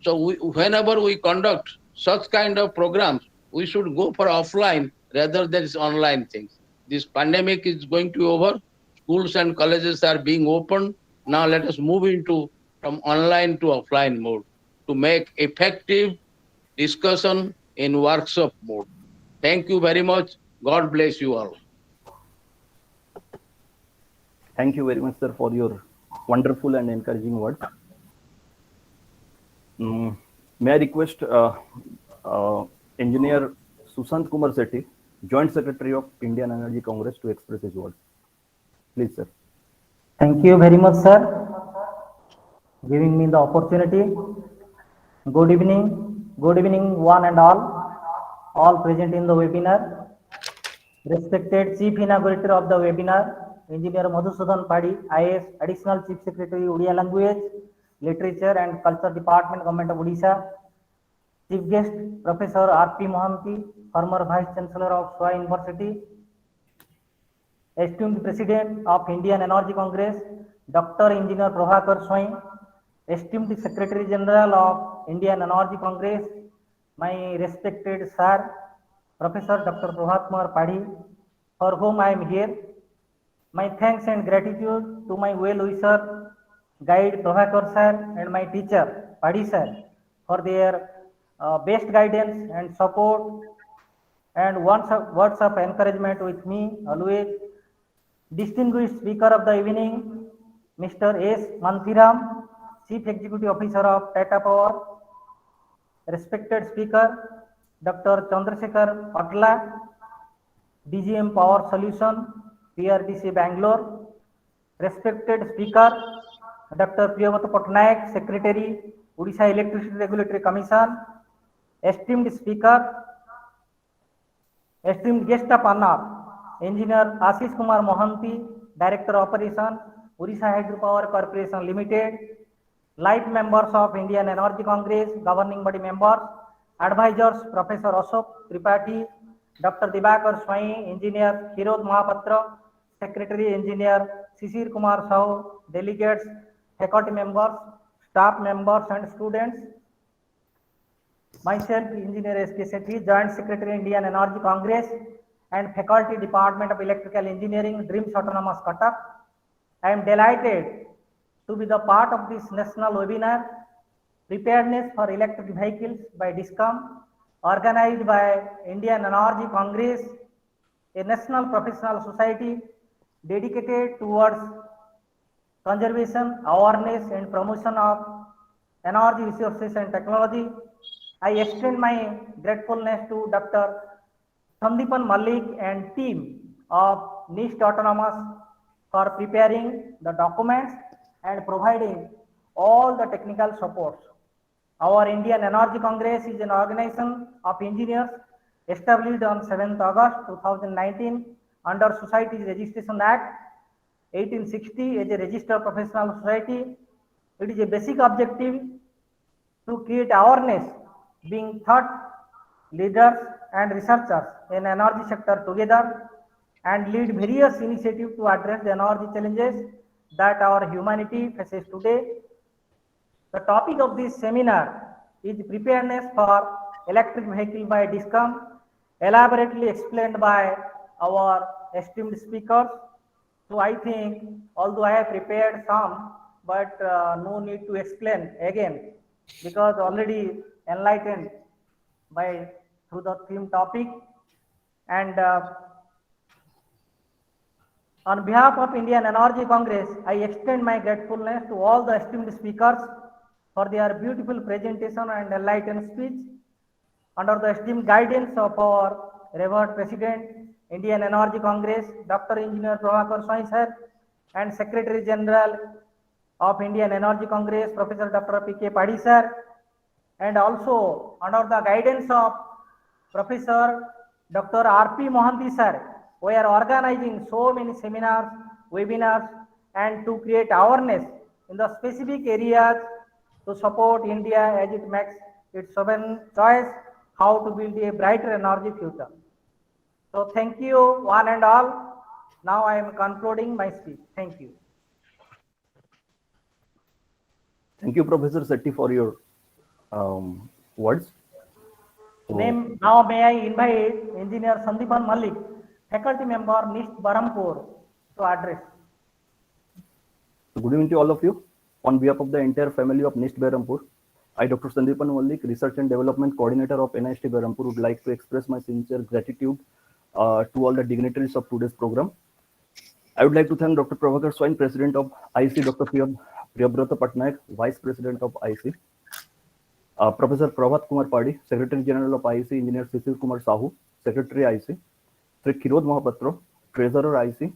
So whenever we conduct such kind of programs, we should go for offline rather than online things. This pandemic is going to be over. Schools and colleges are being opened. Now let us move into from online to offline mode to make effective discussion in workshop mode. Thank you very much. God bless you all. Thank you very much, sir, for your wonderful and encouraging words. May I request Engineer Sushant Kumar Sethi, Joint Secretary of Indian Energy Congress, to express his words. Please, sir. Thank you very much, sir, giving me the opportunity. Good evening, one and all present in the webinar. Respected Chief Inaugurator of the webinar, Engineer Madhusudan Padhi IAS, Additional Chief Secretary, Odia Language, Literature and Culture Department, Government of Odisha. Chief guest, Professor R.P. Mohanty, former Vice Chancellor of Soa University, esteemed President of Indian Energy Congress, Dr. Engineer Prabhakar Swain, esteemed Secretary General of Indian Energy Congress, my respected Sir, Professor Dr. Prabhat Padhi, for whom I am here. My thanks and gratitude to my well-wisher, guide Prabhakar Sir and my teacher, Padhi Sir, for their best guidance and support and words of encouragement with me always. Distinguished speaker of the evening, Mr. S. Manthiram, Chief Executive Officer of Tata Power. Respected speaker, Dr. Chandrasekhar Patla, DGM Power Solution, PRDC Bangalore. Respected speaker, Dr. Priyavata Patnaik, Secretary, Odisha Electricity Regulatory Commission. Esteemed speaker, esteemed guest of honor, Engineer Ashish Kumar Mohanty, Director Operation, Odisha Hydropower Corporation Limited. Life members of Indian Energy Congress, governing body members, advisors, Professor Ashok Tripathi, Dr. Dibakar Swain, Engineer Hirod Mahapatra, Secretary Engineer Sisir Kumar Sahu, delegates, faculty members, staff members and students. Myself, Engineer S.K. Sethi, Joint Secretary Indian Energy Congress and Faculty Department of Electrical Engineering, Dreams Autonomous Cuttack. I am delighted to be the part of this national webinar, Preparedness for Electric Vehicles by DISCOM, organized by Indian Energy Congress, a national professional society dedicated towards conservation, awareness and promotion of energy resources and technology. I extend my gratefulness to Dr. Sandeepan Malik and team of NIST Autonomous for preparing the documents and providing all the technical support. Our Indian Energy Congress is an organization of engineers established on 7th August 2019 under Societies Registration Act 1860 as a registered professional society. It is a basic objective to create awareness, being thought leaders and researchers in energy sector together and lead various initiatives to address the energy challenges that our humanity faces today. The topic of this seminar is preparedness for electric vehicle by DISCOM, elaborately explained by our esteemed speakers. So I think, although I have prepared some, but no need to explain again, because already enlightened by through the theme topic. And on behalf of Indian Energy Congress, I extend my gratefulness to all the esteemed speakers for their beautiful presentation and enlightened speech. Under the esteemed guidance of our revered President, Indian Energy Congress, Dr. Engineer Prabhakar Swain Sir, and Secretary General of Indian Energy Congress, Professor Dr. P.K. Padhi Sir, and also under the guidance of Professor Dr. R.P. Mohanty Sir, we are organizing so many seminars, webinars, and to create awareness in the specific areas to support India as it makes its sovereign choice how to build a brighter energy future. So thank you one and all. Now I am concluding my speech. Thank you. Thank you, Professor Sethi, for your words. Now may I invite Engineer Sandeepan Malik, faculty member, NIST Barampur, to address. Good evening to all of you. On behalf of the entire family of NIST Barampur, I, Dr. Sandeepan Malik, Research and Development Coordinator of NIST Barampur, would like to express my sincere gratitude to all the dignitaries of today's program. I would like to thank Dr. Prabhakar Swain, President of IC, Dr. Priyabrata Patnaik, Vice President of IC, Professor Prabhat Kumar Padhi, Secretary General of IC, Engineer Sisir Kumar Sahu, Secretary IC, Sri Hirod Mahapatra, Treasurer IC,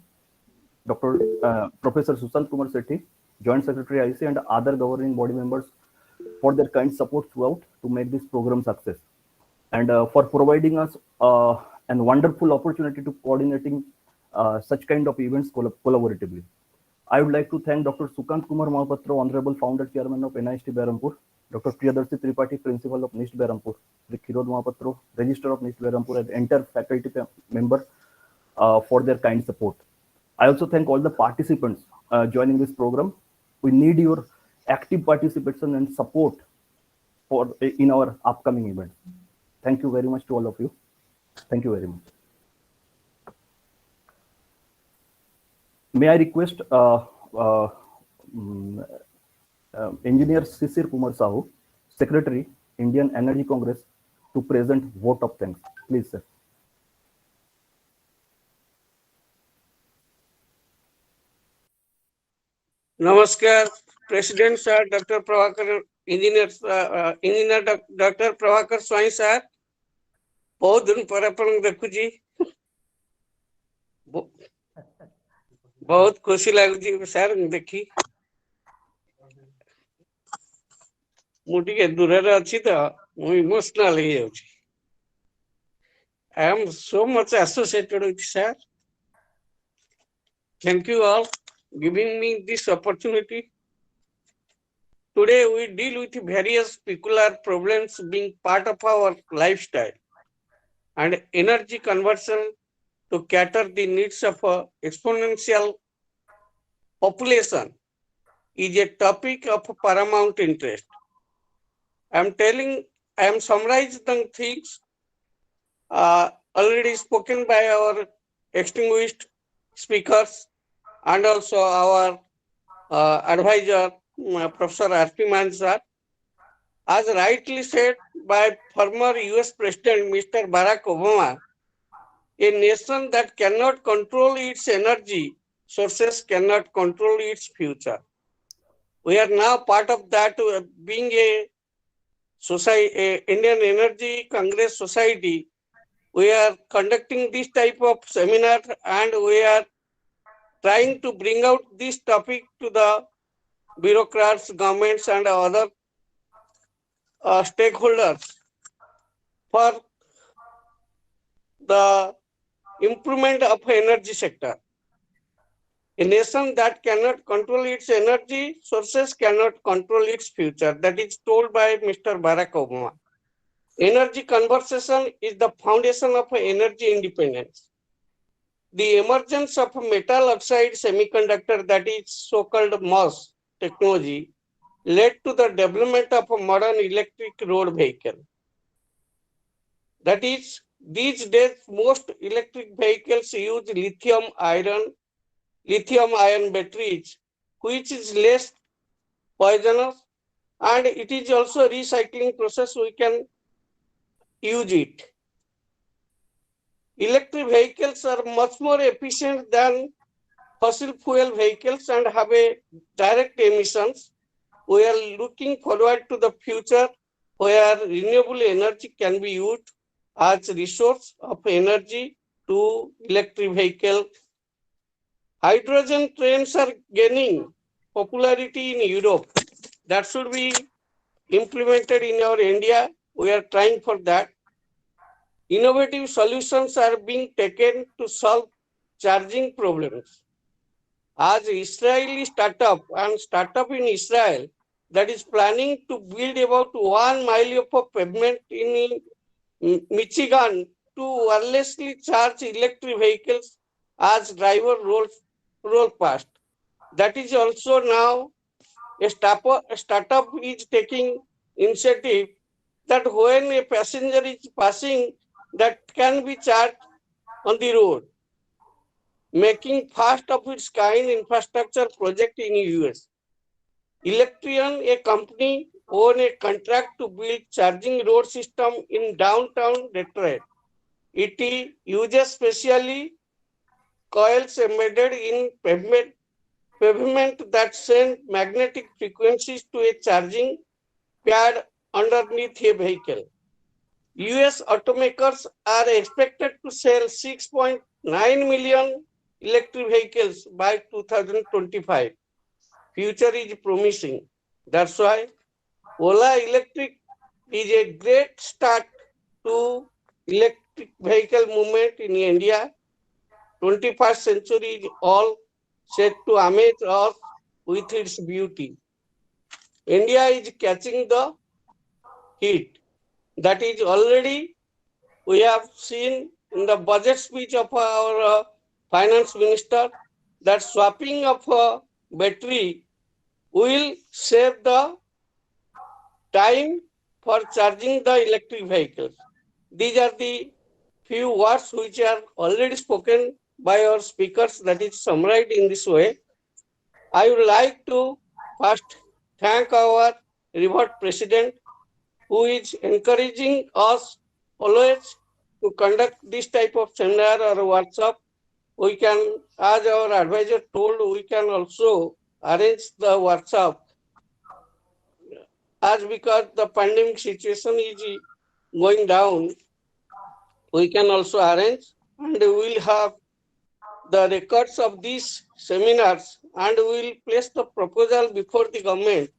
Professor Sushant Kumar Sethi, Joint Secretary IC, and other governing body members for their kind support throughout to make this program success, and for providing us a wonderful opportunity to coordinating such kind of events collaboratively. I would like to thank Dr. Sukant Kumar Mahapatra, Honorable Founder Chairman of NIST Barampur, Dr. Priyadarshi Tripathi, Principal of NIST Berhampur, Sri Khirod Mahapatro, Registrar of NIST Berhampur, and entire faculty member for their kind support. I also thank all the participants joining this program. We need your active participation and support in our upcoming events. Thank you very much to all of you. Thank you very much. May I request Engineer Sisir Kumar Sahu, Secretary, Indian Energy Congress, to present vote of thanks. Please, sir. Namaskar, President Sir, Dr. Prabhakar, Engineer Dr. Prabhakar Swami Sir. बहुत दिन पर अपन देखु जी बहुत खुशी लागु जी sir देखी मुटी के दूर रे अछि त मु इमोशनल हे अछि I am so much associated with sir. Thank you all giving me this opportunity. Today we deal with various peculiar problems being part of our lifestyle and energy conversion to cater the needs of exponential population is a topic of paramount interest. I am summarizing things already spoken by our extinguished speakers and also our advisor, Professor R.P. Man sir. As rightly said by former US President Mr. Barack Obama, a nation that cannot control its energy sources cannot control its future. We are now part of that, being a Indian Energy Congress Society. We are conducting this type of seminar and we are trying to bring out this topic to the bureaucrats, governments and other stakeholders for the improvement of energy sector. A nation that cannot control its energy sources cannot control its future. That is told by Mr. Barack Obama. Energy conservation is the foundation of energy independence. The emergence of metal oxide semiconductor, that is so-called MOS technology, led to the development of a modern electric road vehicle. That is, these days most electric vehicles use lithium-ion batteries, which is less poisonous, and it is also a recycling process. We can use it. Electric vehicles are much more efficient than fossil fuel vehicles and have a direct emissions. We are looking forward to the future where renewable energy can be used as resource of energy to electric vehicle. Hydrogen trains are gaining popularity in Europe. That should be implemented in our India. We are trying for that. Innovative solutions are being taken to solve charging problems. As Israeli startup in Israel that is planning to build about 1 mile of pavement in Michigan to wirelessly charge electric vehicles as driver roll past. That is also now a startup is taking initiative that when a passenger is passing, that can be charged on the road, making first of its kind infrastructure project in US. Electrian, a company, won a contract to build charging road system in downtown Detroit. It uses specially coils embedded in pavement that send magnetic frequencies to a charging pad underneath a vehicle. US automakers are expected to sell 6.9 million electric vehicles by 2025. Future is promising. That's why Ola Electric is a great start to electric vehicle movement in India. 21st century is all set to amaze us with its beauty. India is catching the hit. That is already we have seen in the budget speech of our finance minister that swapping of battery will save the time for charging the electric vehicles. These are the few words which are already spoken by our speakers, that is summarized in this way. I would like to first thank our revered president who is encouraging us always to conduct this type of seminar or workshop. We can, as our advisor told, we can also arrange the workshop as because the pandemic situation is going down. We can also arrange and we will have the records of these seminars and we will place the proposal before the government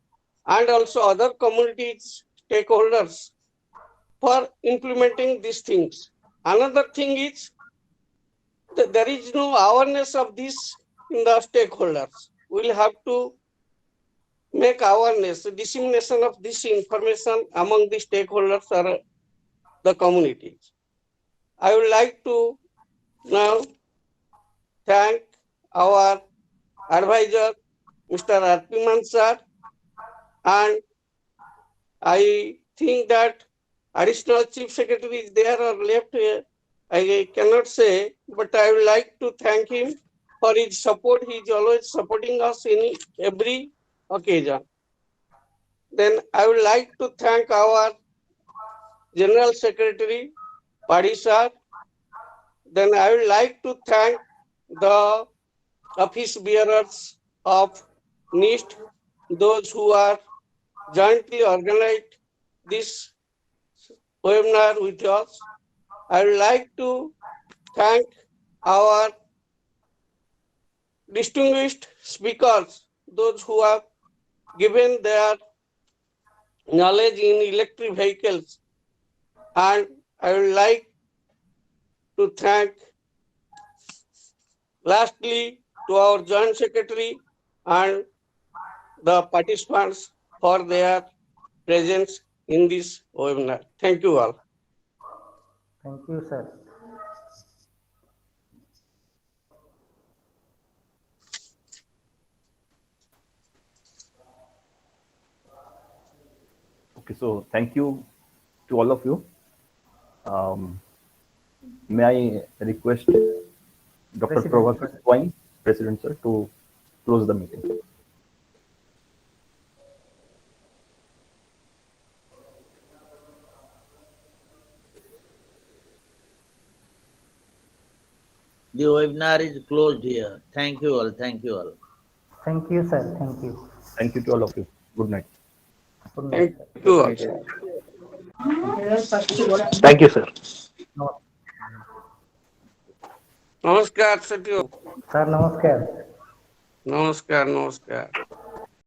and also other communities stakeholders for implementing these things. Another thing is that there is no awareness of this in the stakeholders. We'll have to make awareness, dissemination of this information among the stakeholders or the communities. I would like to now thank our advisor, Mr. Arpiman sir, and I think that additional chief secretary is there or left. I cannot say, but I would like to thank him for his support. He is always supporting us in every occasion. Then I would like to thank our General Secretary, Padhi sir. Then I would like to thank the office bearers of NIST, those who are jointly organized this webinar with us. I would like to thank our distinguished speakers, those who have given their knowledge in electric vehicles. And I would like to thank lastly to our Joint Secretary and the participants for their presence in this webinar. Thank you all. Thank you, sir. Okay, so thank you to all of you. May I request Dr. Prabhakar Swine, President sir, to close the meeting. The webinar is closed here. Thank you all. Thank you all. Thank you, sir. Thank you. Thank you to all of you. Good night. Good night. Thank you all. Thank you, sir. Namaskar, Satyo. Sir, namaskar. Namaskar, namaskar.